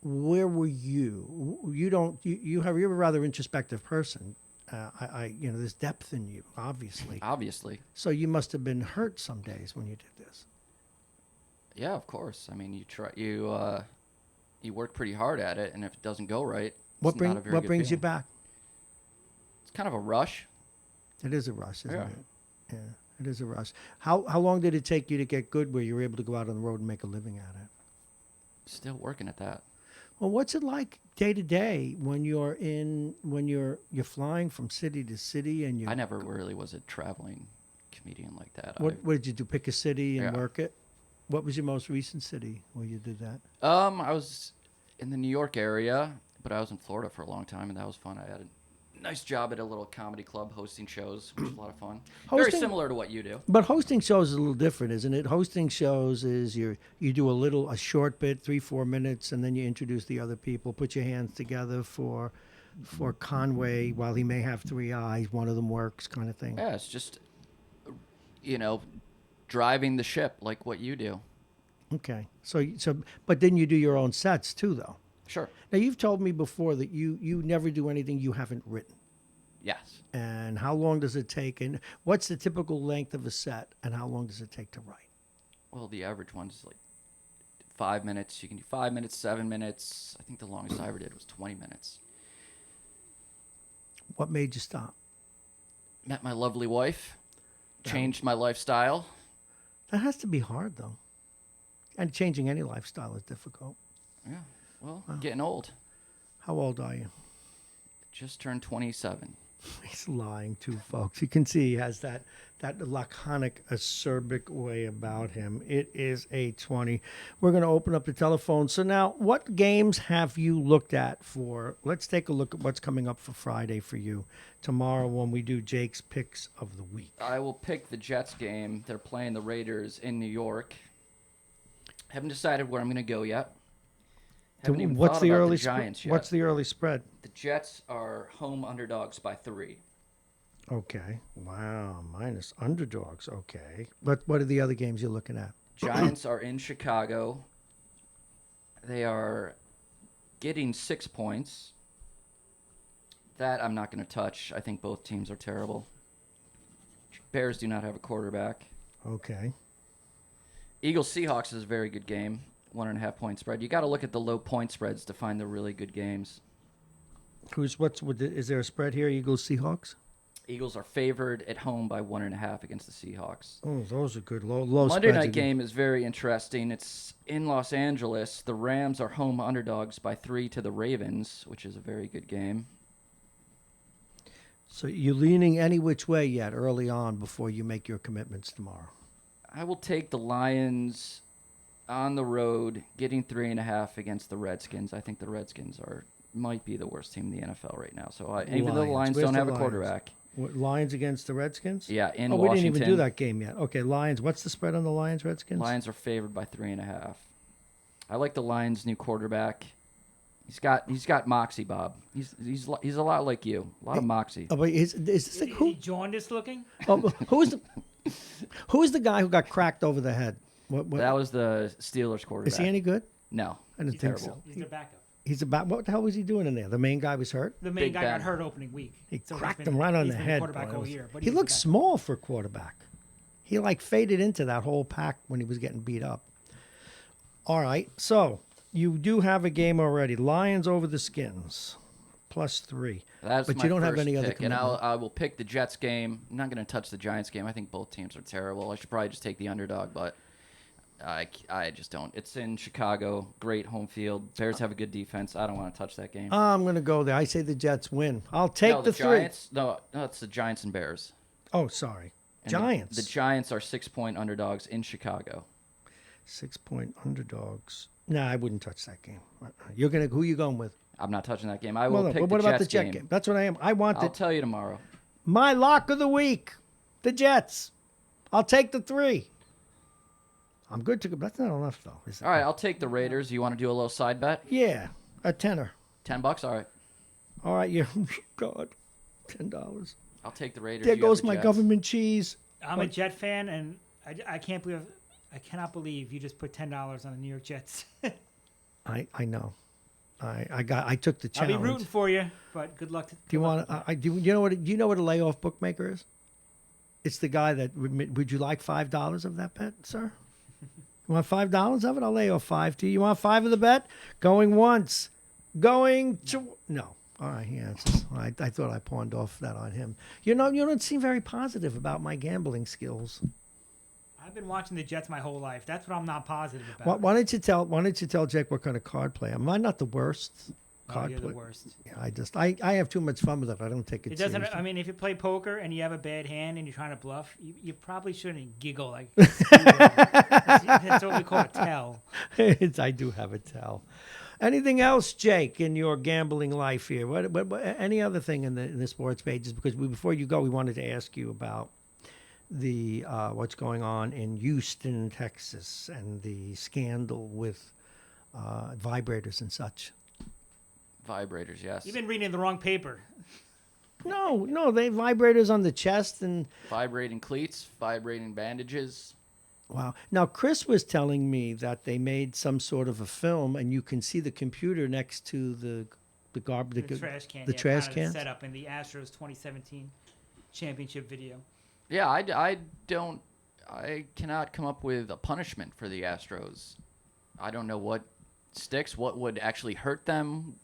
Where were you? You're a rather introspective person. There's depth in you, obviously. Obviously. So you must have been hurt some days when you did this. Yeah, of course. I mean, you work pretty hard at it, and if it doesn't go right, What it's not a very good brings you feeling. back? It's kind of a rush. It is a rush, isn't Yeah. it? Yeah, it is a rush. How long did it take you to get good where you were able to go out on the road and make a living at it? Still working at that. Well, what's it like day to day when you're flying from city to city and you? I never really was a traveling comedian like that. What did you do? Pick a city and Yeah. work it. What was your most recent city where you did that? I was in the New York area, but I was in Florida for a long time, and that was fun. I had a nice job at a little comedy club hosting shows, which was a lot of fun. Very Hosting- similar to what you do. But hosting shows is a little different, isn't it? Hosting shows is you do a short bit, 3-4 minutes, and then you introduce the other people. Put your hands together for Conway while he may have 3 eyes. One of them works, kind of thing. Yeah, it's just, driving the ship like what you do. Okay. So but then you do your own sets too, though. Sure. Now you've told me before that you never do anything you haven't written. Yes. And how long does it take? And what's the typical length of a set? And how long does it take to write? Well, the average one's like 5 minutes. You can do 5 minutes, 7 minutes. I think the longest I ever did was 20 minutes. What made you stop? Met my lovely wife. Changed my lifestyle. That has to be hard, though. And changing any lifestyle is difficult. Yeah. Well, getting old. How old are you? Just turned 27. He's lying too, folks. You can see he has that laconic, acerbic way about him. It is 8:20. We're going to open up the telephone. So now, what games have you looked at for? Let's take a look at what's coming up for Friday for you tomorrow when we do Jake's Picks of the Week. I will pick the Jets game. They're playing the Raiders in New York. Haven't decided where I'm going to go yet. Haven't even What's thought the about early the Giants yet. What's the early spread? The Jets are home underdogs by 3. Okay. Wow. Minus underdogs. Okay. What are the other games you're looking at? Giants are in Chicago. They are getting 6 points. That I'm not going to touch. I think both teams are terrible. Bears do not have a quarterback. Okay. Eagles Seahawks is a very good game. 1.5 point spread. You got to look at the low point spreads to find the really good games. Is there a spread here? Eagles Seahawks. Eagles are favored at home by 1.5 against the Seahawks. Oh, those are good. Low Monday spreads night again. game is very interesting. It's in Los Angeles. The Rams are home underdogs by 3 to the Ravens, which is a very good game. So you're leaning any which way yet early on before you make your commitments tomorrow? I will take the Lions on the road, getting 3.5 against the Redskins. I think the Redskins might be the worst team in the NFL right now. So even though the Lions Where's don't the have a Lions? quarterback, Lions against the Redskins? yeah, in Oh, we Washington, didn't even do that game yet. Okay, Lions. What's the spread on the Lions Redskins? Lions are favored by 3.5. I like the Lions' new quarterback. He's got moxie, Bob. He's a lot like you. A lot of moxie. Oh, wait, is this Is the, he who? jaundiced looking? Oh, who's the guy who got cracked over the head? What That was the Steelers quarterback. is he any good? No. I didn't he's think terrible. so. He's their backup. He's about, what the hell was he doing in there? The main guy was hurt. The main Big guy Ben. got hurt opening week. He So he's cracked been- him right on he's the been head. quarterback boy. all year, but He was looked the best. small for a quarterback. He like faded into that whole pack when he was getting beat up. All right, so you do have a game already. Lions over the Skins, +3. That's but my you don't have first any other pick, and commitment. I will pick the Jets game. I'm not going to touch the Giants game. I think both teams are terrible. I should probably just take the underdog, but I just don't. It's in Chicago, great home field. Bears have a good defense. I don't want to touch that game. I'm going to go there. I say the Jets win. I'll take no, the 3. Giants. No, it's the Giants and Bears. Oh, sorry. And Giants. The Giants are 6-point underdogs in Chicago. 6-point underdogs. No, I wouldn't touch that game. You're gonna. Who you going with? I'm not touching that game. I will pick what the about Jets the Jet game? That's what I am. I want I'll tell you tomorrow. my lock of the week, the Jets. I'll take the 3. I'm good to go. That's not enough, though. Is it? All right, I'll take the Raiders. You want to do a little side bet? Yeah, a tenner. $10. All right, All right, yeah. God, $10. I'll take the Raiders. There You have goes the my Jets. government cheese. I'm a Jet fan, and I cannot believe you just put $10 on the New York Jets. I know. I took the I'll challenge. be rooting for you, but good luck. Do you want? Do you know what? Do you know what a layoff bookmaker is? It's the guy that would you like $5 of that bet, sir? You want $5 of it? I'll lay off 5 to you. You want 5 of the bet? Going once, going to no. All right, yeah. I thought I pawned off that on him. You don't seem very positive about my gambling skills. I've been watching the Jets my whole life. That's what I'm not positive about. Why don't you tell Jake what kind of card play? Am I not the worst card You're player? the worst. Yeah, I have too much fun with it. I don't take it, It doesn't. seriously. I mean, if you play poker and you have a bad hand and you're trying to bluff, you probably shouldn't giggle like. That's what we call a tell. I do have a tell. Anything else, Jake, in your gambling life here? What any other thing in the sports pages? Because before you go, we wanted to ask you about the what's going on in Houston, Texas, and the scandal with vibrators and such. Vibrators, yes. You've been reading the wrong paper. No, they vibrators on the chest and Vibrating cleats, vibrating bandages. wow. Now Chris was telling me that they made some sort of a film, and you can see the computer next to the garbage, The trash can. the trash kind of can. set up in the Astros 2017 championship video. Yeah, I cannot come up with a punishment for the Astros. I don't know what sticks, what would actually hurt them.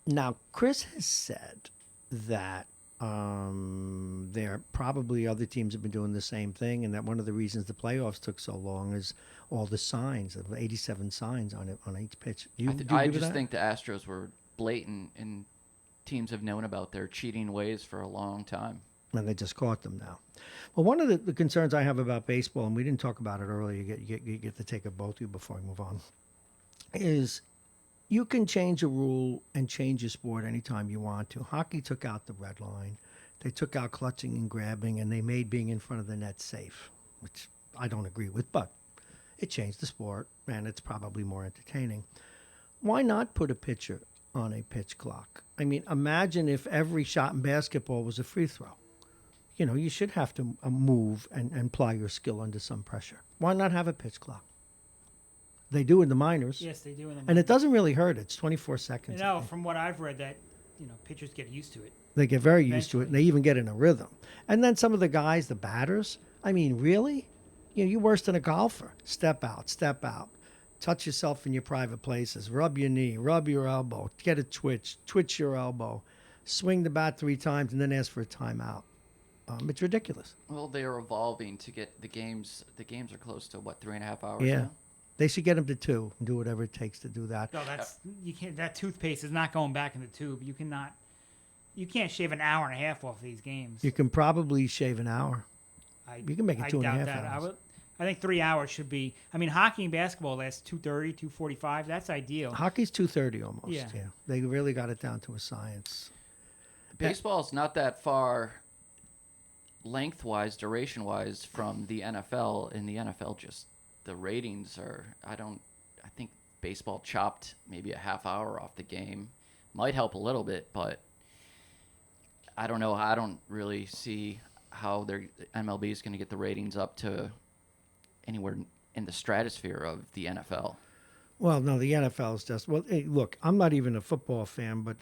Now, Chris has said that there probably other teams have been doing the same thing, and that one of the reasons the playoffs took so long is all the signs, of 87 signs on each pitch. Do you I agree with just that? think the Astros were blatant, and teams have known about their cheating ways for a long time. And they just caught them now. Well, one of the concerns I have about baseball, and we didn't talk about it earlier, you get to take it both of you before we move on, is you can change a rule and change a sport anytime you want to. Hockey took out the red line. They took out clutching and grabbing, and they made being in front of the net safe, which I don't agree with, but it changed the sport, and it's probably more entertaining. Why not put a pitcher on a pitch clock? I mean, imagine if every shot in basketball was a free throw. You should have to move and apply your skill under some pressure. Why not have a pitch clock? They do in the minors. Yes, they do. And it doesn't really hurt. It's 24 seconds. I think. From what I've read, that pitchers get used to it. They get very used to it, and Eventually. they even get in a rhythm. And then some of the guys, the batters, I mean, really? You're worse than a golfer. Step out. Touch yourself in your private places. Rub your knee, rub your elbow, get a twitch your elbow, swing the bat 3 times, and then ask for a timeout. It's ridiculous. Well, they are evolving to get the games. The games are close to 3.5 hours Yeah. now. They should get them to 2 and do whatever it takes to do that. No, you can't. That toothpaste is not going back in the tube. You cannot. You can't shave an hour and a half off these games. You can probably shave an hour. You can make it I 2.5 doubt that. hours. I think 3 hours should be. I mean, hockey and basketball lasts 2:30, 2:45. That's ideal. Hockey's 2:30 almost. Yeah. They really got it down to a science. Baseball's not that far lengthwise, duration-wise from the NFL. In the NFL, just the ratings are. I think baseball chopped maybe a half hour off the game. Might help a little bit, but I don't know. I don't really see how their MLB is going to get the ratings up to anywhere in the stratosphere of the NFL. Well, no, the NFL is just well. Hey, look, I'm not even a football fan, but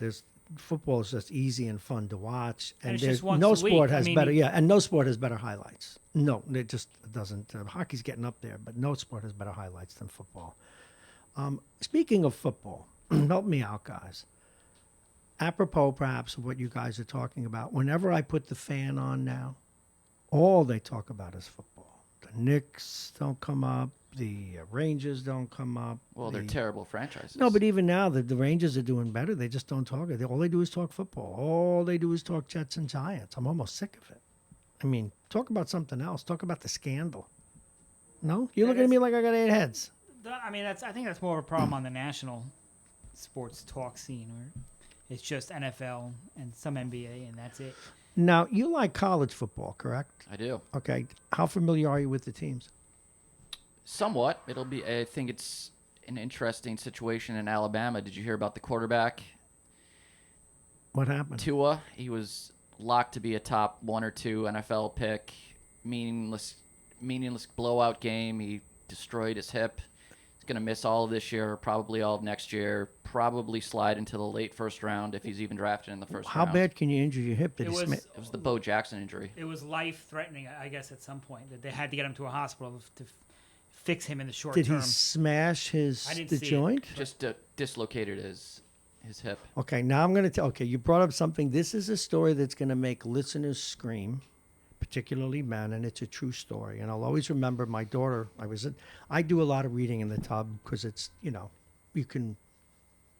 football is just easy and fun to watch, And it's there's just once no a sport week. I has mean, better. Yeah, and no sport has better highlights. No, it just doesn't. Hockey's getting up there, but no sport has better highlights than football. Speaking of football, help me out, guys. Apropos, perhaps, of what you guys are talking about, whenever I put the fan on now, all they talk about is football. The Knicks don't come up. The Rangers don't come up. Well, they're terrible franchises. No, but even now, the Rangers are doing better. They just don't talk. All they do is talk football. All they do is talk Jets and Giants. I'm almost sick of it. I mean, talk about something else. Talk about the scandal. No? You're looking at me like I got 8 heads. I mean, I think that's more of a problem on the national sports talk scene, where it's just NFL and some NBA, and that's it. Now, you like college football, correct? I do. Okay. How familiar are you with the teams? Somewhat. I think it's an interesting situation in Alabama. Did you hear about the quarterback? What happened? Tua. He was locked to be a top 1 or 2 NFL pick. Meaningless blowout game. He destroyed his hip. He's going to miss all of this year, probably all of next year, probably slide into the late first round if he's even drafted in the first How round. bad can you injure your hip? It was It was the Bo Jackson injury. It was life-threatening, I guess, at some point, that they had to get him to a hospital to fix him in the short Did term. he smash the see it. joint? Just dislocated his hip. Okay, now I'm going to tell. Okay, you brought up something. This is a story that's going to make listeners scream, particularly men, and it's a true story. And I'll always remember my daughter. I do a lot of reading in the tub because it's, you can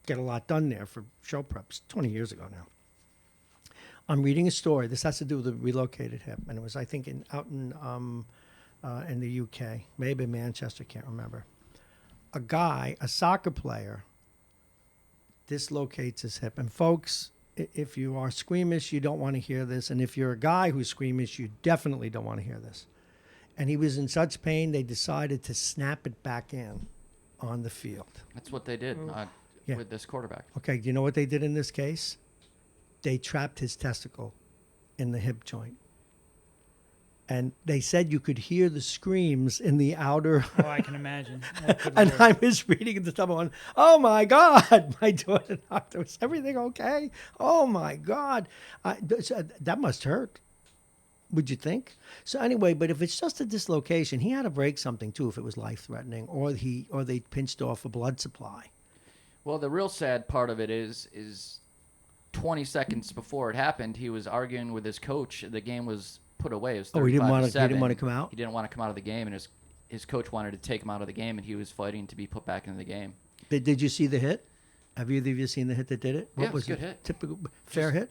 get a lot done there for show preps. 20 years ago now. I'm reading a story. This has to do with a relocated hip, and it was, I think, out in the UK, maybe Manchester, can't remember. A soccer player, dislocates his hip. And folks, if you are squeamish, you don't want to hear this. And if you're a guy who's squeamish, you definitely don't want to hear this. And he was in such pain, they decided to snap it back in on the field. That's what they did with this quarterback. Okay, do you know what they did in this case? They trapped his testicle in the hip joint. And they said you could hear the screams in the outer. Oh, I can imagine. Oh, good And Lord. I was reading the stuff on, oh my God, my daughter knocked. Was everything okay? Oh my God. That must hurt, would you think? So anyway, but if it's just a dislocation, he had to break something too if it was life-threatening, or they pinched off a blood supply. Well, the real sad part of it is 20 seconds before it happened, he was arguing with his coach. The game was put away. It was 35-7. He didn't want to come out? He didn't want to come out of the game, and his coach wanted to take him out of the game, and he was fighting to be put back into the game. Did you see the hit? Have either of you seen the hit that did it? Yeah, it was a good hit. Typical fair hit?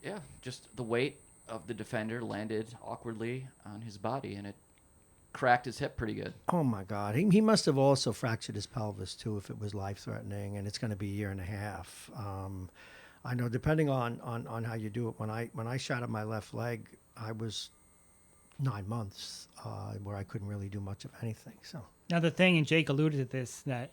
Yeah, just the weight of the defender landed awkwardly on his body, and it cracked his hip pretty good. Oh my God! He must have also fractured his pelvis too if it was life-threatening, and it's going to be a year and a half. I know, depending on how you do it. When I shot at my left leg, I was 9 months where I couldn't really do much of anything. So Now, the thing, and Jake alluded to this, that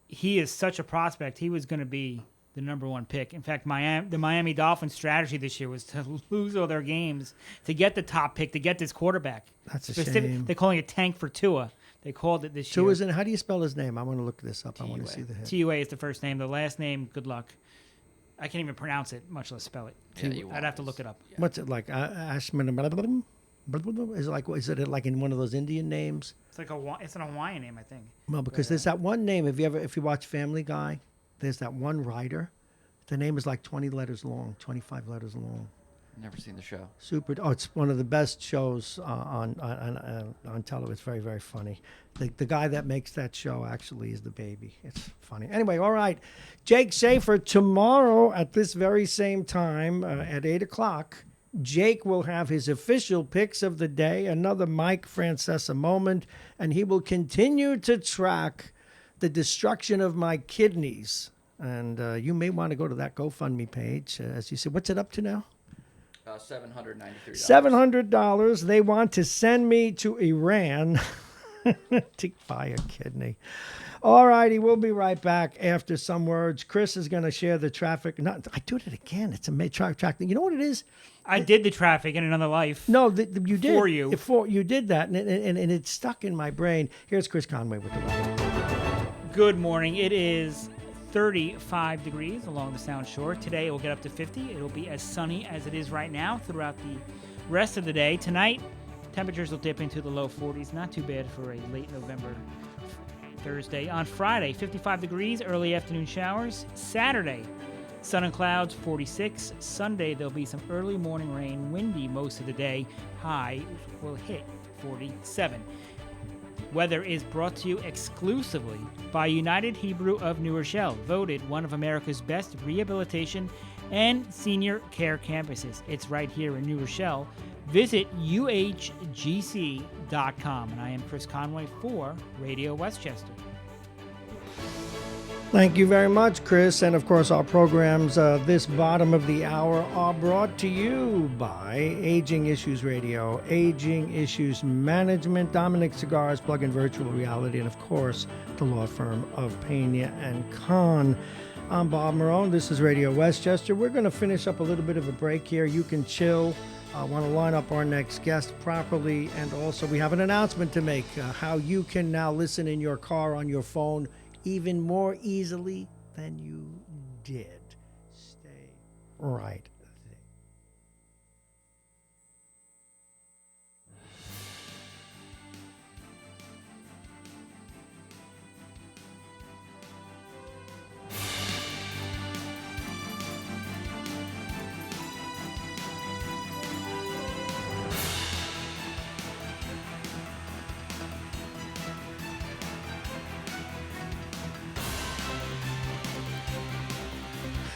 he is such a prospect. He was going to be the number 1 pick. In fact, the Miami Dolphins' strategy this year was to lose all their games to get the top pick, to get this quarterback. That's a shame. They're calling it tank for Tua. They called it this year. Tua's in. How do you spell his name? I want to look this up. I want to see the hit. Tua is the first name. The last name, good luck. I can't even pronounce it, much less spell it. Yeah, you I'd have to look it up. Yeah. What's it like? Ashman. Is it like in one of those Indian names? It's an Hawaiian name, I think. Well, because there's that one name. If you watch Family Guy, there's that one writer. The name is like 20 letters long, 25 letters long. Never seen the show. Super. Oh, it's one of the best shows on television. It's very, very funny. The guy that makes that show actually is the baby. It's funny. Anyway, all right. Jake Schaefer, tomorrow at this very same time at 8 o'clock, Jake will have his official picks of the day, another Mike Francesa moment, and he will continue to track the destruction of my kidneys. And you may want to go to that GoFundMe page. As you said, what's it up to now? $793. $700. They want to send me to Iran to buy a kidney. All righty, we'll be right back after some words. Chris is going to share the traffic. No, I do it again. It's a track. You know what it is? I did the traffic in another life. No, you did. For you. You did that, and it's stuck in my brain. Here's Chris Conway with the weather. Good morning. It is 35 degrees along the Sound Shore. Today it will get up to 50. It'll be as sunny as it is right now throughout the rest of the day. Tonight, temperatures will dip into the low 40s. Not too bad for a late November Thursday. On Friday, 55 degrees, early afternoon showers. Saturday, sun and clouds, 46. Sunday, there'll be some early morning rain, windy most of the day. High will hit 47. Weather is brought to you exclusively by United Hebrew of New Rochelle, voted one of America's best rehabilitation and senior care campuses. It's right here in New Rochelle. Visit uhgc.com. And I am Chris Conway for Radio Westchester. Thank you very much, Chris. And of course, our programs this bottom of the hour are brought to you by Aging Issues Radio, Aging Issues Management, Dominic Cigars, Plug-in Virtual Reality, and of course, the law firm of Pena and Kahn. I'm Bob Marrone. This is Radio Westchester. We're going to finish up a little bit of a break here. You can chill. I want to line up our next guest properly. And also, we have an announcement to make, how you can now listen in your car on your phone even more easily than you did. Stay right there.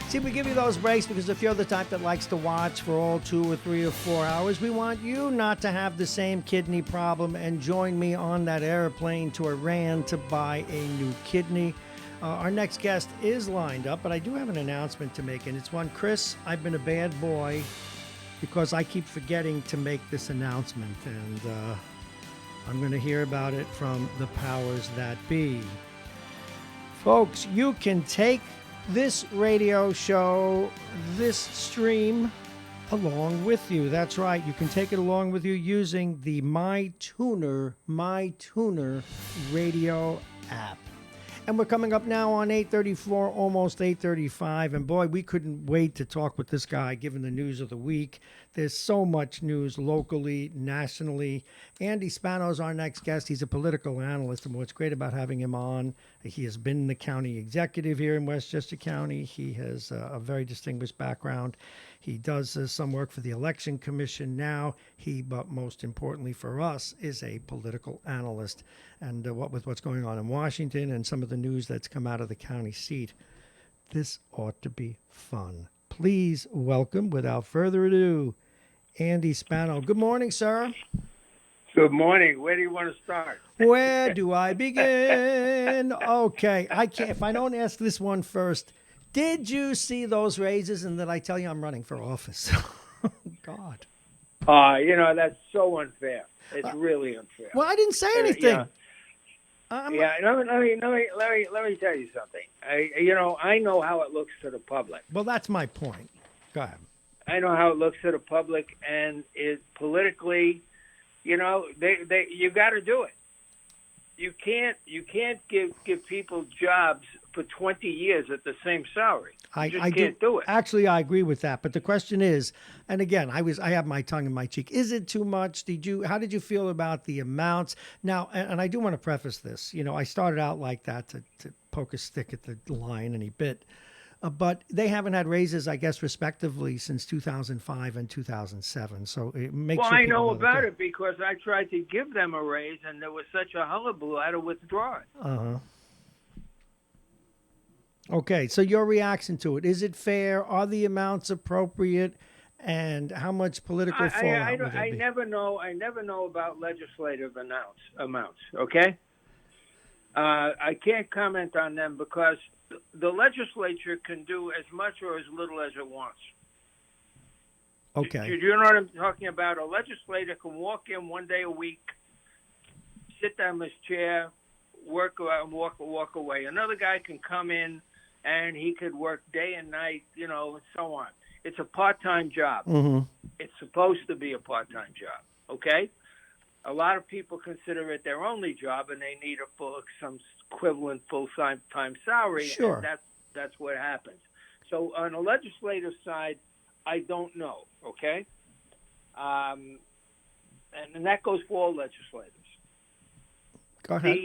See, we give you those breaks because if you're the type that likes to watch for all 2 or 3 or 4 hours, we want you not to have the same kidney problem and join me on that airplane to Iran to buy a new kidney. Our next guest is lined up, but I do have an announcement to make, and it's one. Chris, I've been a bad boy because I keep forgetting to make this announcement, and I'm going to hear about it from the powers that be. Folks, you can take this radio show, this stream, along with you. That's right. You can take it along with you using the MyTuner Radio app. And we're coming up now on 8:34, almost 8:35. And boy, we couldn't wait to talk with this guy, given the news of the week. There's so much news locally, nationally. Andy Spano's our next guest. He's a political analyst. And what's great about having him on, he has been the county executive here in Westchester County. He has a very distinguished background. He does some work for the Election Commission now. But most importantly for us, is a political analyst. And with what's going on in Washington and some of the news that's come out of the county seat, this ought to be fun. Please welcome, without further ado, Andy Spano. Good morning, sir. Good morning. Where do you want to start? Where do I begin? Okay, I can't. If I don't ask this one first, did you see those raises? And did I tell you I'm running for office? God. That's so unfair. It's really unfair. Well, I didn't say anything. Let me tell you something. I know how it looks to the public. Well, that's my point. Go ahead. I know how it looks to the public, and it politically, you got to do it. You can't give people jobs for 20 years at the same salary. You just can't do it. Actually, I agree with that. But the question is, and again, I have my tongue in my cheek. Is it too much? How did you feel about the amounts? Now, and I do want to preface this. I started out like that to poke a stick at the lion, and he bit. But they haven't had raises, I guess, respectively since 2005 and 2007. So it makes Well, sure I people know that about it because I tried to give them a raise, and there was such a hullabaloo, I had to withdraw it. Uh-huh. Okay, so your reaction to it, is it fair? Are the amounts appropriate? And how much political fallout would there be? I never know about legislative amounts, okay? I can't comment on them because the legislature can do as much or as little as it wants. Okay. Do you know what I'm talking about? A legislator can walk in one day a week, sit down in his chair, work and walk away. Another guy can come in and he could work day and night, and so on. It's a part-time job. Mm-hmm. It's supposed to be a part-time job, okay? A lot of people consider it their only job, and they need some equivalent full-time salary. Sure. And that's what happens. So on the legislative side, I don't know. Okay, and that goes for all legislators. Go ahead.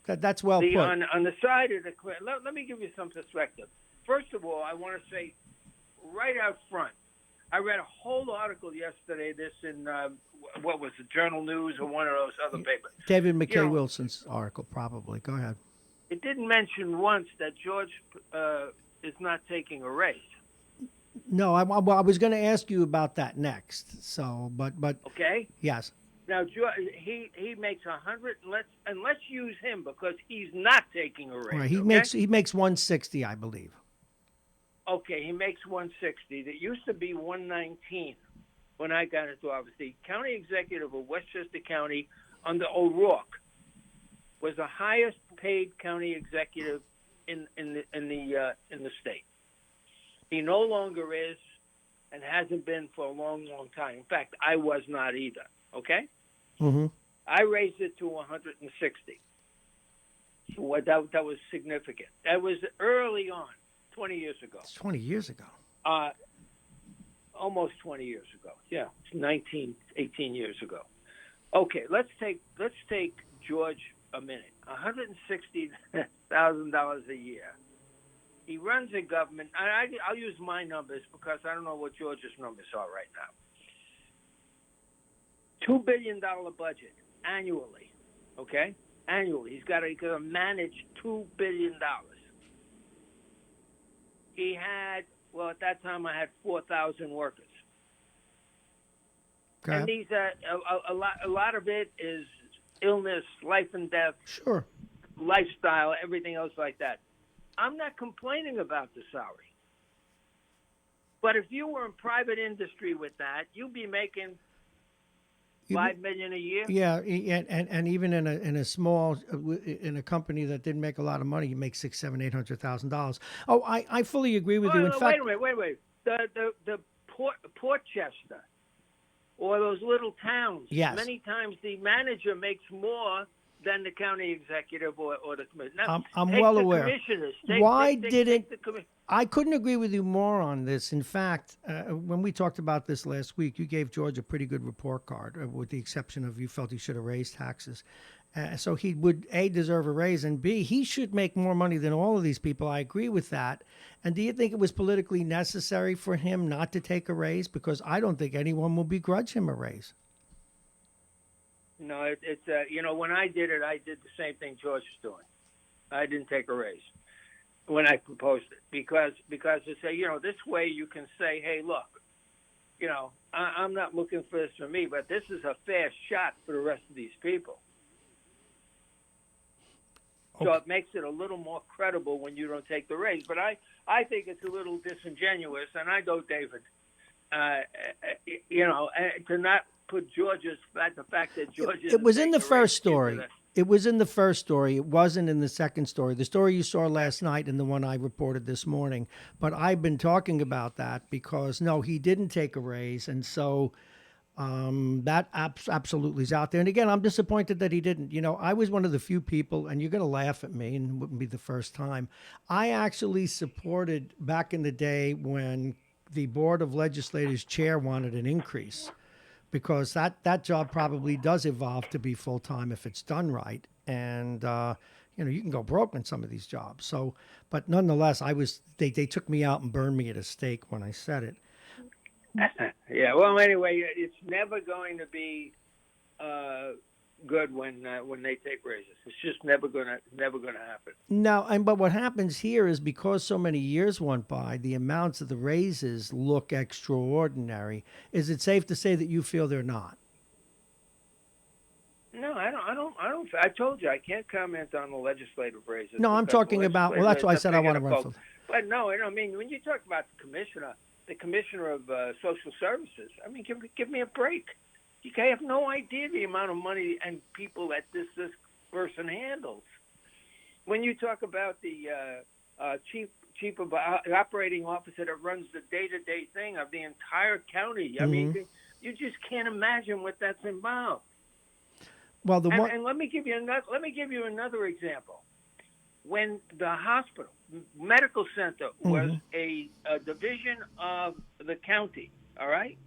That's well put. On the side of the let me give you some perspective. First of all, I want to say right out front, I read a whole article yesterday. This in what was it, Journal News or one of those other papers. David McKay Wilson's article, probably. Go ahead. It didn't mention once that George is not taking a raise. No, I was going to ask you about that next. So, but okay. Yes. Now, he makes 100. And let's use him because he's not taking a raise. Right. He okay? makes 160, I believe. Okay, he makes 160. That used to be 119 when I got into office. The county executive of Westchester County under O'Rourke was the highest paid county executive in the state. He no longer is, and hasn't been for a long, long time. In fact, I was not either. Okay. Mm-hmm. I raised it to 160. So that was significant. That was early on, 20 years ago. It's 20 years ago. Almost 20 years ago. Yeah, 18 years ago. Okay, let's take George a minute. $160,000 a year. He runs a government. I'll use my numbers because I don't know what George's numbers are right now. $2 billion budget annually. Okay, annually. He's got to manage $2 billion. He had, well, at that time I had 4,000 workers. Okay. And these a lot of it is illness, life and death, Sure. lifestyle, everything else like that. I'm not complaining about the salary. But if you were in private industry with that, you'd be making $5 million a year. Yeah, and even in a small in a company that didn't make a lot of money, you make $600,000, $700,000, $800,000. Oh, I fully agree with you. In fact, wait a minute. The Portchester or those little towns. Yes. Many times the manager makes more than the county executive or the commissioner. I'm well aware. Why didn't the I couldn't agree with you more on this. In fact, when we talked about this last week, you gave George a pretty good report card, with the exception of you felt he should have raised taxes. So he would, A, deserve a raise, and B, he should make more money than all of these people. I agree with that. And do you think it was politically necessary for him not to take a raise? Because I don't think anyone will begrudge him a raise. No, it's when I did it, I did the same thing George is doing. I didn't take a raise when I proposed it because they say, this way you can say, hey, look, I'm not looking for this for me, but this is a fair shot for the rest of these people. Okay. So it makes it a little more credible when you don't take the raise. But I think it's a little disingenuous, and I know David, to not put the fact that George It was in the first story. It was in the first story. It wasn't in the second story. The story you saw last night and the one I reported this morning. But I've been talking about that because, no, he didn't take a raise. And so that absolutely is out there. And again, I'm disappointed that he didn't. I was one of the few people, and you're going to laugh at me, and it wouldn't be the first time. I actually supported back in the day when the Board of Legislators chair wanted an increase, because that job probably does evolve to be full-time if it's done right. And, you can go broke in some of these jobs. So, but nonetheless, they took me out and burned me at a stake when I said it. Yeah, well, anyway, it's never going to be good when they take raises. It's just never gonna happen. No, but what happens here is because so many years went by, the amounts of the raises look extraordinary. Is it safe to say that you feel they're not? No, I don't. I told you I can't comment on the legislative raises. No, I'm talking about. Well, that's why I said I want to run for. But no, I mean when you talk about the commissioner of social services, I mean, give me a break. You have no idea the amount of money and people that this person handles. When you talk about the chief of operating officer that runs the day-to-day thing of the entire county, I mean, you just can't imagine what that's involved. Well, the one. And let me give you another example. When the hospital medical center was a division of the county, all right.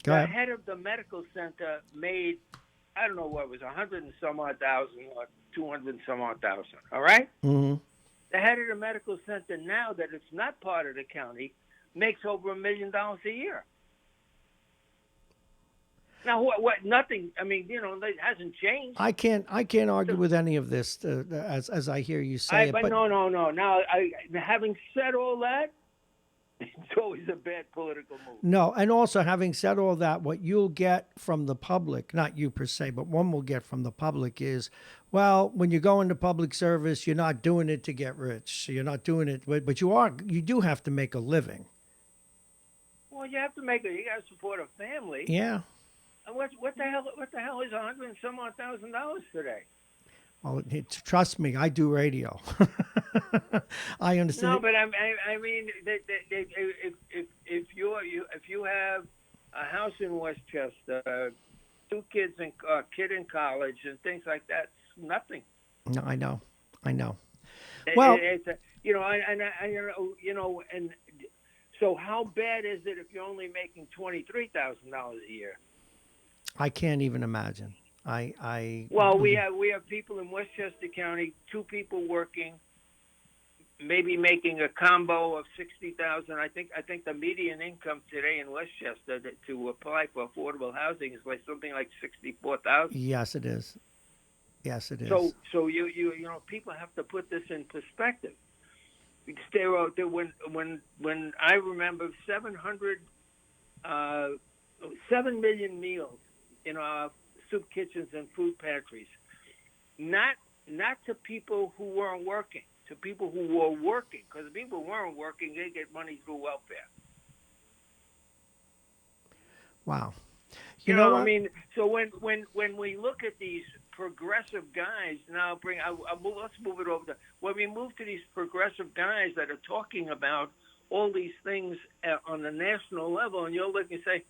Go The ahead. head of the medical center made, I don't know what it was, 100 and some odd thousand or 200 and some odd thousand. All right. Mm-hmm. The head of the medical center, now that it's not part of the county, makes over $1 million a year. Now, what? Nothing. I mean, it hasn't changed. I can't argue with any of this, as I hear you say it. But no. Now, having said all that, it's always a bad political move. No, and also having said all that, what you'll get from the public, not you per se, but one will get from the public is, well, when you go into public service, you're not doing it to get rich. So you're not doing it, but you do have to make a living. Well, you have to you got to support a family. Yeah. And what the hell is 100 and some odd $1,000 today? Well, trust me, I do radio. I understand. No, but I mean, if you have a house in Westchester, two kids and a kid in college and things like that, it's nothing. No, I know. Well, and so how bad is it if you're only making $23,000 a year? I can't even imagine. Well, we have people in Westchester County, two people working, maybe making a combo of $60,000. I think the median income today in Westchester to apply for affordable housing is something like $64,000. Yes, it is. Yes, it is. So you people have to put this in perspective. When I remember 7 million meals in our soup kitchens and food pantries, not to people who weren't working, to people who were working, because the people who weren't working, they get money through welfare. Wow. You know what I mean? So when we look at these progressive guys, let's move it over to, when we move to these progressive guys that are talking about all these things on the national level, and you'll look and say,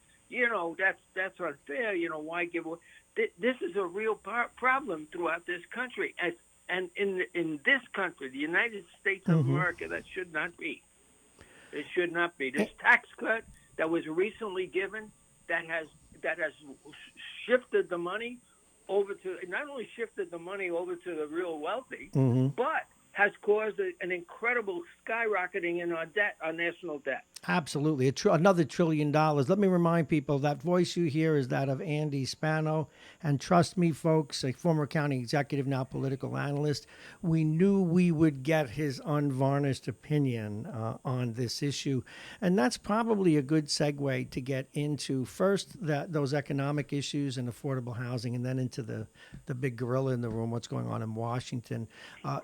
that's unfair. Why give away? This is a real problem throughout this country, and in this country, the United States of America, that should not be. It should not be. This tax cut that was recently given, that has shifted the money over to, not only shifted the money over to the real wealthy, but has caused an incredible skyrocketing in our national debt. Absolutely. Another $1 trillion. Let me remind people that voice you hear is that of Andy Spano. And trust me, folks, a former county executive, now political analyst, we knew we would get his unvarnished opinion on this issue. And that's probably a good segue to get into first those economic issues and affordable housing, and then into the big gorilla in the room, what's going on in Washington.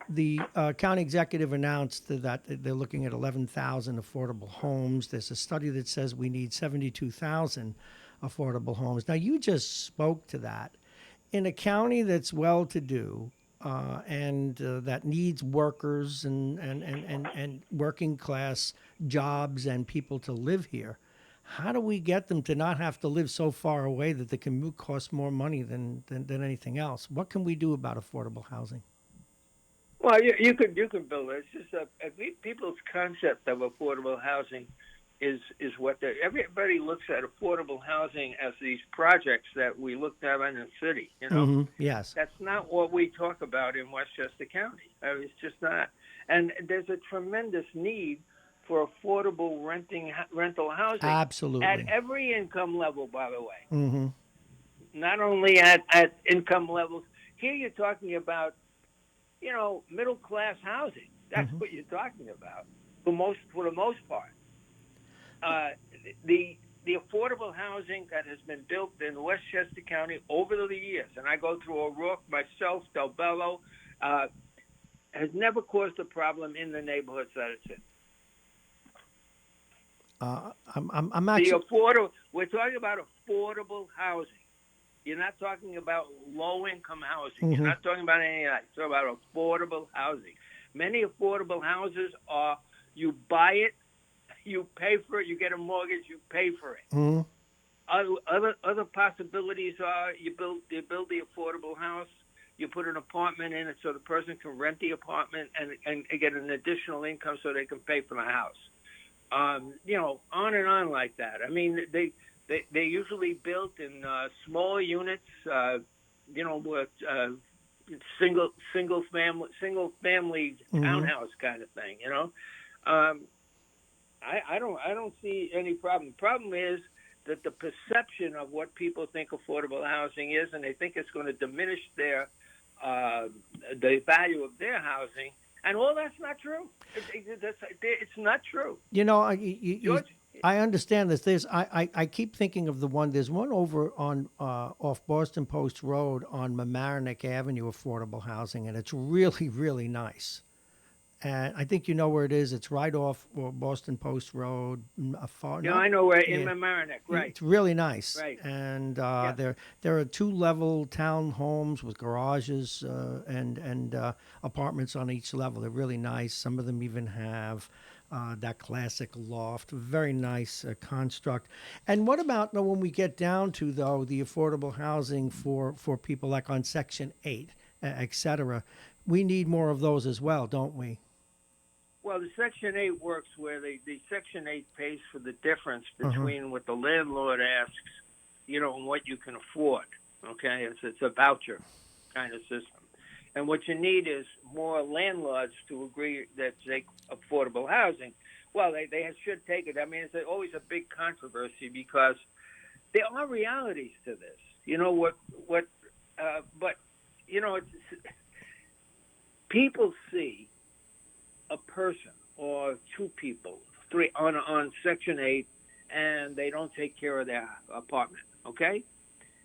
The county executive announced that they're looking at 11,000 affordable homes. There's a study that says we need 72,000 affordable homes. Now, you just spoke to that. In a county that's well-to-do and that needs workers and working class jobs and people to live here, how do we get them to not have to live so far away that the commute costs more money than anything else? What can we do about affordable housing? Well, you can build it. It's just people's concept of affordable housing is what everybody looks at affordable housing as these projects that we looked at in the city. Yes, that's not what we talk about in Westchester County. It's just not. And there's a tremendous need for affordable rental housing. Absolutely. At every income level, by the way. Not only at income levels. Here you're talking about, middle class housing. That's what you're talking about for the most part. The affordable housing that has been built in Westchester County over the years, and I go through O'Rourke myself, Del Bello, has never caused a problem in the neighborhoods that it's in. I'm actually. We're talking about affordable housing. You're not talking about low-income housing. You're not talking about any of that. You're talking about affordable housing. Many affordable houses are, you buy it, you pay for it, you get a mortgage, you pay for it. other possibilities are you build the affordable house, you put an apartment in it so the person can rent the apartment and get an additional income so they can pay for the house. On and on like that. I mean, they usually built in smaller units, with single family townhouse kind of thing. I don't see any problem. The problem is that the perception of what people think affordable housing is, and they think it's going to diminish the value of their housing, and all that's not true. It's not true. I understand this. I keep thinking of the one. There's one over on off Boston Post Road on Mamaroneck Avenue, affordable housing, and it's really, really nice. And I think you know where it is. It's right off Boston Post Road. I know where in Mamaroneck, right? It's really nice. Right. And there are 2-level townhomes with garages and apartments on each level. They're really nice. Some of them even have that classic loft. Very nice construct. And what about when we get down to, though, the affordable housing for people like on Section 8, et cetera? We need more of those as well, don't we? Well, the Section 8 works where the Section 8 pays for the difference between what the landlord asks, and what you can afford. Okay, it's a voucher kind of system. And what you need is more landlords to agree that take affordable housing. Well, they should take it. I mean, it's always a big controversy because there are realities to this. People see a person or two people, three on Section 8, and they don't take care of their apartment, okay?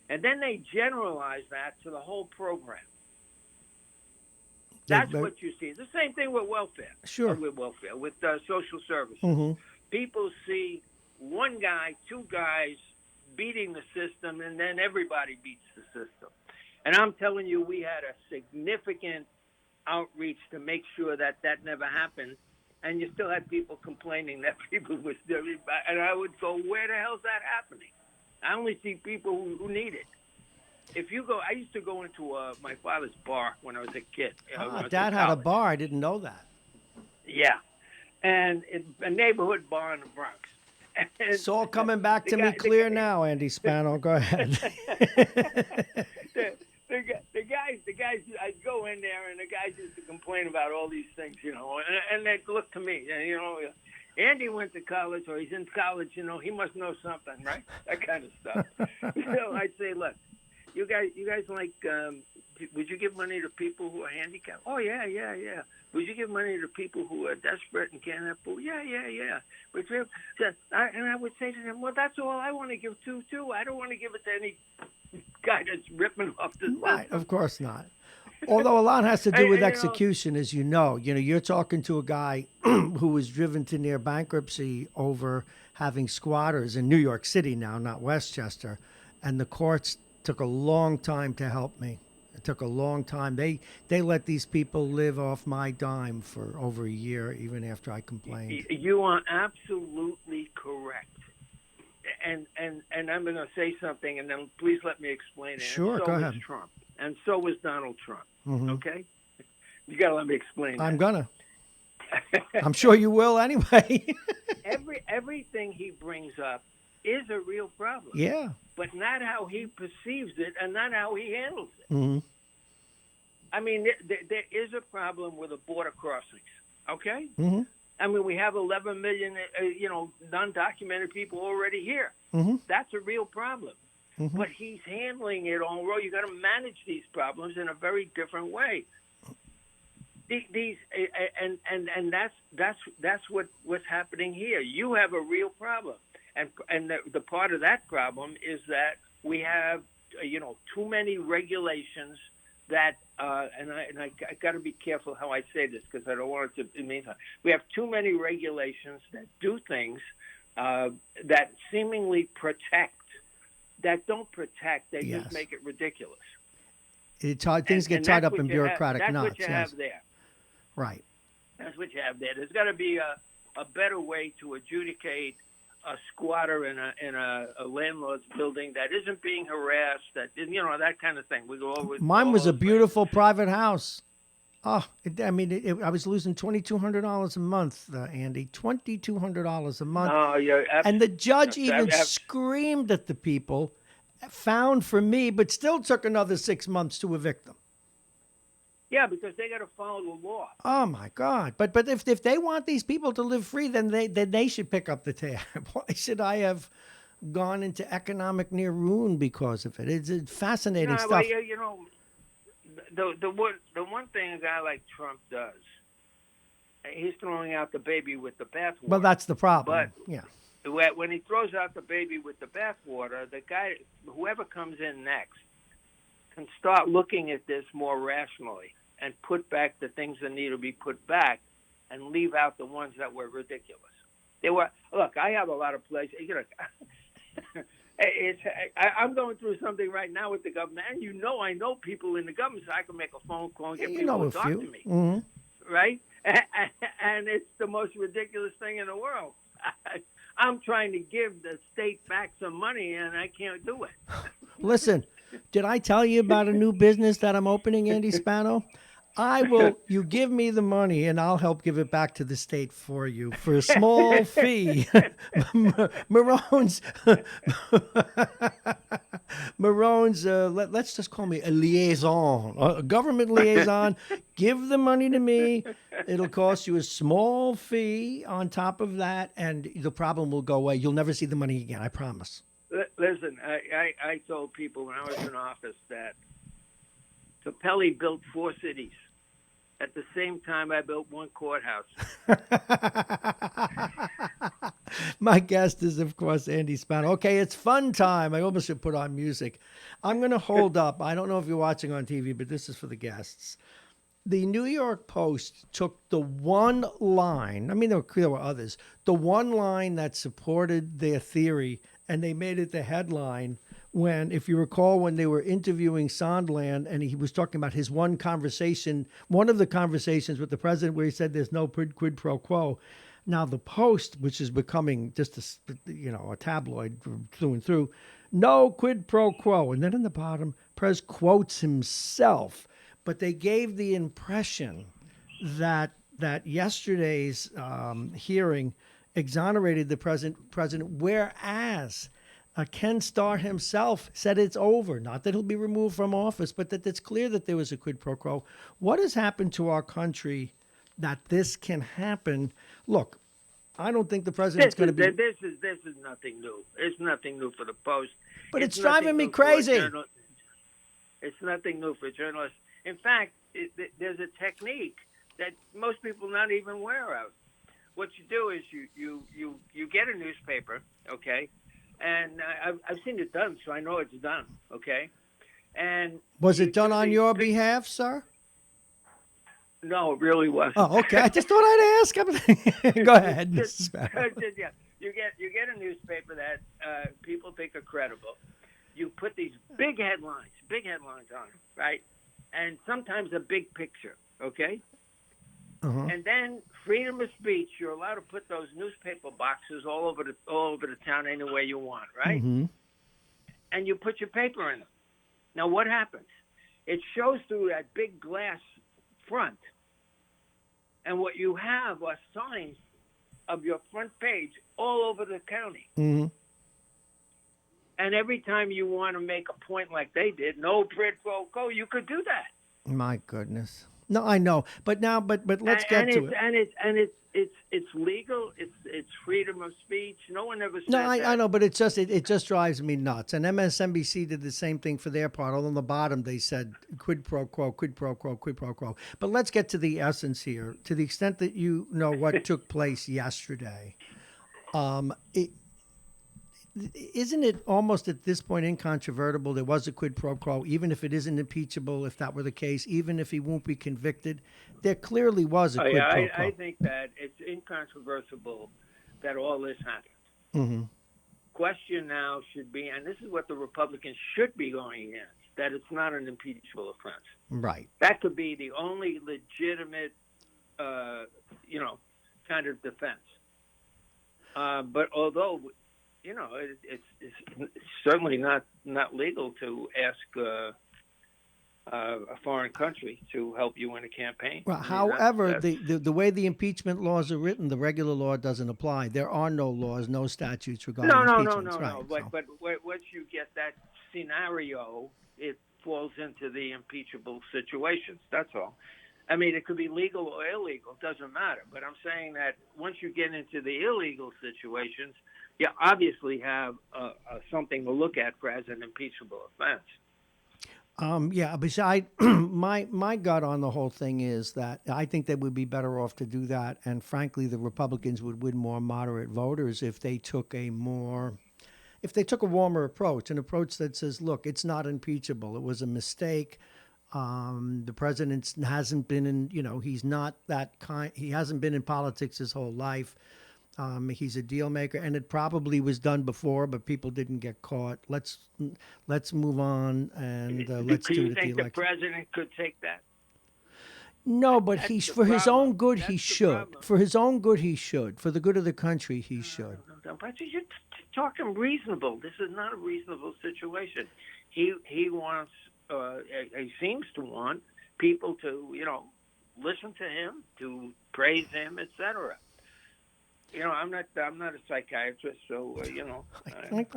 And then they generalize that to the whole program. That's what you see. The same thing with welfare. Sure. With social services. Mm-hmm. People see one guy, two guys beating the system, and then everybody beats the system. And I'm telling you, we had a significant outreach to make sure that never happened, and you still had people complaining that people were still, and I would go, where the hell's that happening? I only see people who need it. If you go, I used to go into my father's bar when I was a kid. Dad had a bar. I didn't know that. Yeah, and a neighborhood bar in the Bronx. And it's all coming back to me clear now, Andy Spano. Go ahead. The guys, I'd go in there, and the guys used to complain about all these things, and they'd look to me, Andy went to college, or he's in college, he must know something, right? That kind of stuff. I'd say, look, you guys like, would you give money to people who are handicapped? Oh, yeah. Would you give money to people who are desperate and can't have food? Yeah. And I would say to them, well, that's all I want to give to, too. I don't want to give it to any guy that's ripping off the system. Right, of course not. Although a lot has to do with execution, as you know. You're talking to a guy who was driven to near bankruptcy over having squatters in New York City now, not Westchester. And the courts took a long time to help me. It took a long time. They let these people live off my dime for over a year, even after I complained. You are absolutely correct. And I'm going to say something, and then please let me explain it. Sure, go ahead. Trump, and so was Donald Trump. Mm-hmm. Okay, you got to let me explain. I'm gonna. I'm sure you will anyway. Everything he brings up is a real problem. Yeah. But not how he perceives it, and not how he handles it. Mm-hmm. I mean, there is a problem with the border crossings. Okay. Mm-hmm. I mean, we have 11 million, non-documented people already here. Mm-hmm. That's a real problem. Mm-hmm. But he's handling it all wrong. You got to manage these problems in a very different way. That's what's happening here. You have a real problem, and the part of that problem is that we have too many regulations that and I got to be careful how I say this because I don't want it to mean we have too many regulations that do things that seemingly protect, that don't protect. They just make it ridiculous. Things get tied up in bureaucratic knots. That's what you have there. Right. That's what you have there. There's got to be a better way to adjudicate squatter in a landlord's building that isn't being harassed, that that kind of thing. We go over. Mine all was a those beautiful private house. Oh, I was losing $2,200 a month, Andy. $2,200 a month. No, And the judge even I've- screamed at the people, found for me, but still took another 6 months to evict them. yeah, because they got to follow the law. Oh my God! But if they want these people to live free, then they should pick up the tab. Why should I have gone into economic near ruin because of it? It's fascinating No, stuff. well, the one thing a guy like Trump does, he's throwing out the baby with the bathwater. Well, that's the problem. But Yeah. when he throws out the baby with the bathwater, the guy, whoever comes in next, can start looking at this more rationally and put back the things that need to be put back, and leave out the ones that were ridiculous. Look, I have a lot of places. I'm going through something right now with the government, and I know people in the government, so I can make a phone call and get people to talk to me, right? And it's the most ridiculous thing in the world. I'm trying to give the state back some money, and I can't do it. Listen, did I tell you about a new business that I'm opening, Andy Spano? You give me the money and I'll help give it back to the state for you for a small fee. Marrone's, let's just call me a liaison, a government liaison. Give the money to me. It'll cost you a small fee on top of that, and the problem will go away. You'll never see the money again, I promise. Listen, I told people when I was in office that Capelli built 4 cities. At the same time, I built 1 courthouse. My guest is, of course, Andy Spano. Okay, it's fun time. I almost should put on music. I'm going to hold up. I don't know if you're watching on TV, but this is for the guests. The New York Post took the one line, there were others, the one line that supported their theory, and they made it the headline when, if you recall, when they were interviewing Sondland and he was talking about his one of the conversations with the president where he said there's no quid pro quo. Now the Post, which is becoming just a tabloid through and through, no quid pro quo. And then in the bottom, Prez quotes himself. But they gave the impression that yesterday's hearing exonerated the president, whereas Ken Starr himself said it's over. Not that he'll be removed from office, but that it's clear that there was a quid pro quo. What has happened to our country that this can happen? Look, I don't think the president's going to be... This is nothing new. It's nothing new for the Post. But it's driving me crazy. It's nothing new for journalists. In fact, there's a technique that most people not even aware of. What you do is you get a newspaper, okay? And I've seen it done, so I know it's done, okay? And was it done on your behalf, sir? No, it really wasn't. Oh, okay. I just thought I'd ask. Go ahead, Mrs. Sparrow. Yeah, you get a newspaper that people think are credible. You put these big headlines on it, right? And sometimes a big picture, okay? Uh-huh. And then freedom of speech, you're allowed to put those newspaper boxes all over the town any way you want, right? Mm-hmm. And you put your paper in them. Now what happens? It shows through that big glass front. And what you have are signs of your front page all over the county. Mm-hmm. And every time you want to make a point like they did, no quid pro quo, you could do that. My goodness. No, I know, but let's get to it. It's legal. It's freedom of speech. No one ever said No, that. I know, but it just drives me nuts. And MSNBC did the same thing for their part. Although on the bottom they said quid pro quo, quid pro quo, quid pro quo. But let's get to the essence here. To the extent that you know what took place yesterday, isn't it almost at this point incontrovertible? There was a quid pro quo, even if it isn't impeachable, if that were the case, even if he won't be convicted. There clearly was a quid pro quo. I think that it's incontrovertible that all this happened. Mm-hmm. Question now should be, and this is what the Republicans should be going against, that it's not an impeachable offense. Right. That could be the only legitimate, kind of defense. But although, it's certainly not legal to ask a foreign country to help you in a campaign. Well, I mean, however, that's- the way the impeachment laws are written, the regular law doesn't apply. There are no laws, no statutes regarding no, impeachments. Right, so. But once you get that scenario, it falls into the impeachable situations. That's all. I mean, it could be legal or illegal. It doesn't matter. But I'm saying that once you get into the illegal situations, you obviously have something to look at for as an impeachable offense. Beside my gut on the whole thing is that I think they would be better off to do that, and frankly, the Republicans would win more moderate voters if they took a warmer approach, an approach that says, look, it's not impeachable. It was a mistake. The president hasn't been in, he's not that kind. He hasn't been in politics his whole life. He's a deal maker, and it probably was done before, but people didn't get caught. Let's move on and let's do do you it at the think the election. president could take that? No, but That's he's the for his problem. own good. That's He the should. problem. For his own good, he should. For the good of the country, he should. But you're talking reasonable. This is not a reasonable situation. He wants. He seems to want people to listen to him, to praise him, etc. I'm not a psychiatrist, so I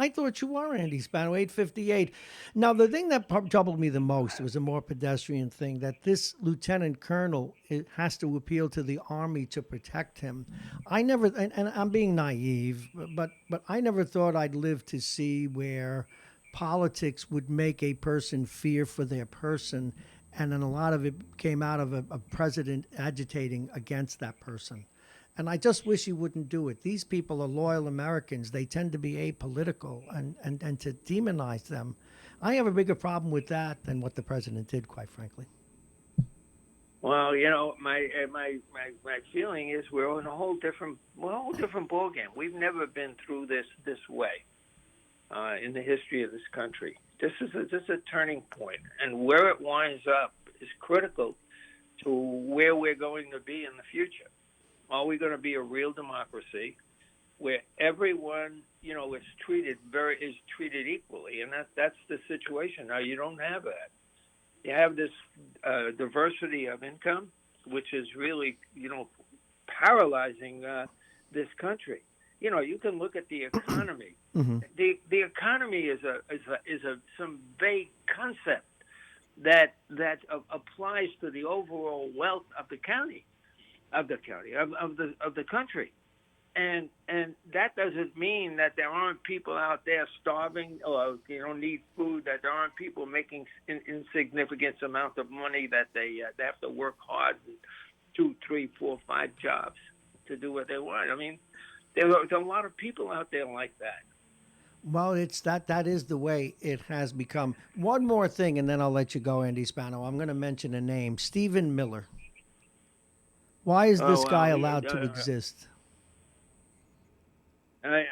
thought you were, Andy Spano, 858. Now, the thing that troubled me the most was a more pedestrian thing, that this lieutenant colonel has to appeal to the Army to protect him. I never, and I'm being naive, but I never thought I'd live to see where politics would make a person fear for their person, and then a lot of it came out of a president agitating against that person. And I just wish he wouldn't do it. These people are loyal Americans. They tend to be apolitical, and to demonize them, I have a bigger problem with that than what the president did, quite frankly. Well, my feeling is we're in a whole different ballgame. We've never been through this way in the history of this country. This is a turning point, and where it winds up is critical to where we're going to be in the future. Are we going to be a real democracy where everyone, is treated equally? And that's the situation. Now, you don't have that. You have this diversity of income, which is really, paralyzing this country. You can look at the economy. Mm-hmm. The economy is some vague concept that applies to the overall wealth of the country, of the country, and that doesn't mean that there aren't people out there starving or need food. That there aren't people making insignificant amount of money that they have to work hard, 2, 3, 4, 5 jobs to do what they want. I mean, there's a lot of people out there like that. Well, that is the way it has become. One more thing, and then I'll let you go, Andy Spano. I'm going to mention a name, Stephen Miller. Why is this guy allowed to exist? This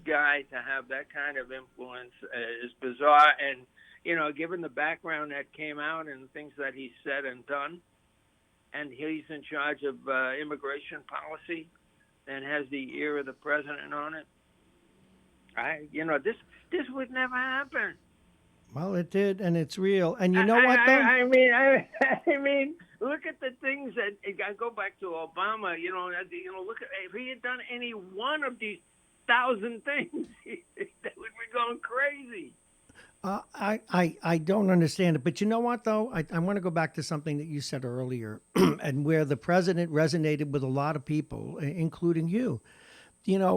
guy to have that kind of influence is bizarre, and given the background that came out and things that he said and done, and he's in charge of immigration policy and has the ear of the president on it. This would never happen. Well, it did, and it's real. And you know what, though? I mean, look at the things that I go back to Obama. Look at if he had done any one of these 1,000 things, that would be going crazy. I don't understand it, but you know what, though? I want to go back to something that you said earlier, and where the president resonated with a lot of people, including you.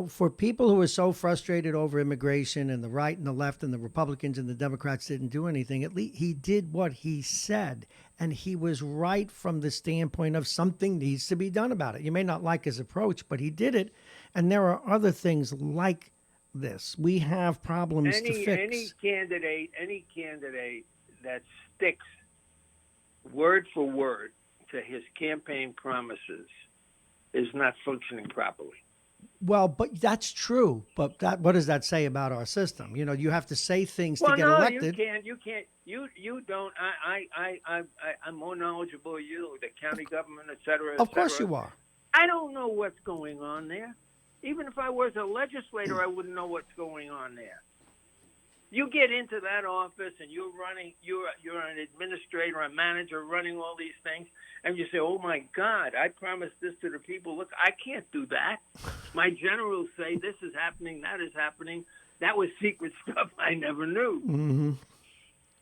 For people who are so frustrated over immigration, and the right and the left and the Republicans and the Democrats didn't do anything, at least he did what he said, and he was right from the standpoint of something needs to be done about it. You may not like his approach, but he did it, and there are other things like this. We have problems to fix. Any candidate that sticks word for word to his campaign promises is not functioning properly. Well, but that's true. But what does that say about our system? You have to say things to get elected. You can't. You don't. I'm more knowledgeable than you, the county government, et cetera. Of course you are. I don't know what's going on there. Even if I was a legislator, I wouldn't know what's going on there. You get into that office and you're an administrator, a manager running all these things, and you say, oh, my God, I promised this to the people. Look, I can't do that. My generals say this is happening, that is happening. That was secret stuff I never knew. Mm-hmm.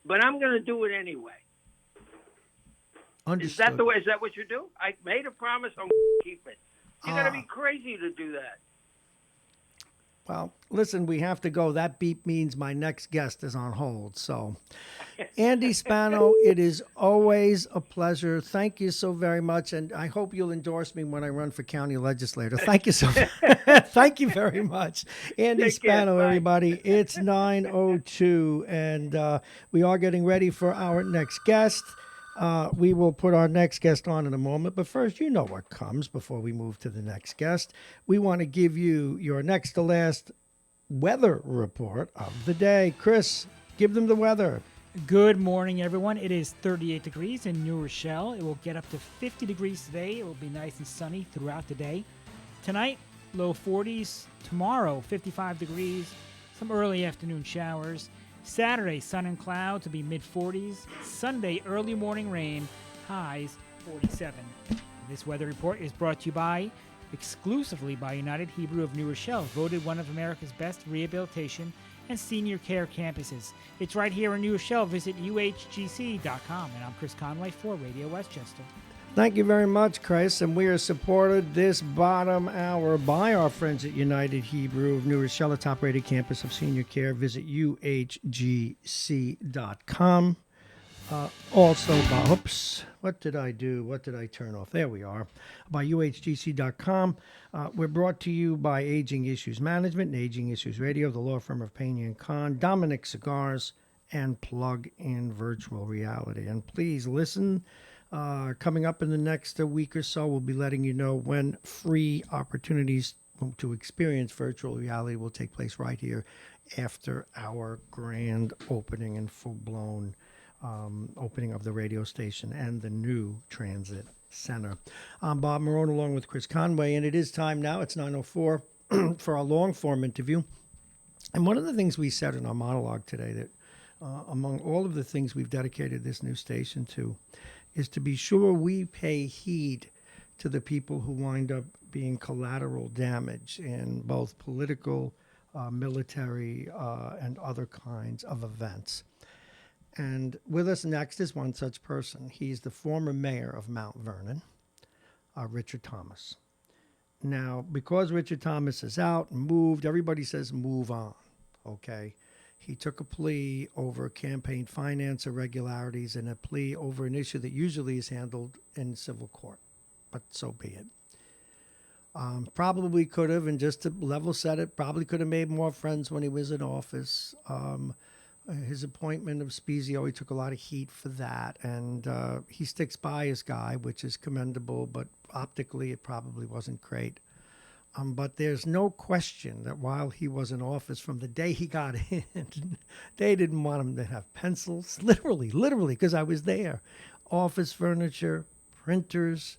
But I'm going to do it anyway. Understood. Is that what you do? I made a promise, I'm going to keep it. You got to be crazy to do that. Well, listen, we have to go. That beep means my next guest is on hold. So, Andy Spano, it is always a pleasure. Thank you so very much. And I hope you'll endorse me when I run for county legislator. Thank you so Thank you very much. Andy Take care. Spano, Bye. everybody. It's 9:02, and we are getting ready for our next guest. We will put our next guest on in a moment, but first, you know what comes before we move to the next guest. We want to give you your next to last weather report of the day. Chris, give them the weather. Good morning, everyone. It is 38 degrees in New Rochelle. It will get up to 50 degrees today. It will be nice and sunny throughout the day. Tonight, low 40s. Tomorrow, 55 degrees. Some early afternoon showers. Saturday, sun and cloud to be mid-40s. Sunday, early morning rain, highs 47. This weather report is brought to you exclusively by United Hebrew of New Rochelle, voted one of America's best rehabilitation and senior care campuses. It's right here in New Rochelle. Visit uhgc.com. And I'm Chris Conway for Radio Westchester. Thank you very much, Chris. And we are supported this bottom hour by our friends at United Hebrew of New Rochelle, a top-rated campus of senior care. Visit uhgc.com. Also, oops, what did I do? What did I turn off? There we are. By uhgc.com. We're brought to you by Aging Issues Management and Aging Issues Radio, the law firm of Payne and Kahn, Dominic Cigars, and Plug in Virtual Reality. And please listen. Coming up in the next week or so, we'll be letting you know when free opportunities to experience virtual reality will take place right here after our grand opening and full-blown opening of the radio station and the new transit center. I'm Bob Marrone along with Chris Conway, and it is time now. It's 9:04 for our long-form interview. And one of the things we said in our monologue today that among all of the things we've dedicated this new station to is to be sure we pay heed to the people who wind up being collateral damage in both political, military, and other kinds of events. And with us next is one such person. He's the former mayor of Mount Vernon, Richard Thomas. Now, because Richard Thomas is out and moved, everybody says move on, okay? He took a plea over campaign finance irregularities and a plea over an issue that usually is handled in civil court, but so be it. Probably could have, and just to level set it, probably could have made more friends when he was in office. His appointment of Spezio, he took a lot of heat for that, and he sticks by his guy, which is commendable, but optically it probably wasn't great. But there's no question that while he was in office, from the day he got in, they didn't want him to have pencils, literally, because I was there. Office furniture, printers.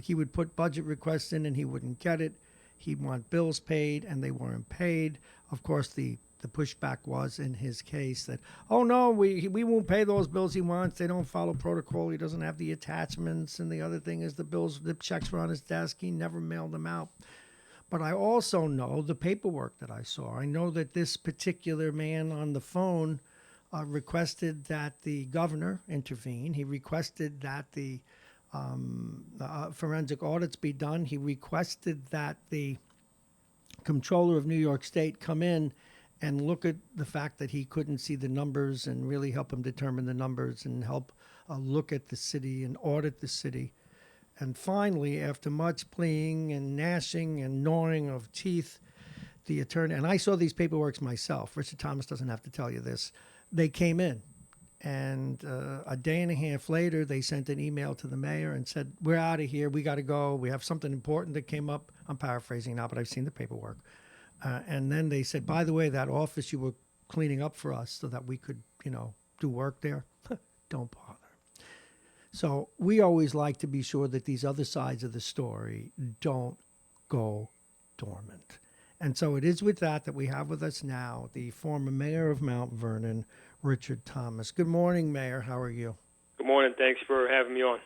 He would put budget requests in and he wouldn't get it. He'd want bills paid and they weren't paid. Of course, the pushback was in his case that, oh, no, we won't pay those bills he wants. They don't follow protocol. He doesn't have the attachments. And the other thing is the checks were on his desk. He never mailed them out. But I also know the paperwork that I saw. I know that this particular man on the phone requested that the governor intervene. He requested that the forensic audits be done. He requested that the comptroller of New York State come in and look at the fact that he couldn't see the numbers and really help him determine the numbers and help look at the city and audit the city. And finally, after much pleading and gnashing and gnawing of teeth, the attorney, and I saw these paperworks myself, Richard Thomas doesn't have to tell you this, they came in. And a day and a half later, they sent an email to the mayor and said, we're out of here. We got to go. We have something important that came up. I'm paraphrasing now, but I've seen the paperwork. And then they said, by the way, that office you were cleaning up for us so that we could, do work there, don't bother. So we always like to be sure that these other sides of the story don't go dormant. And so it is with that we have with us now the former mayor of Mount Vernon, Richard Thomas. Good morning, Mayor. How are you? Good morning. Thanks for having me on.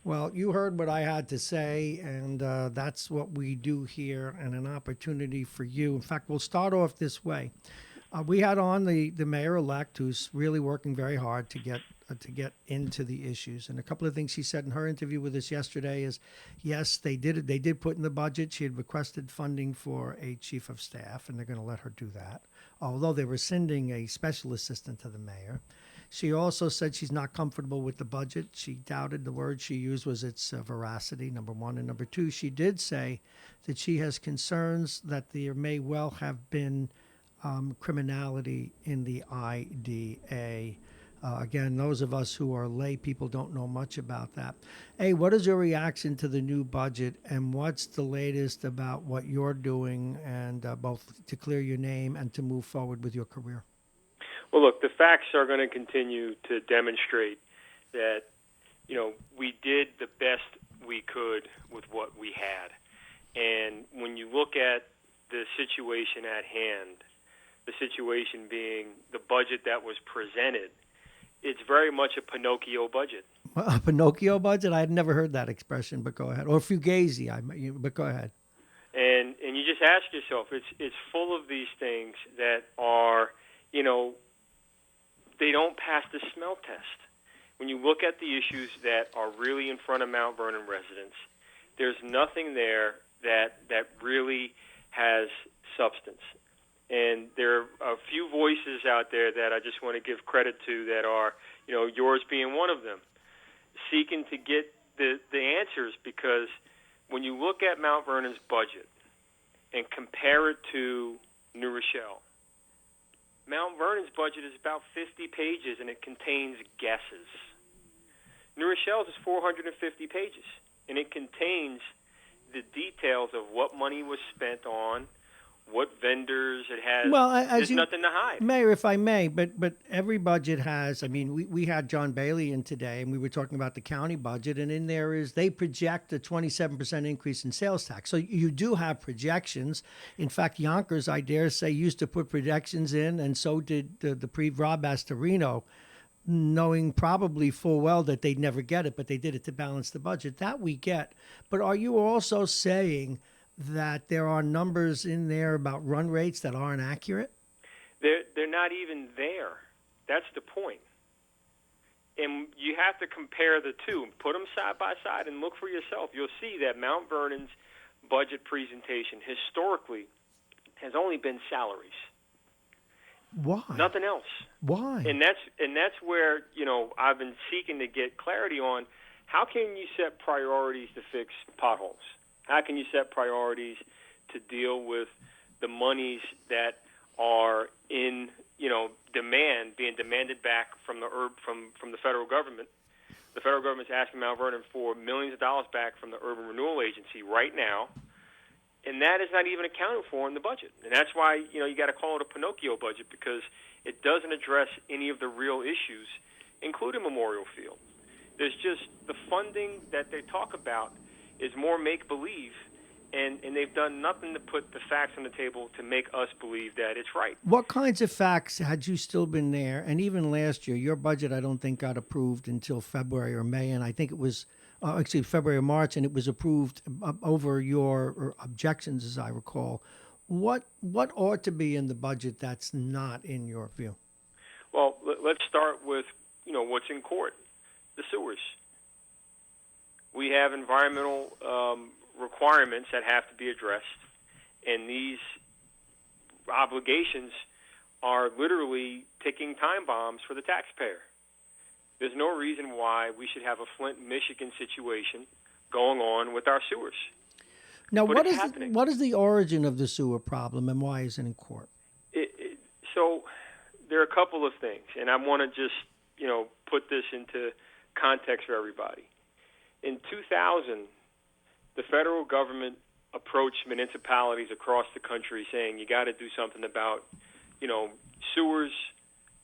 Well, you heard what I had to say, and that's what we do here, and an opportunity for you. In fact, we'll start off this way. We had on the mayor-elect, who's really working very hard to get into the issues. And a couple of things she said in her interview with us yesterday is, yes, they did put in the budget. She had requested funding for a chief of staff, and they're going to let her do that, although they were sending a special assistant to the mayor. She also said she's not comfortable with the budget. She doubted the word she used was its veracity, number one. And number two, she did say that she has concerns that there may well have been criminality in the IDA. Again, those of us who are lay people don't know much about that. Hey, what is your reaction to the new budget, and what's the latest about what you're doing, and both to clear your name and to move forward with your career? Well, look, the facts are going to continue to demonstrate that, we did the best we could with what we had. And when you look at the situation at hand, the situation being the budget that was presented, it's very much a Pinocchio budget. Well, a Pinocchio budget? I had never heard that expression, but go ahead. Or Fugazi, but go ahead. And you just ask yourself, it's full of these things that are, they don't pass the smell test. When you look at the issues that are really in front of Mount Vernon residents, there's nothing there that really has substance. And there are a few voices out there that I just want to give credit to that are, yours being one of them, seeking to get the answers, because when you look at Mount Vernon's budget and compare it to New Rochelle, Mount Vernon's budget is about 50 pages, and it contains guesses. New Rochelle's is 450 pages, and it contains the details of what money was spent on, what vendors it has. Well, there's nothing to hide. Mayor, if I may, but every budget has, we had John Bailey in today, and we were talking about the county budget, and in there is, they project a 27% increase in sales tax. So you do have projections. In fact, Yonkers, I dare say, used to put projections in, and so did the Rob Astorino, knowing probably full well that they'd never get it, but they did it to balance the budget. That we get. But are you also saying that there are numbers in there about run rates that aren't accurate? They're not even there. That's the point. And you have to compare the two, put them side by side, and look for yourself. You'll see that Mount Vernon's budget presentation historically has only been salaries. Why? Nothing else. Why? And that's where I've been seeking to get clarity on how can you set priorities to fix potholes. How can you set priorities to deal with the monies that are in, demand, being demanded back from the federal government? The federal government's asking Mount Vernon for millions of dollars back from the Urban Renewal Agency right now, and that is not even accounted for in the budget. And that's why, you got to call it a Pinocchio budget, because it doesn't address any of the real issues, including Memorial Field. There's just the funding that they talk about is more make-believe, and they've done nothing to put the facts on the table to make us believe that it's right. What kinds of facts, had you still been there, and even last year, your budget I don't think got approved until February or May, and I think it was, February or March, and it was approved over your objections, as I recall. What ought to be in the budget that's not in your view? Well, let's start with, what's in court, the sewers. We have environmental requirements that have to be addressed, and these obligations are literally ticking time bombs for the taxpayer. There's no reason why we should have a Flint, Michigan situation going on with our sewers. Now, But what is the origin of the sewer problem, and why is it in court? So there are a couple of things, and I want to just put this into context for everybody. In 2000, the federal government approached municipalities across the country saying you got to do something about, sewers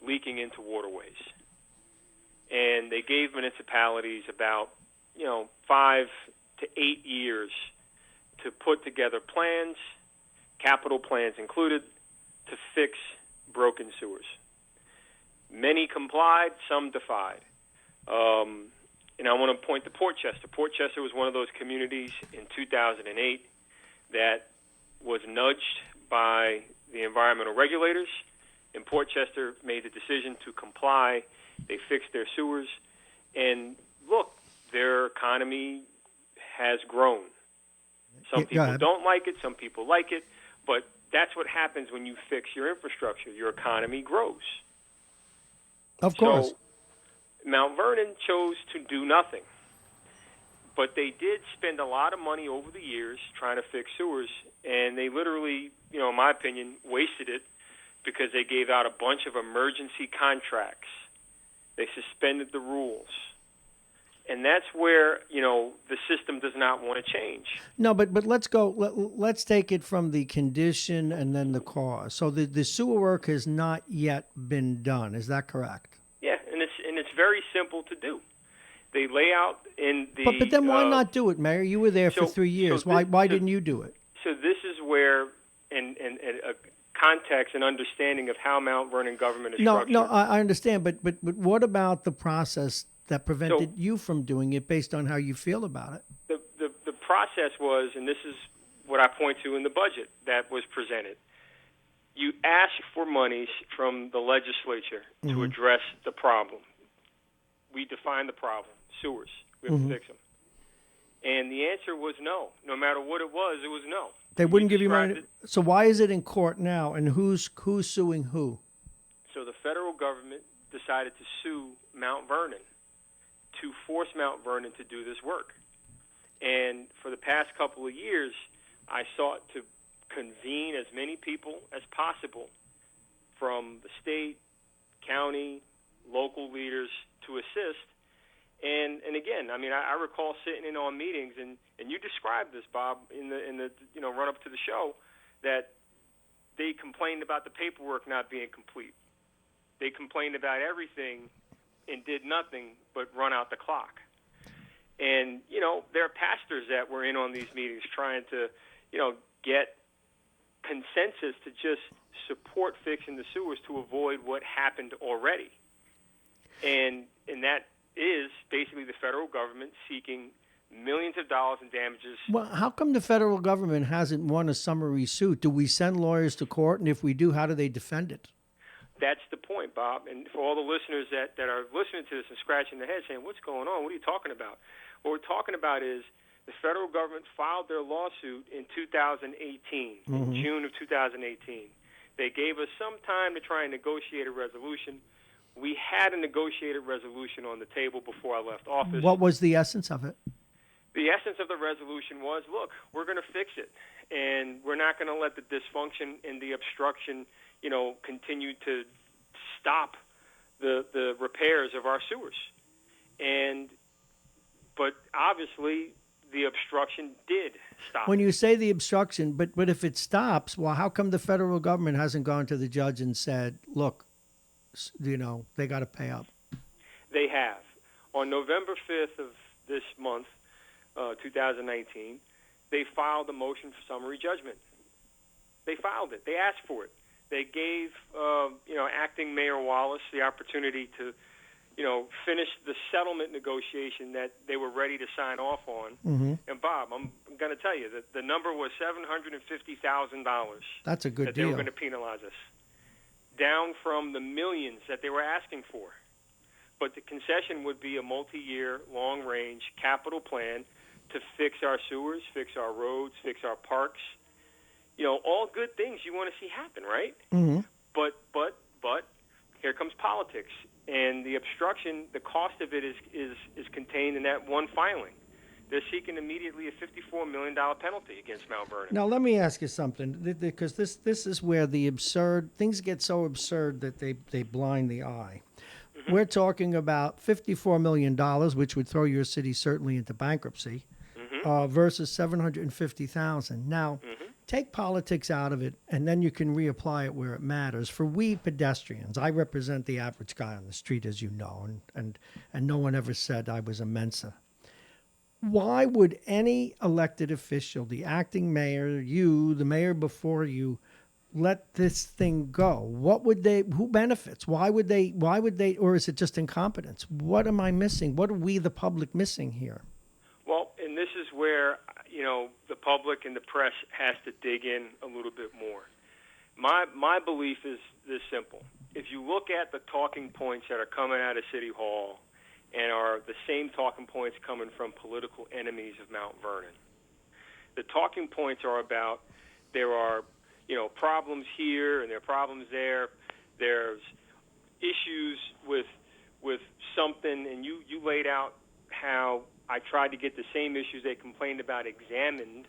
leaking into waterways. and they gave municipalities about 5 to 8 years to put together plans, capital plans included, to fix broken sewers. Many complied, some defied. And I want to point to Portchester. Portchester was one of those communities in 2008 that was nudged by the environmental regulators, and Portchester made the decision to comply. They fixed their sewers, and look, their economy has grown. Some people don't like it, some people like it, but that's what happens when you fix your infrastructure. Your economy grows. Of course. So Mount Vernon chose to do nothing. But they did spend a lot of money over the years trying to fix sewers, and they literally, in my opinion, wasted it because they gave out a bunch of emergency contracts. They suspended the rules. And that's where, the system does not want to change. No, but let's go. Let's take it from the condition and then the cause. So the sewer work has not yet been done. Is that correct? Yeah, and it's very simple to do. They lay out in the. But then why not do it, Mayor? You were there for 3 years. Why didn't you do it? So this is where, and a context and understanding of how Mount Vernon government is structured. No, I understand. But what about the process that prevented you from doing it based on how you feel about it? The process was, and this is what I point to in the budget that was presented, you asked for monies from the legislature to address the problem. We defined the problem, sewers. We have to fix them. And the answer was no. No matter what it was no. They wouldn't give you money. So why is it in court now, and who's suing who? So the federal government decided to sue Mount Vernon to force Mount Vernon to do this work. And for the past couple of years, I sought to convene as many people as possible from the state, county, local leaders to assist. And again, I recall sitting in on meetings, and you described this, Bob, in the run up to the show, that they complained about the paperwork not being complete. They complained about everything and did nothing but run out the clock. And, there are pastors that were in on these meetings trying to, get consensus to just support fixing the sewers to avoid what happened already. And that is basically the federal government seeking millions of dollars in damages. Well, how come the federal government hasn't won a summary suit? Do we send lawyers to court? And if we do, how do they defend it? That's the point, Bob. And for all the listeners that are listening to this and scratching their head saying, what's going on? What are you talking about? What we're talking about is the federal government filed their lawsuit in 2018, in June of 2018. They gave us some time to try and negotiate a resolution. We had a negotiated resolution on the table before I left office. What was the essence of it? The essence of the resolution was, look, we're going to fix it, and we're not going to let the dysfunction and the obstruction continue to stop the repairs of our sewers. But obviously the obstruction did stop. When you say the obstruction, but if it stops, well, how come the federal government hasn't gone to the judge and said, look, they got to pay up? They have. On November 5th of this month, 2019, they filed a motion for summary judgment. They filed it. They asked for it. They gave, acting Mayor Wallace the opportunity to, finish the settlement negotiation that they were ready to sign off on. And Bob, I'm going to tell you that the number was $750,000. That's a good deal. That deal. they were going to penalize us, down from the millions that they were asking for. But the concession would be a multi-year, long-range capital plan to fix our sewers, fix our roads, fix our parks. All good things you want to see happen, right? But here comes politics, and the obstruction. The cost of it is contained in that one filing. They're seeking immediately a $54 million penalty against Mount Vernon. Now let me ask you something, because this is where the absurd things get so absurd that they blind the eye. We're talking about $54 million, which would throw your city certainly into bankruptcy, versus $750,000. Now, take politics out of it, and then you can reapply it where it matters. For we pedestrians, I represent the average guy on the street, as you know, and no one ever said I was a Mensa. Why would any elected official, the acting mayor, you, the mayor before you, let this thing go? What would they? Who benefits? Why would they? Or is it just incompetence? What am I missing? What are we, the public, missing here? Well, and this is where, the public and the press has to dig in a little bit more. My belief is this simple. If you look at the talking points that are coming out of City Hall and are the same talking points coming from political enemies of Mount Vernon, the talking points are about there are, problems here and there are problems there. There's issues with something, and you laid out how I tried to get the same issues they complained about examined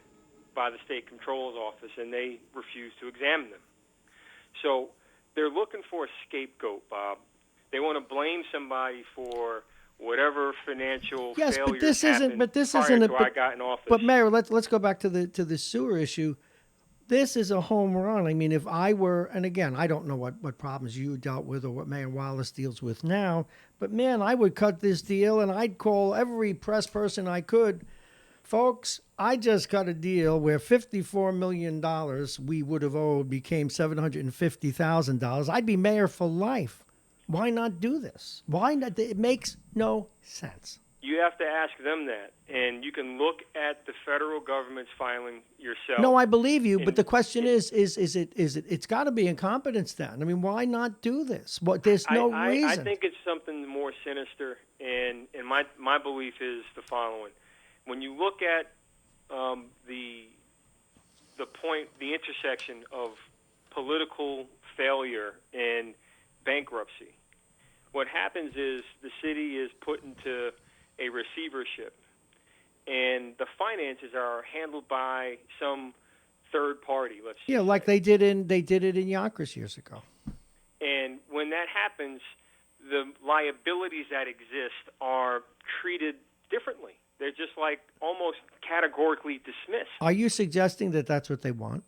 by the State Controller's Office, and they refused to examine them. So they're looking for a scapegoat, Bob. They want to blame somebody for whatever financial failures but this happened prior to I got in office. But Mayor, let's go back to the sewer issue. This is a home run. I mean, if I were, and again, I don't know what problems you dealt with or what Mayor Wallace deals with now, but man, I would cut this deal and I'd call every press person I could. Folks, I just cut a deal where $54 million we would have owed became $750,000. I'd be mayor for life. Why not do this? Why not? It makes no sense. You have to ask them that, and you can look at the federal government's filing yourself. No, I believe you, but the question is it? It's got to be incompetence then. I mean, why not do this? There's no reason. I think it's something more sinister, and my belief is the following: when you look at the intersection of political failure and bankruptcy, what happens is the city is put into a receivership, and the finances are handled by some third party. Like they did in Yonkers years ago. And when that happens, the liabilities that exist are treated differently. They're just like almost categorically dismissed. Are you suggesting that that's what they want?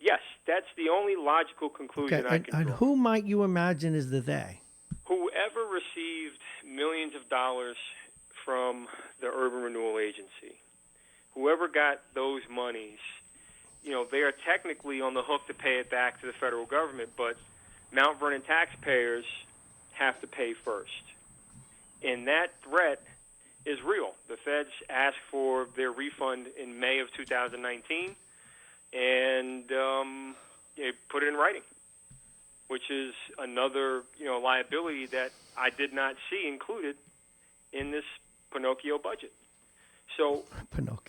Yes, that's the only logical conclusion I can draw. And who might you imagine is the they? Whoever received millions of dollars from the Urban Renewal Agency, whoever got those monies, they are technically on the hook to pay it back to the federal government, but Mount Vernon taxpayers have to pay first. And that threat is real. The feds asked for their refund in May of 2019, and they put it in writing, which is another liability that I did not see included in this Pinocchio budget. So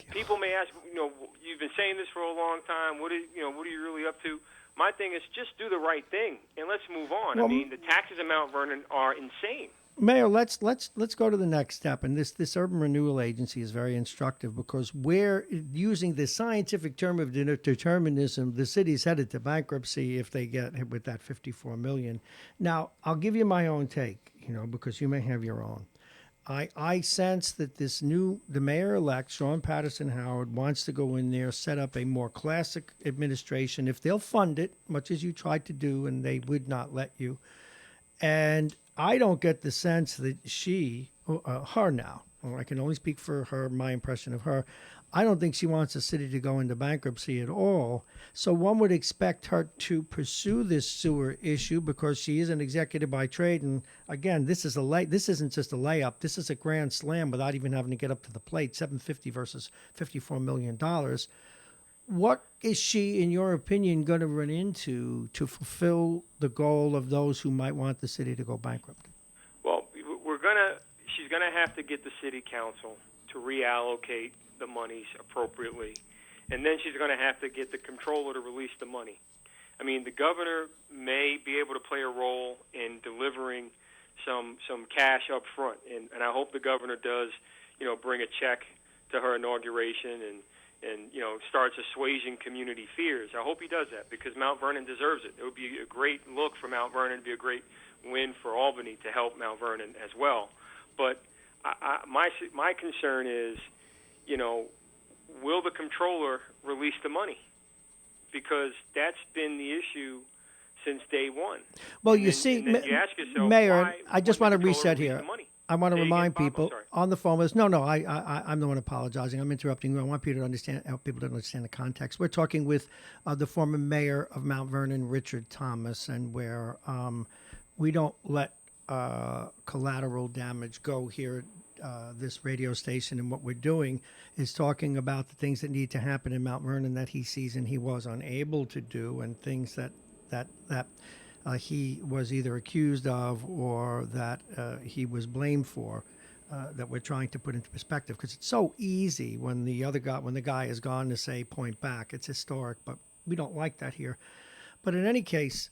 people may ask, you've been saying this for a long time. What are you really up to? My thing is just do the right thing and let's move on. Well, I mean, the taxes in Mount Vernon are insane. Mayor, let's go to the next step. And this Urban Renewal Agency is very instructive because we're using the scientific term of determinism. The city's headed to bankruptcy if they get hit with that $54 million. Now, I'll give you my own take, because you may have your own. I sense that the mayor-elect, Sean Patterson Howard, wants to go in there, set up a more classic administration, if they'll fund it, much as you tried to do, and they would not let you. And I don't get the sense that her now, or I can only speak for her, my impression of her, I don't think she wants the city to go into bankruptcy at all. So one would expect her to pursue this sewer issue because she is an executive by trade. And again, this isn't just a layup. This is a grand slam without even having to get up to the plate. $750 versus $54 million. What is she, in your opinion, going to run into to fulfill the goal of those who might want the city to go bankrupt? Well, she's gonna have to get the city council to reallocate the monies appropriately, and then she's going to have to get the controller to release the money. I mean, the governor may be able to play a role in delivering some cash up front, and I hope the governor does, bring a check to her inauguration and starts assuaging community fears. I hope he does that because Mount Vernon deserves it. It would be a great look for Mount Vernon. It would be a great win for Albany to help Mount Vernon as well. But my concern is, will the controller release the money? because that's been the issue since day one. Well, And you then- see, and then you ask yourself, Mayor, why I just want wasn't to the controller reset release here. the money? I want to Say again, remind Bob? I'm people sorry. on the phone with I'm the one apologizing. I'm interrupting you. I want people to help people to understand the context. We're talking with the former mayor of Mount Vernon, Richard Thomas, and where we don't let collateral damage go here at this radio station. And what we're doing is talking about the things that need to happen in Mount Vernon that he sees and he was unable to do, and things that he was either accused of or that he was blamed for, that we're trying to put into perspective. Because it's so easy when the guy is gone to say point back. It's historic, but we don't like that here. But in any case,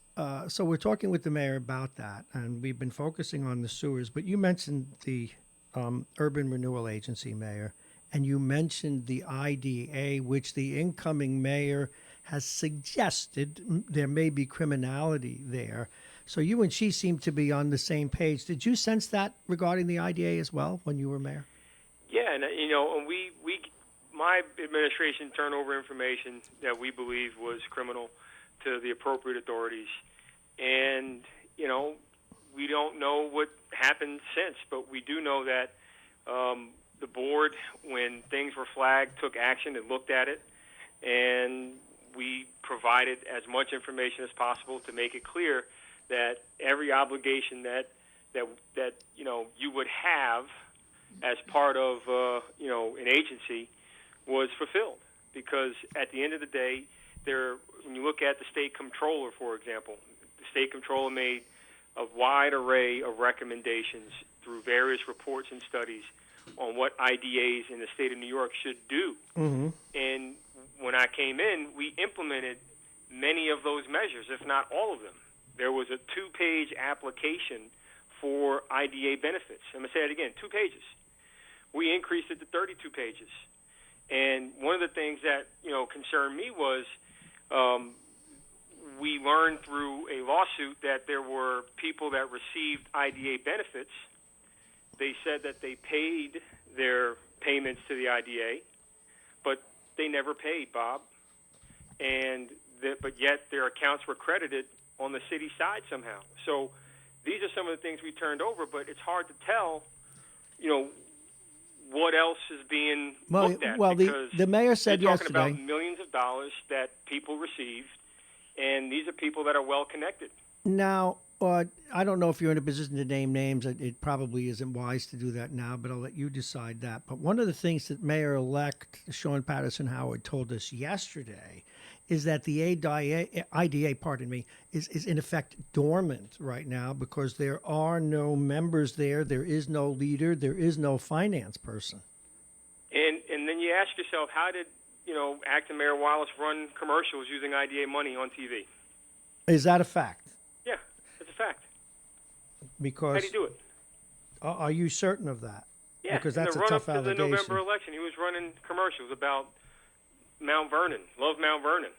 so we're talking with the mayor about that, and we've been focusing on the sewers. But you mentioned the Urban Renewal Agency, Mayor, and you mentioned the IDA, which the incoming mayor has suggested there may be criminality there. So you and she seem to be on the same page. Did you sense that regarding the IDA as well when you were mayor? Yeah, and and my administration turned over information that we believe was criminal to the appropriate authorities, and we don't know what happened since, but we do know that the board, when things were flagged, took action and looked at it, and we provided as much information as possible to make it clear that every obligation that you would have as part of an agency was fulfilled. Because at the end of the day, when you look at the state comptroller, for example, the state comptroller made a wide array of recommendations through various reports and studies on what IDAs in the state of New York should do. Mm-hmm. And when I came in, we implemented many of those measures, if not all of them. There was a 2-page application for IDA benefits. I'm going to say it again, 2 pages. We increased it to 32 pages. And one of the things that concerned me was we learned through a lawsuit that there were people that received IDA benefits. They said that they paid their payments to the IDA, but they never paid, Bob. But yet their accounts were credited on the city side somehow. So these are some of the things we turned over, but it's hard to tell, what else is being looked at. Well, because the mayor said you're talking yesterday. about millions of dollars that people received, and these are people that are well connected. Now, I don't know if you're in a position to name names. It probably isn't wise to do that now, but I'll let you decide that. But one of the things that Mayor-elect Sean Patterson Howard told us yesterday is that the IDA, is in effect dormant right now because there are no members there. There is no leader. There is no finance person. And then you ask yourself, how did acting Mayor Wallace run commercials using IDA money on TV? Is that a fact? Yeah, it's a fact. Because how do you do it? Are you certain of that? Yeah, because that's in a the tough run-up to the allegation. November election, he was running commercials about Mount Vernon, love Mount Vernon.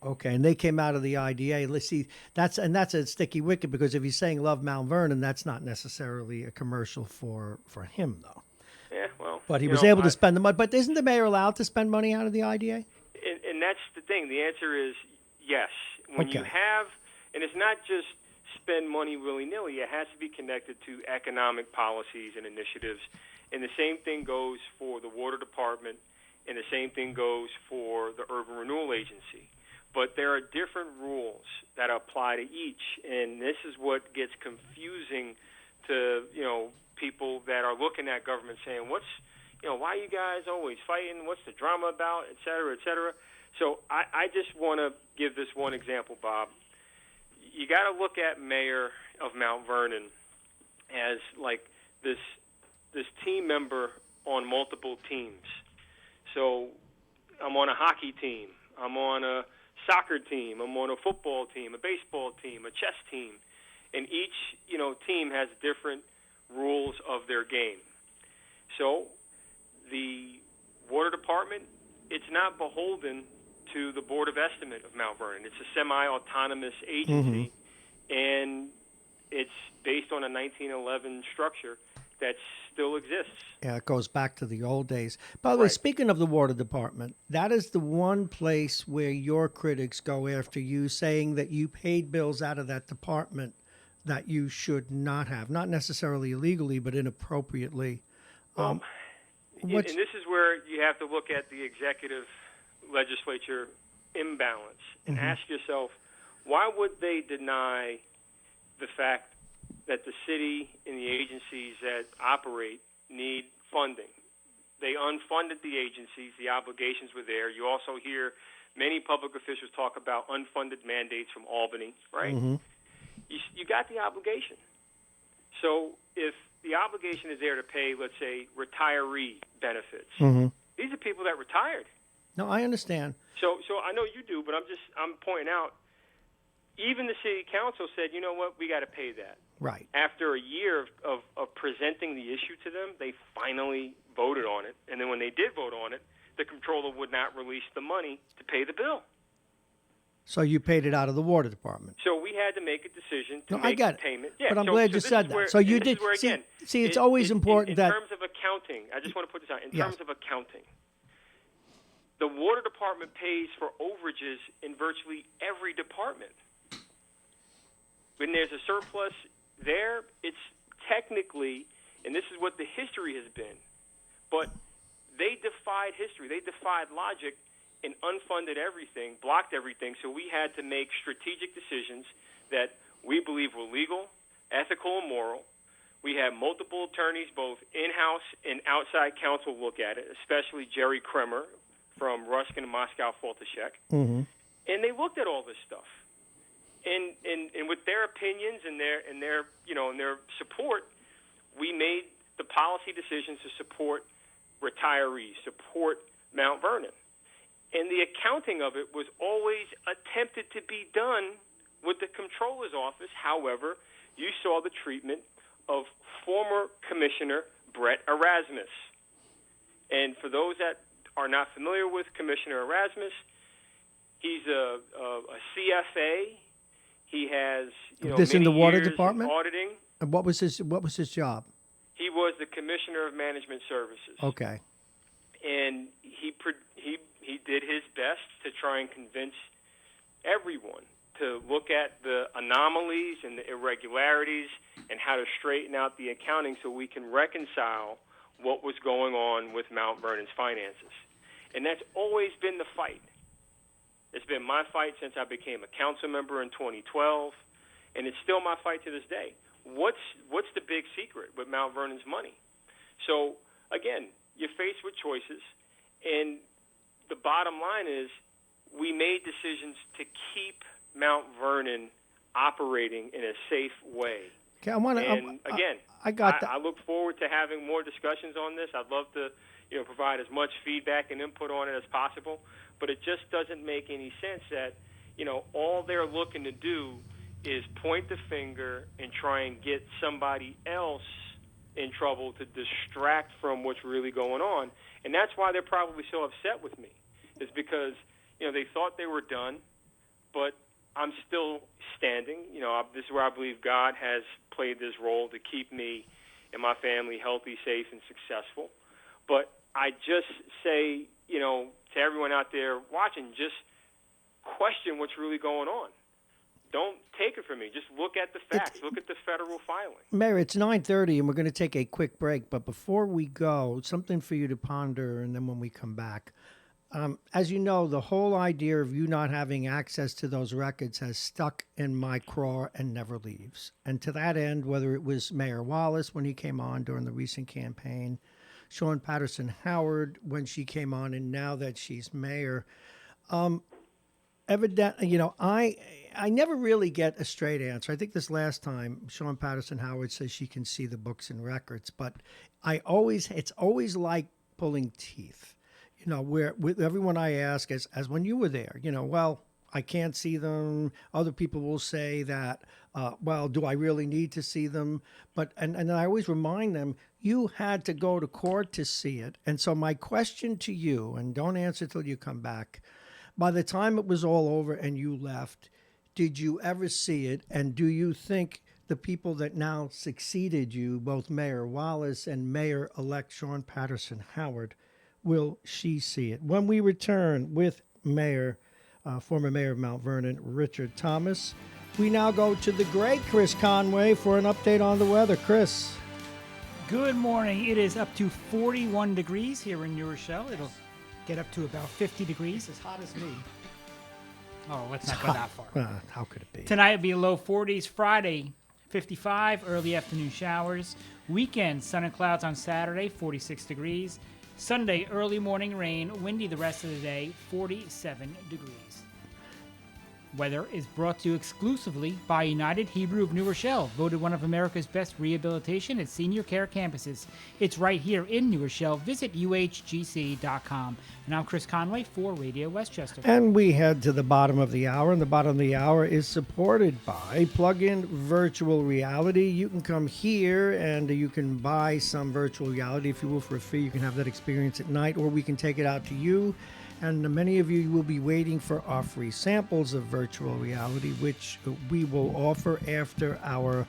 Okay, and they came out of the IDA. Let's see, that's a sticky wicket because if he's saying love Mount Vernon, that's not necessarily a commercial for him, though. Yeah, well. But he was able to spend the money. But isn't the mayor allowed to spend money out of the IDA? And that's the thing. The answer is yes. When you have, and it's not just spend money willy-nilly. It has to be connected to economic policies and initiatives. And the same thing goes for the water department, and the same thing goes for the Urban Renewal Agency. But there are different rules that apply to each, and this is what gets confusing to people that are looking at government, saying, why are you guys always fighting? What's the drama about, et cetera, et cetera. So I just want to give this one example, Bob. You got to look at Mayor of Mount Vernon as like this team member on multiple teams. So I'm on a hockey team. I'm on a soccer team. I'm on a football team, a baseball team, a chess team. And each, team has different rules of their game. So the water department, it's not beholden to the Board of Estimate of Mount Vernon. It's a semi-autonomous agency, and it's based on a 1911 structure that still exists. Yeah, it goes back to the old days. By the way, Right. speaking of the water department, that is the one place where your critics go after you, saying that you paid bills out of that department that you should not have, not necessarily illegally, but inappropriately. And What's- this is where you have to look at the executive legislature imbalance and ask yourself, why would they deny the fact that the city and the agencies that operate need funding? They unfunded the agencies. The obligations were there. You also hear many public officials talk about unfunded mandates from Albany, right? You got the obligation. So if the obligation is there to pay, let's say, retiree benefits, these are people that retired. No, I understand. So I know you do, but I'm pointing out, even the city council said, you know what, we got to pay that. Right. After a year of presenting the issue to them, they finally voted on it. And then when they did vote on it, the comptroller would not release the money to pay the bill. So you paid it out of the water department. So we had to make a decision to No, I make get the it. payment. But I'm so glad you this said is that. where- So you and this did- is where, see- again, see, it's always important in that- terms of accounting, I just want to put this out. In Yes. terms of accounting, the water department pays for overages in virtually every department. When there's a surplus there, it's technically, and this is what the history has been, but they defied history. They defied logic and unfunded everything, blocked everything, so we had to make strategic decisions that we believe were legal, ethical, and moral. We had multiple attorneys, both in-house and outside counsel, look at it, especially Jerry Kremer from Ruskin and Moscow Faltashek. And they looked at all this stuff. And with their opinions and their support, we made the policy decisions to support retirees, support Mount Vernon. And the accounting of it was always attempted to be done with the comptroller's office. However, you saw the treatment of former Commissioner Brett Erasmus. And for those that are not familiar with Commissioner Erasmus, he's a CFA. He has This in many the water years department? auditing. And what was his job? He was the Commissioner of Management Services. Okay. And he did his best to try and convince everyone to look at the anomalies and the irregularities and how to straighten out the accounting so we can reconcile what was going on with Mount Vernon's finances. And that's always been the fight. It's been my fight since I became a council member in 2012, and it's still my fight to this day. What's the big secret with Mount Vernon's money? So, again, you're faced with choices, and the bottom line is we made decisions to keep Mount Vernon operating in a safe way. Okay, I want to. And again, I got that. I look forward to having more discussions on this. I'd love to, provide as much feedback and input on it as possible. But it just doesn't make any sense that, all they're looking to do is point the finger and try and get somebody else in trouble to distract from what's really going on. And that's why they're probably so upset with me, is because, they thought they were done, but I'm still standing. This is where I believe God has played this role to keep me and my family healthy, safe, and successful. But I just say, to everyone out there watching, just question what's really going on. Don't take it from me. Just look at the facts. Look at the federal filing. Mayor, it's 9:30, and we're going to take a quick break. But before we go, something for you to ponder, and then when we come back. As you know, the whole idea of you not having access to those records has stuck in my craw and never leaves. And to that end, whether it was Mayor Wallace when he came on during the recent campaign, Sean Patterson Howard when she came on, and now that she's mayor, evidently, I never really get a straight answer. I think this last time, Sean Patterson Howard says she can see the books and records, but it's always like pulling teeth. Where with everyone I ask, as when you were there, well, I can't see them. Other people will say that, well, do I really need to see them? But and I always remind them, you had to go to court to see it. And so my question to you, and don't answer till you come back, by the time it was all over and you left, did you ever see it? And do you think the people that now succeeded you, both Mayor Wallace and Mayor-elect Sean Patterson Howard, will she see it? When we return with former Mayor of Mount Vernon, Richard Thomas, we now go to the great Chris Conway for an update on the weather. Chris. Good morning. It is up to 41 degrees here in New Rochelle. It'll get up to about 50 degrees, as hot as me. Oh, let's not go that far. How could it be? Tonight it'll be low 40s. Friday, 55. Early afternoon showers. Weekend, sun and clouds on Saturday, 46 degrees. Sunday, early morning rain. Windy the rest of the day, 47 degrees. Weather is brought to you exclusively by United Hebrew of New Rochelle, voted one of America's best rehabilitation and senior care campuses. It's right here in New Rochelle. Visit uhgc.com. And I'm Chris Conway for Radio Westchester. And we head to the bottom of the hour, and the bottom of the hour is supported by Plug-in Virtual Reality. You can come here and you can buy some virtual reality, if you will, for a fee. You can have that experience at night, or we can take it out to you. And many of you will be waiting for our free samples of virtual reality, which we will offer after our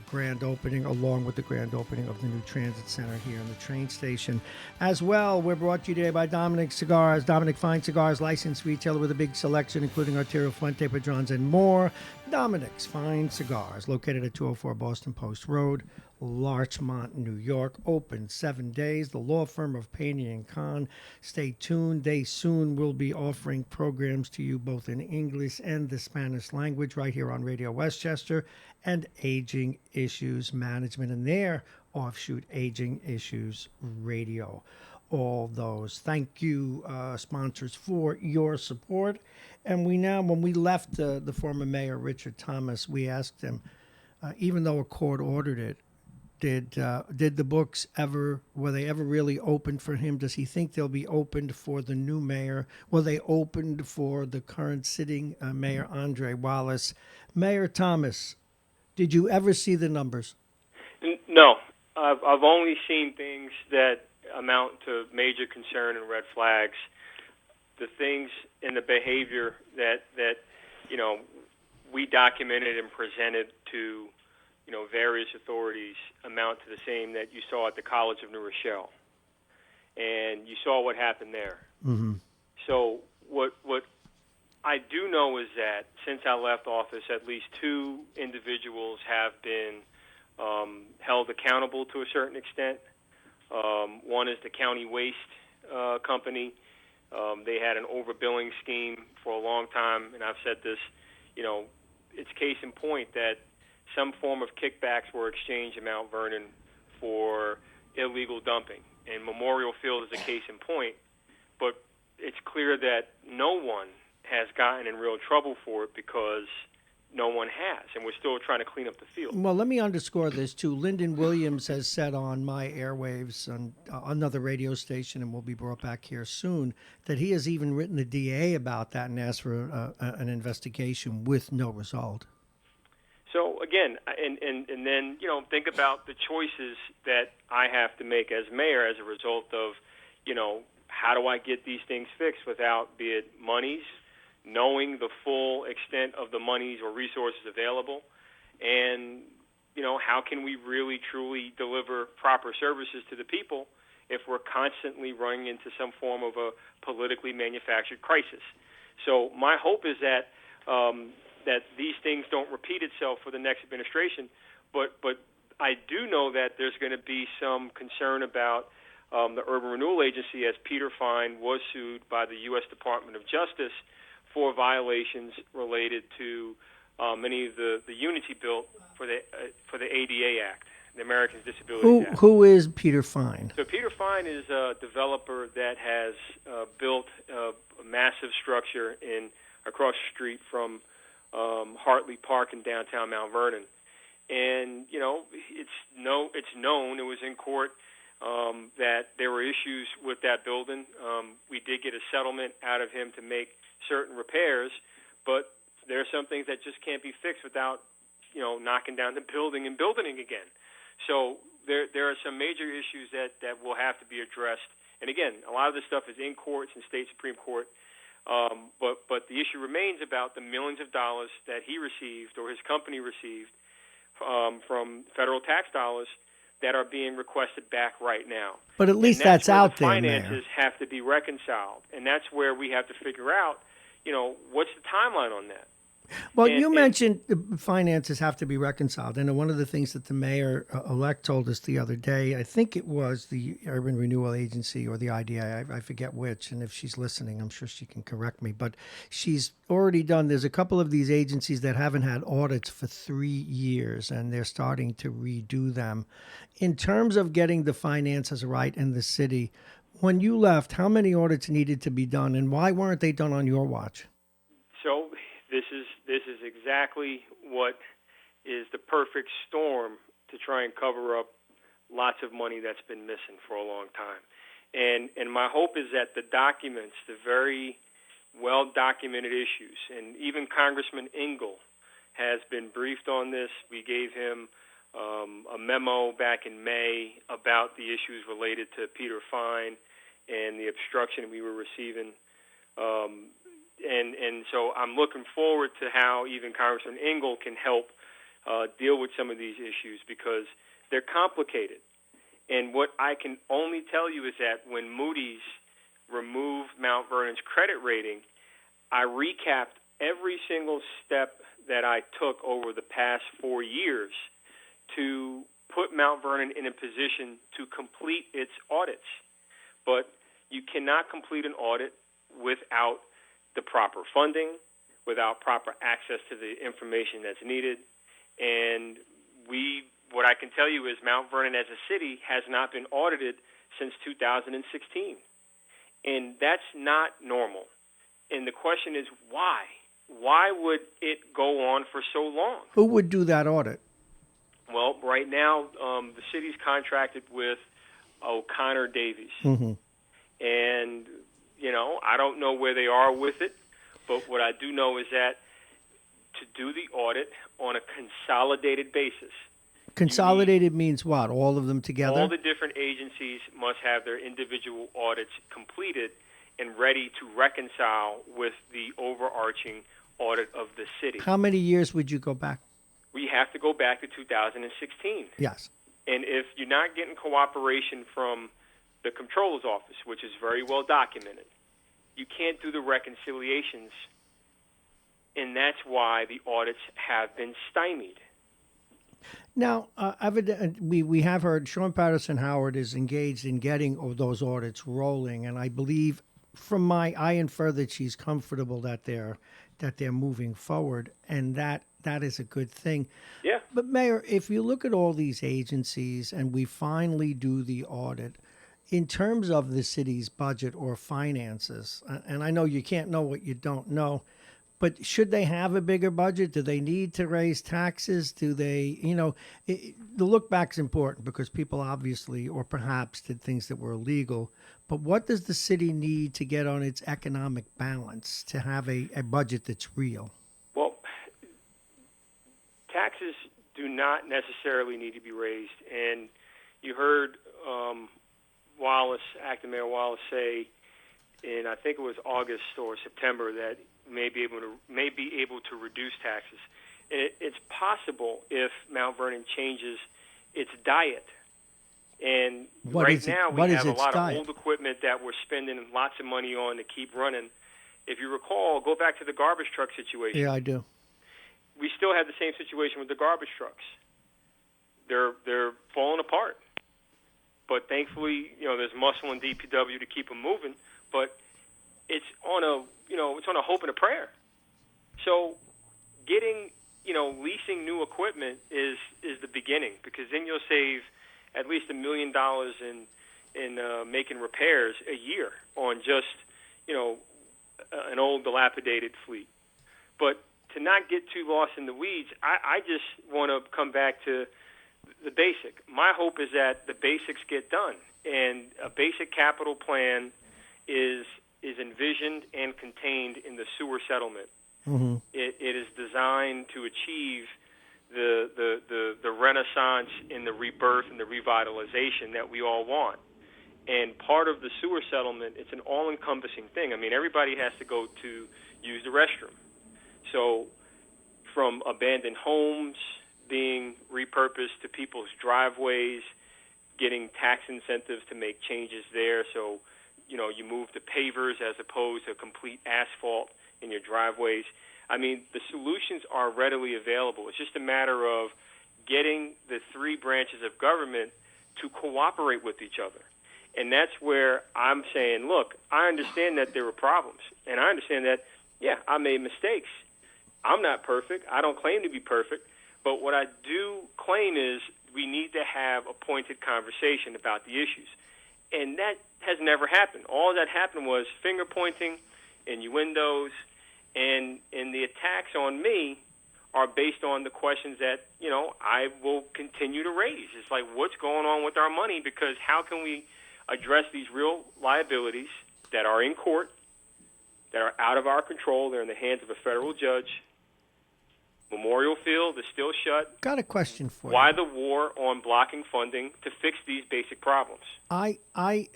grand opening, along with the grand opening of the new transit center here in the train station. As well, we're brought to you today by Dominic Cigars. Dominic Fine Cigars, licensed retailer with a big selection, including Arturo Fuente, Padrones, and more. Dominic's Fine Cigars, located at 204 Boston Post Road, Larchmont, New York. Open 7 days. The law firm of Payne and Kahn. Stay tuned. They soon will be offering programs to you both in English and the Spanish language right here on Radio Westchester, and Aging Issues Management and their offshoot Aging Issues Radio. All those. Thank you, sponsors, for your support. And when we left the former mayor, Richard Thomas, we asked him, even though a court ordered it, did the books were they ever really opened for him? Does he think they'll be opened for the new mayor? Were they opened for the current sitting mayor, Andre Wallace? Mayor Thomas, did you ever see the numbers? No. I've only seen things that amount to major concern and red flags. The things in the behavior that we documented and presented to various authorities amount to the same that you saw at the College of New Rochelle, and you saw what happened there. Mm-hmm. So what I do know is that since I left office, at least 2 individuals have been held accountable to a certain extent. One is the county waste company. They had an overbilling scheme for a long time, and I've said this, it's case in point that some form of kickbacks were exchanged in Mount Vernon for illegal dumping. And Memorial Field is a case in point, but it's clear that no one has gotten in real trouble for it because no one has, and we're still trying to clean up the field. Well, let me underscore this, too. Lyndon Williams has said on my airwaves on another radio station, and will be brought back here soon, that he has even written the DA about that and asked for an investigation with no result. So, again, and then, think about the choices that I have to make as mayor as a result of, how do I get these things fixed without, be it monies, knowing the full extent of the monies or resources available, and, how can we really, truly deliver proper services to the people if we're constantly running into some form of a politically manufactured crisis. So my hope is that that these things don't repeat itself for the next administration, but I do know that there's going to be some concern about the Urban Renewal Agency, as Peter Fine was sued by the U.S. Department of Justice for violations related to many of the units he built for the ADA Act, the Americans with Disabilities Act. Who is Peter Fine? So Peter Fine is a developer that has built a massive structure across the street from Hartley Park in downtown Mount Vernon, and it's known. It was in court that there were issues with that building. We did get a settlement out of him to make certain repairs, but there are some things that just can't be fixed without knocking down the building and building it again. So there are some major issues that will have to be addressed. And again, a lot of this stuff is in courts and state Supreme Court. But the issue remains about the millions of dollars that he received or his company received from federal tax dollars that are being requested back right now. But at least and that's out the there, finances Mayor. have to be reconciled, and that's where we have to figure out, what's the timeline on that. Well, you mentioned finances have to be reconciled. And one of the things that the mayor-elect told us the other day, I think it was the Urban Renewal Agency or the IDA, I forget which, and if she's listening, I'm sure she can correct me, but she's already done, there's a couple of these agencies that haven't had audits for 3 years, and they're starting to redo them. In terms of getting the finances right in the city, when you left, how many audits needed to be done, and why weren't they done on your watch? So this is exactly what is the perfect storm to try and cover up lots of money that's been missing for a long time. And my hope is that the documents, the very well-documented issues, and even Congressman Engel has been briefed on this. We gave him a memo back in May about the issues related to Peter Fine and the obstruction we were receiving. And so I'm looking forward to how even Congressman Engel can help deal with some of these issues because they're complicated. And what I can only tell you is that when Moody's removed Mount Vernon's credit rating, I recapped every single step that I took over the past 4 years to put Mount Vernon in a position to complete its audits. But you cannot complete an audit without the proper funding, without proper access to the information that's needed. And what I can tell you is Mount Vernon as a city has not been audited since 2016. And that's not normal. And the question is why? Why would it go on for so long? Who would do that audit? Well, right now, the city's contracted with O'Connor Davies. Mm-hmm. And, I don't know where they are with it, but what I do know is that to do the audit on a consolidated basis. Consolidated means what? All of them together? All the different agencies must have their individual audits completed and ready to reconcile with the overarching audit of the city. How many years would you go back? We have to go back to 2016. Yes. And if you're not getting cooperation from the Comptroller's Office, which is very well documented, you can't do the reconciliations, and that's why the audits have been stymied. Now, we have heard Sean Patterson Howard is engaged in getting those audits rolling, and I believe I infer that she's comfortable that they're moving forward, and that is a good thing. Yeah. But Mayor, if you look at all these agencies and we finally do the audit, in terms of the city's budget or finances, and I know you can't know what you don't know, but should they have a bigger budget? Do they need to raise taxes? Do they, the look back's important because people obviously or perhaps did things that were illegal. But what does the city need to get on its economic balance to have a budget that's real? Well, taxes do not necessarily need to be raised. And you heard Acting Mayor Wallace say in, I think it was August or September, that may be able to reduce taxes. And it's possible if Mount Vernon changes its diet. And right now we have a lot of old equipment that we're spending lots of money on to keep running. If you recall, go back to the garbage truck situation. Yeah, I do. We still have the same situation with the garbage trucks. They're falling apart. But thankfully, there's muscle in DPW to keep them moving. But it's on a hope and a prayer. So getting, leasing new equipment is the beginning, because then you'll save at least $1 million in making repairs a year on just, an old dilapidated fleet. But to not get too lost in the weeds, I just want to come back to the basic. My hope is that the basics get done, and a basic capital plan is envisioned and contained in the sewer settlement. Mm-hmm. It is designed to achieve the renaissance and the rebirth and the revitalization that we all want. And part of the sewer settlement, it's an all-encompassing thing. I mean, everybody has to go to use the restroom. So from abandoned homes, being repurposed to people's driveways, getting tax incentives to make changes there. So, you move to pavers as opposed to complete asphalt in your driveways. I mean, the solutions are readily available. It's just a matter of getting the three branches of government to cooperate with each other. And that's where I'm saying, look, I understand that there were problems. And I understand that, yeah, I made mistakes. I'm not perfect. I don't claim to be perfect. But what I do claim is we need to have a pointed conversation about the issues. And that has never happened. All that happened was finger pointing, innuendos, and the attacks on me are based on the questions that, I will continue to raise. It's like, what's going on with our money? Because how can we address these real liabilities that are in court, that are out of our control? They're in the hands of a federal judge. Memorial Field is still shut. Got a question for Why you. the war on blocking funding to fix these basic problems? I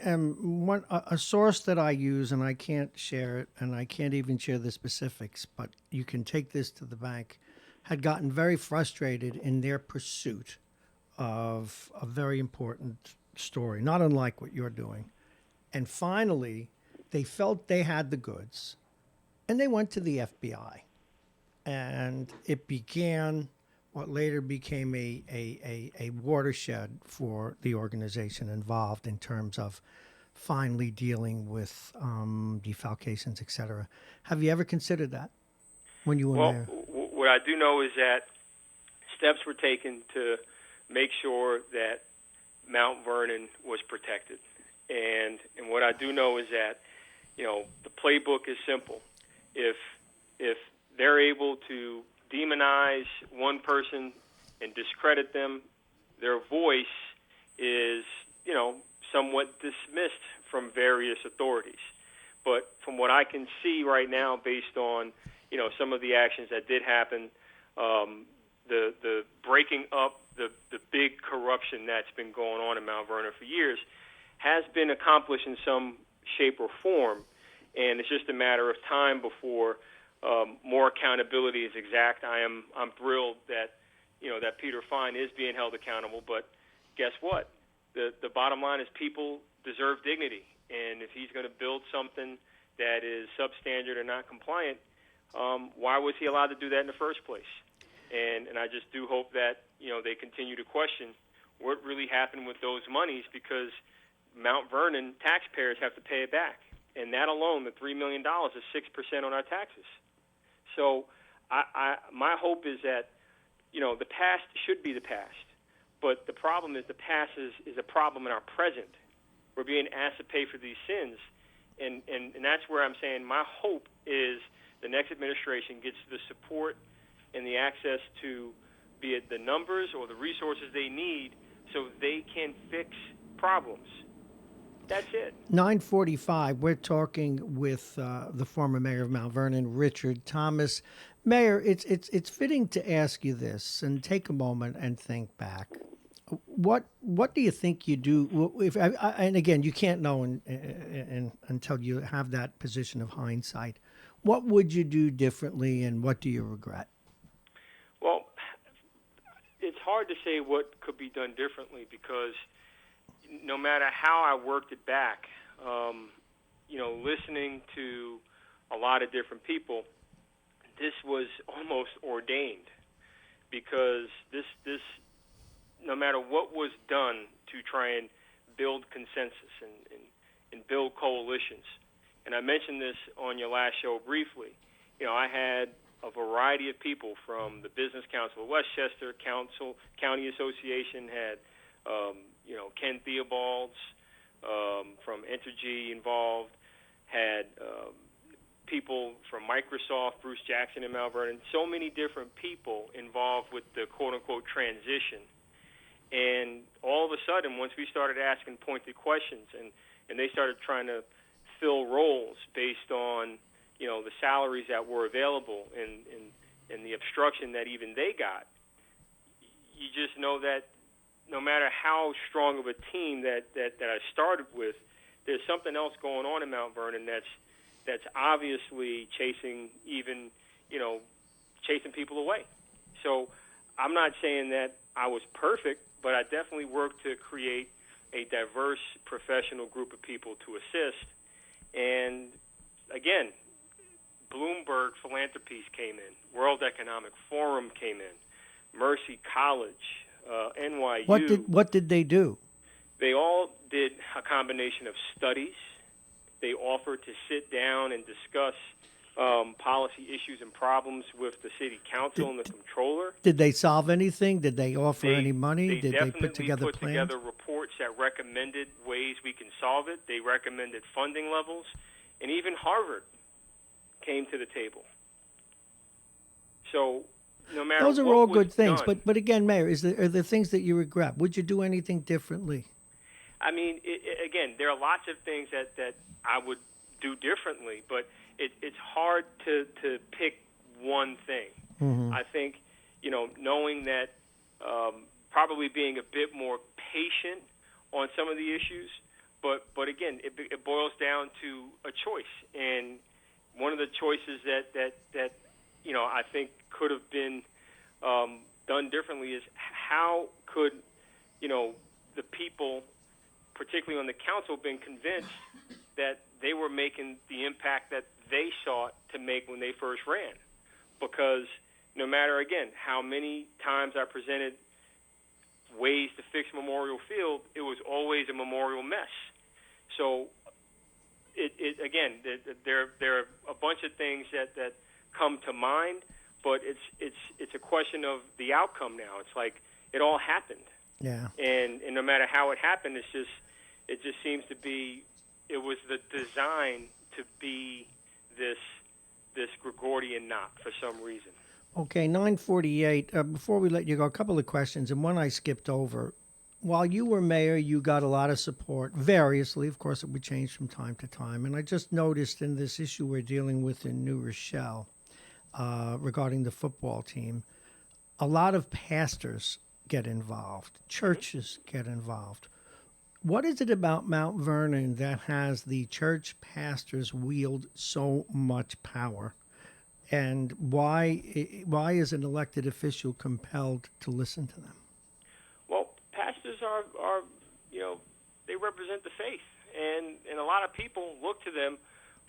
am a source that I use, and I can't share it, and I can't even share the specifics, but you can take this to the bank, had gotten very frustrated in their pursuit of a very important story, not unlike what you're doing. And finally, they felt they had the goods, and they went to the FBI. And it began what later became a watershed for the organization involved in terms of finally dealing with defalcations, et cetera. Have you ever considered that when you were there? What I do know is that steps were taken to make sure that Mount Vernon was protected. And what I do know is that, the playbook is simple. If they're able to demonize one person and discredit them, their voice is, somewhat dismissed from various authorities. But from what I can see right now, based on, some of the actions that did happen, the breaking up the big corruption that's been going on in Mount Vernon for years has been accomplished in some shape or form. And it's just a matter of time before more accountability is exact. I'm thrilled that that Peter Fine is being held accountable. But guess what? The bottom line is people deserve dignity, and if he's going to build something that is substandard or not compliant, why was he allowed to do that in the first place? And I just do hope that they continue to question what really happened with those monies, because Mount Vernon taxpayers have to pay it back, and that alone, the $3 million, is 6% on our taxes. So my hope is that, the past should be the past. But the problem is the past is a problem in our present. We're being asked to pay for these sins. And that's where I'm saying my hope is the next administration gets the support and the access to, be it the numbers or the resources they need, so they can fix problems. That's it. 9:45. We're talking with the former mayor of Mount Vernon, Richard Thomas. Mayor, it's fitting to ask you this, and take a moment and think back. What do you think you do? And again, you can't know until you have that position of hindsight. What would you do differently, and what do you regret? Well, it's hard to say what could be done differently, because no matter how I worked it back, listening to a lot of different people, this was almost ordained, because this no matter what was done to try and build consensus and build coalitions, and I mentioned this on your last show briefly, I had a variety of people from the Business Council of Westchester, County Association, had Ken Theobalds from Entergy involved, had people from Microsoft, Bruce Jackson in Mount Vernon, so many different people involved with the quote-unquote transition. And all of a sudden, once we started asking pointed questions and they started trying to fill roles based on, the salaries that were available and the obstruction that even they got, you just know that no matter how strong of a team that I started with, there's something else going on in Mount Vernon that's obviously chasing people away. So I'm not saying that I was perfect, but I definitely worked to create a diverse professional group of people to assist. And again, Bloomberg Philanthropies came in, World Economic Forum came in, Mercy College, NYU. What did they do? They all did a combination of studies. They offered to sit down and discuss policy issues and problems with the city council and the controller. Did they solve anything? Did they offer any money? Did they put together put plans? together reports that recommended ways we can solve it. They recommended funding levels, and even Harvard came to the table. So no matter those are what all was good things, done, but again, Mayor, are there things that you regret? Would you do anything differently? I mean, again, there are lots of things that I would do differently, but it's hard to pick one thing. Mm-hmm. I think, knowing that probably being a bit more patient on some of the issues, but again, it boils down to a choice. And one of the choices that I think could have been done differently is how could, the people, particularly on the council, been convinced that they were making the impact that they sought to make when they first ran. Because no matter, again, how many times I presented ways to fix Memorial Field, it was always a memorial mess. So, again, there are a bunch of things that come to mind, but it's a question of the outcome now. It's like it all happened. Yeah. And no matter how it happened, it just seems to be, it was the design to be this Gregorian knot for some reason. Okay, 9:48. Before we let you go, a couple of questions, and one I skipped over. While you were mayor, you got a lot of support, variously. Of course, it would change from time to time. And I just noticed in this issue we're dealing with in New Rochelle regarding the football team, a lot of pastors get involved, churches get involved. What is it about Mount Vernon that has the church pastors wield so much power? And why is an elected official compelled to listen to them? Well, pastors are they represent the faith, and a lot of people look to them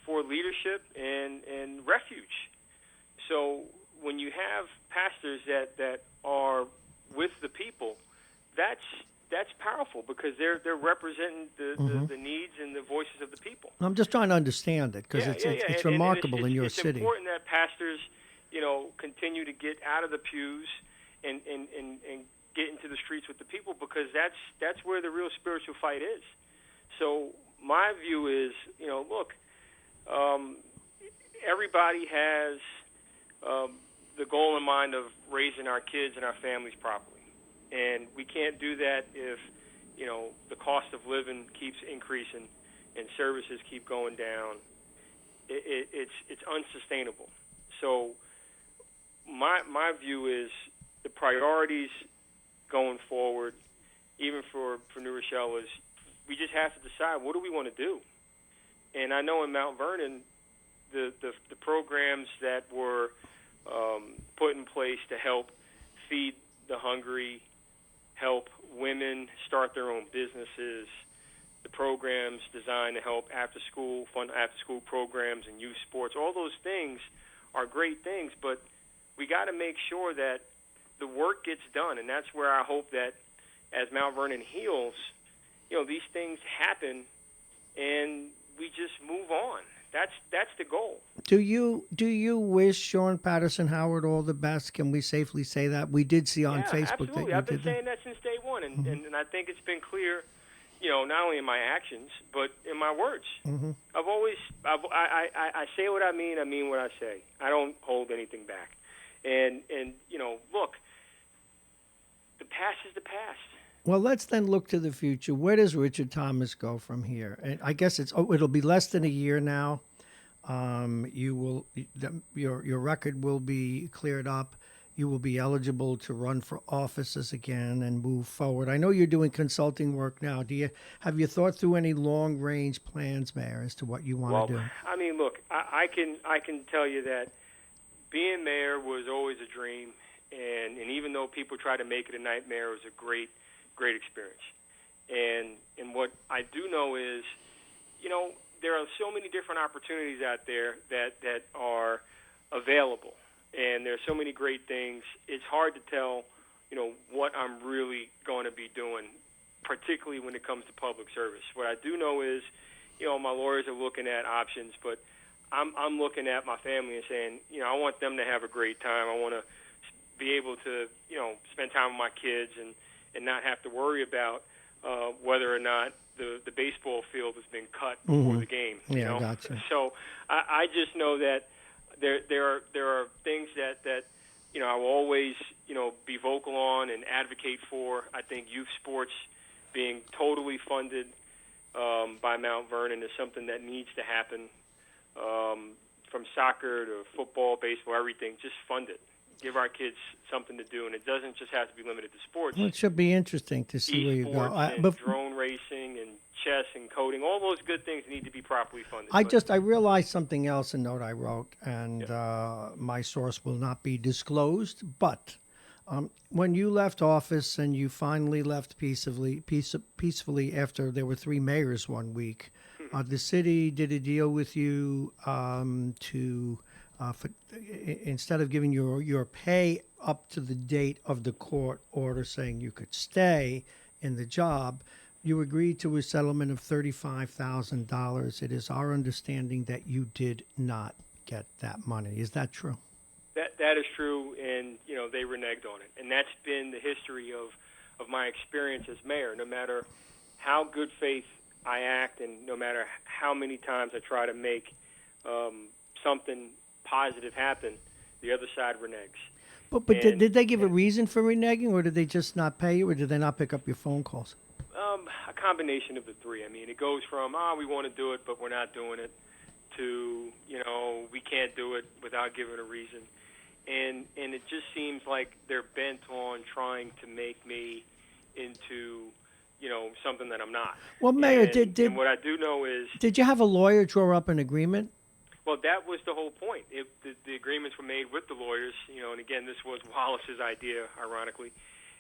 for leadership and refuge. So when you have pastors that are with the people, that's powerful because they're representing the needs and the voices of the people. I'm just trying to understand it because it's remarkable in your city. It's important that pastors, continue to get out of the pews and get into the streets with the people because that's where the real spiritual fight is. So my view is, look, everybody has the goal in mind of raising our kids and our families properly. And we can't do that if, the cost of living keeps increasing and services keep going down. It's unsustainable. So my view is the priorities going forward, even for New Rochelle, is we just have to decide what do we want to do. And I know in Mount Vernon, the programs that were put in place to help feed the hungry, help women start their own businesses, the programs designed to help fund after-school programs and youth sports, all those things are great things, but we got to make sure that the work gets done, and that's where I hope that as Mount Vernon heals, these things happen, and we just move on. That's the goal. Do you wish Sean Patterson Howard all the best? Can we safely say that? We did see on Facebook absolutely. that you I've been did saying that since day one, and I think it's been clear, not only in my actions but in my words. Mm-hmm. I say what I mean what I say. I don't hold anything back. And look, the past is the past. Well, let's then look to the future. Where does Richard Thomas go from here? And I guess it'll be less than a year now. Your record will be cleared up. You will be eligible to run for offices again and move forward. I know you're doing consulting work now. Have you thought through any long range plans, Mayor, as to what you want to do? I mean, look, I can tell you that being mayor was always a dream, and even though people try to make it a nightmare, it was a great experience. And what I do know is, there are so many different opportunities out there that are available, and there are so many great things. It's hard to tell, what I'm really going to be doing, particularly when it comes to public service. What I do know is, my lawyers are looking at options, but I'm looking at my family and saying, I want them to have a great time. I want to be able to, spend time with my kids and not have to worry about whether or not the baseball field has been cut before the game. Yeah, gotcha. So I just know that there are things that I will always be vocal on and advocate for. I think youth sports being totally funded by Mount Vernon is something that needs to happen. From soccer to football, baseball, everything, just fund it. Give our kids something to do, and it doesn't just have to be limited to sports. Well, it should be interesting to see where you go. And drone racing and chess and coding, all those good things need to be properly funded. I realized something else, a note I wrote, and my source will not be disclosed, but when you left office and you finally left peacefully after there were 3 mayors one week, the city did a deal with you instead of giving your pay up to the date of the court order saying you could stay in the job, you agreed to a settlement of $35,000. It is our understanding that you did not get that money. Is that true? That is true, and they reneged on it, and that's been the history of my experience as mayor. No matter how good faith I act, and no matter how many times I try to make something positive happen, the other side reneges. But did they give a reason for reneging, or did they just not pay you, or did they not pick up your phone calls? A combination of the three. I mean, it goes from, we want to do it, but we're not doing it, to, we can't do it without giving a reason. And it just seems like they're bent on trying to make me into, something that I'm not. Well, Mayor, and what I do know is... Did you have a lawyer draw up an agreement? Well, that was the whole point. The agreements were made with the lawyers, and again, this was Wallace's idea, ironically,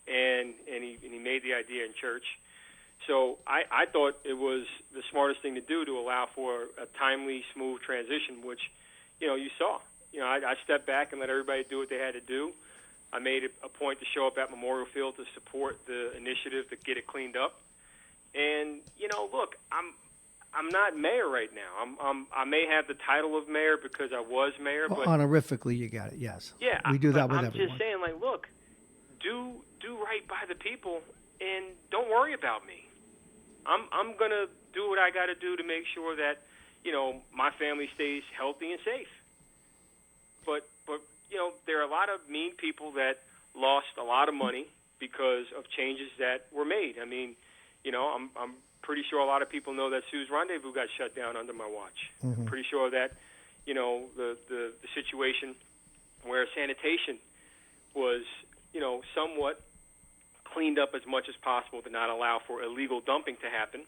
and he made the idea in church. So I thought it was the smartest thing to do to allow for a timely, smooth transition, which, you saw. I stepped back and let everybody do what they had to do. I made a point to show up at Memorial Field to support the initiative to get it cleaned up. And, look, I'm not mayor right now. I may have the title of mayor because I was mayor, but honorifically you got it. Yes. Yeah, we do that with I'm everyone. just saying, look, do right by the people, and don't worry about me. I'm gonna do what I got to do to make sure that my family stays healthy and safe. But there are a lot of mean people that lost a lot of money because of changes that were made. I mean, I'm pretty sure a lot of people know that Sue's Rendezvous got shut down under my watch. Mm-hmm. I'm pretty sure that, the situation where sanitation was, somewhat cleaned up as much as possible to not allow for illegal dumping to happen.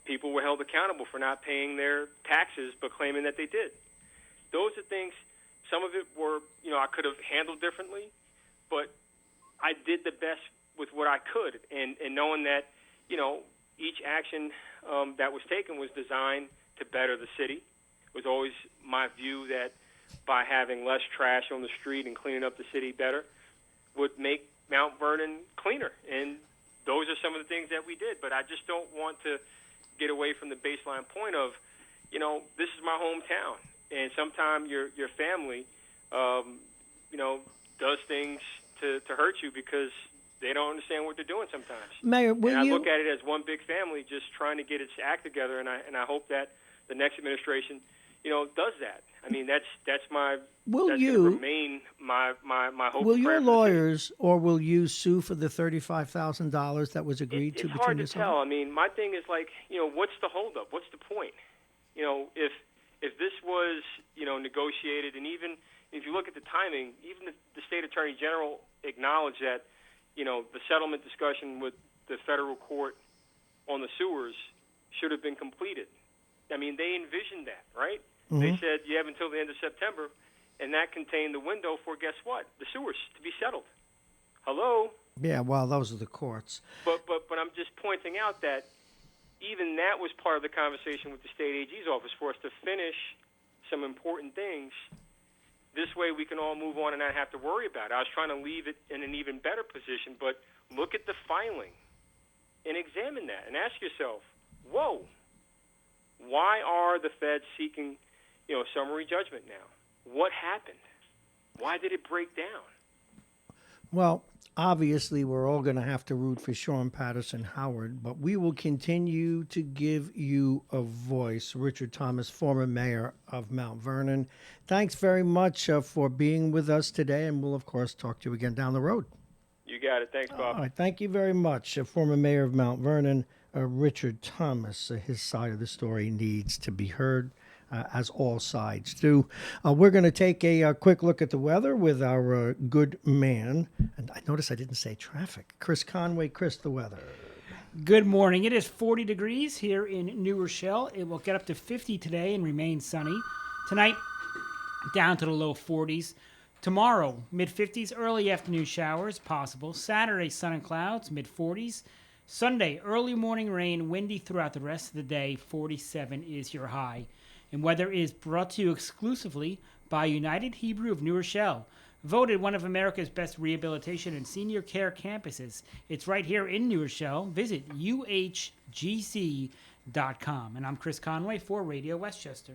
People were held accountable for not paying their taxes but claiming that they did. Those are things, some of it were, I could have handled differently, but I did the best with what I could, and knowing that, each action that was taken was designed to better the city. It was always my view that by having less trash on the street and cleaning up the city better would make Mount Vernon cleaner, and those are some of the things that we did. But I just don't want to get away from the baseline point of, this is my hometown, and sometimes your family, does things to hurt you because they don't understand what they're doing sometimes. Mayor, I look at it as one big family just trying to get its act together, and I hope that the next administration, does that. I mean, that's my going to remain my hope. Will your lawyers or will you sue for the $35,000 that was agreed to between between yourselves? It's hard to tell. I mean, my thing is what's the holdup? What's the point? If this was negotiated, and even if you look at the timing, even the state attorney general acknowledged that the settlement discussion with the federal court on the sewers should have been completed. I mean, they envisioned that, right? Mm-hmm. They said you have until the end of September, and that contained the window for, guess what, the sewers to be settled. Hello? Yeah, well, those are the courts. But I'm just pointing out that even that was part of the conversation with the state AG's office for us to finish some important things. This way we can all move on and not have to worry about it. I was trying to leave it in an even better position, but look at the filing and examine that and ask yourself, whoa, why are the feds seeking, summary judgment now? What happened? Why did it break down? Well, obviously, we're all going to have to root for Sean Patterson Howard, but we will continue to give you a voice. Richard Thomas, former mayor of Mount Vernon, thanks very much for being with us today, and we'll, of course, talk to you again down the road. You got it. Thanks, Bob. All right, thank you very much. Former mayor of Mount Vernon, Richard Thomas. His side of the story needs to be heard, as all sides do. We're going to take a quick look at the weather with our good man. And I noticed I didn't say traffic. Chris Conway. Chris, the weather. Good morning. It is 40 degrees here in New Rochelle. It will get up to 50 today and remain sunny. Tonight, down to the low 40s. Tomorrow, mid-50s, early afternoon showers possible. Saturday, sun and clouds, mid-40s. Sunday, early morning rain, windy throughout the rest of the day. 47 is your high. And weather is brought to you exclusively by United Hebrew of New Rochelle, voted one of America's best rehabilitation and senior care campuses. It's right here in New Rochelle. Visit uhgc.com. And I'm Chris Conway for Radio Westchester.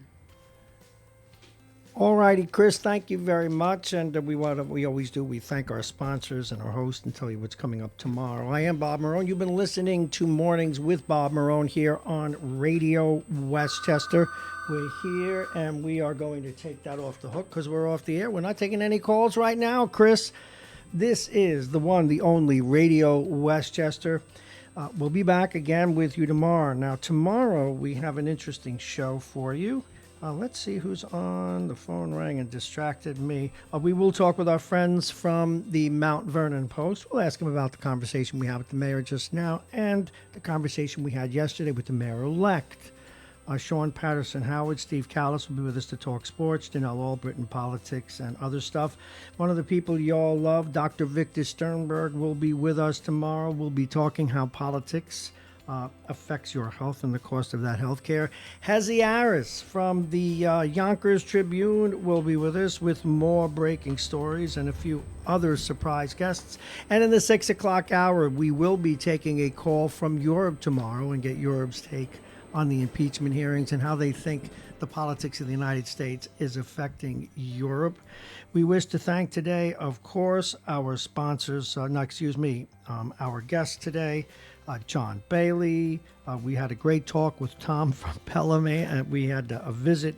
All righty, Chris, thank you very much. And we always do, we thank our sponsors and our host and tell you what's coming up tomorrow. I am Bob Marrone. You've been listening to Mornings with Bob Marrone here on Radio Westchester. We're here, and we are going to take that off the hook because we're off the air. We're not taking any calls right now, Chris. This is the one, the only Radio Westchester. We'll be back again with you tomorrow. Now, tomorrow we have an interesting show for you. Let's see who's on. The phone rang and distracted me. We will talk with our friends from the Mount Vernon Post. We'll ask them about the conversation we had with the mayor just now and the conversation we had yesterday with the mayor-elect. Sean Patterson Howard, Steve Callis will be with us to talk sports, Danelle Albritton, politics, and other stuff. One of the people you all love, Dr. Victor Sternberg, will be with us tomorrow. We'll be talking how politics affects your health and the cost of that health care. Hezi Aris from the Yonkers Tribune will be with us with more breaking stories and a few other surprise guests. And in the 6 o'clock hour, we will be taking a call from Europe tomorrow and get Europe's take on the impeachment hearings and how they think the politics of the United States is affecting Europe. We wish to thank today, of course, our sponsors, our guest today, John Bailey. We had a great talk with Tom from Pelham, and we had a visit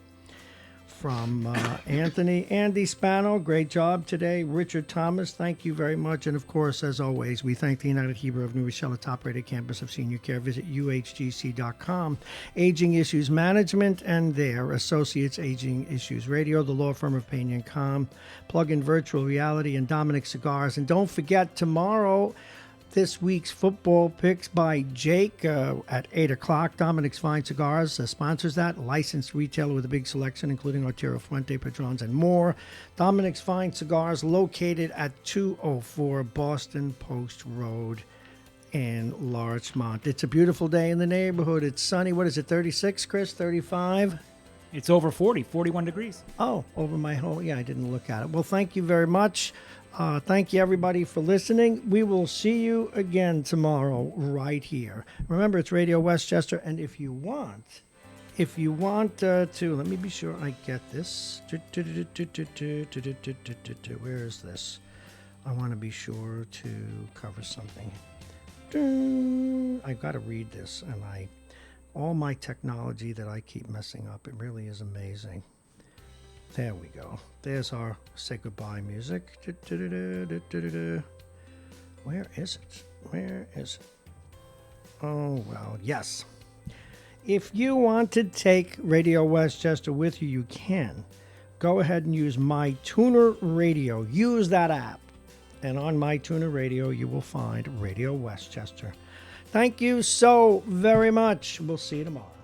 from Andy Spano. Great job today. Richard Thomas, thank you very much. And of course, as always, we thank the United Hebrew of New Rochelle, a top-rated campus of senior care. Visit uhgc.com. Aging Issues Management and their associates, Aging Issues Radio, the law firm of Payne & Com, Plug-in Virtual Reality, and Dominic Cigars. And don't forget, tomorrow, this week's football picks by Jake at 8 o'clock. Dominic's Fine Cigars sponsors that. Licensed retailer with a big selection, including Arturo Fuente, Padrones, and more. Dominic's Fine Cigars located at 204 Boston Post Road in Larchmont. It's a beautiful day in the neighborhood. It's sunny. What is it, 36, Chris? 35? It's over 40, 41 degrees. Oh, over my home. Yeah, I didn't look at it. Well, thank you very much. Thank you, everybody, for listening. We will see you again tomorrow right here. Remember, it's Radio Westchester, and if you want to, let me be sure I get this. Where is this? I want to be sure to cover something. I've got to read this, and all my technology that I keep messing up, it really is amazing. There we go. There's our say goodbye music. Where is it? Where is it? Oh, well, yes. If you want to take Radio Westchester with you, you can. Go ahead and use MyTuner Radio. Use that app. And on MyTuner Radio, you will find Radio Westchester. Thank you so very much. We'll see you tomorrow.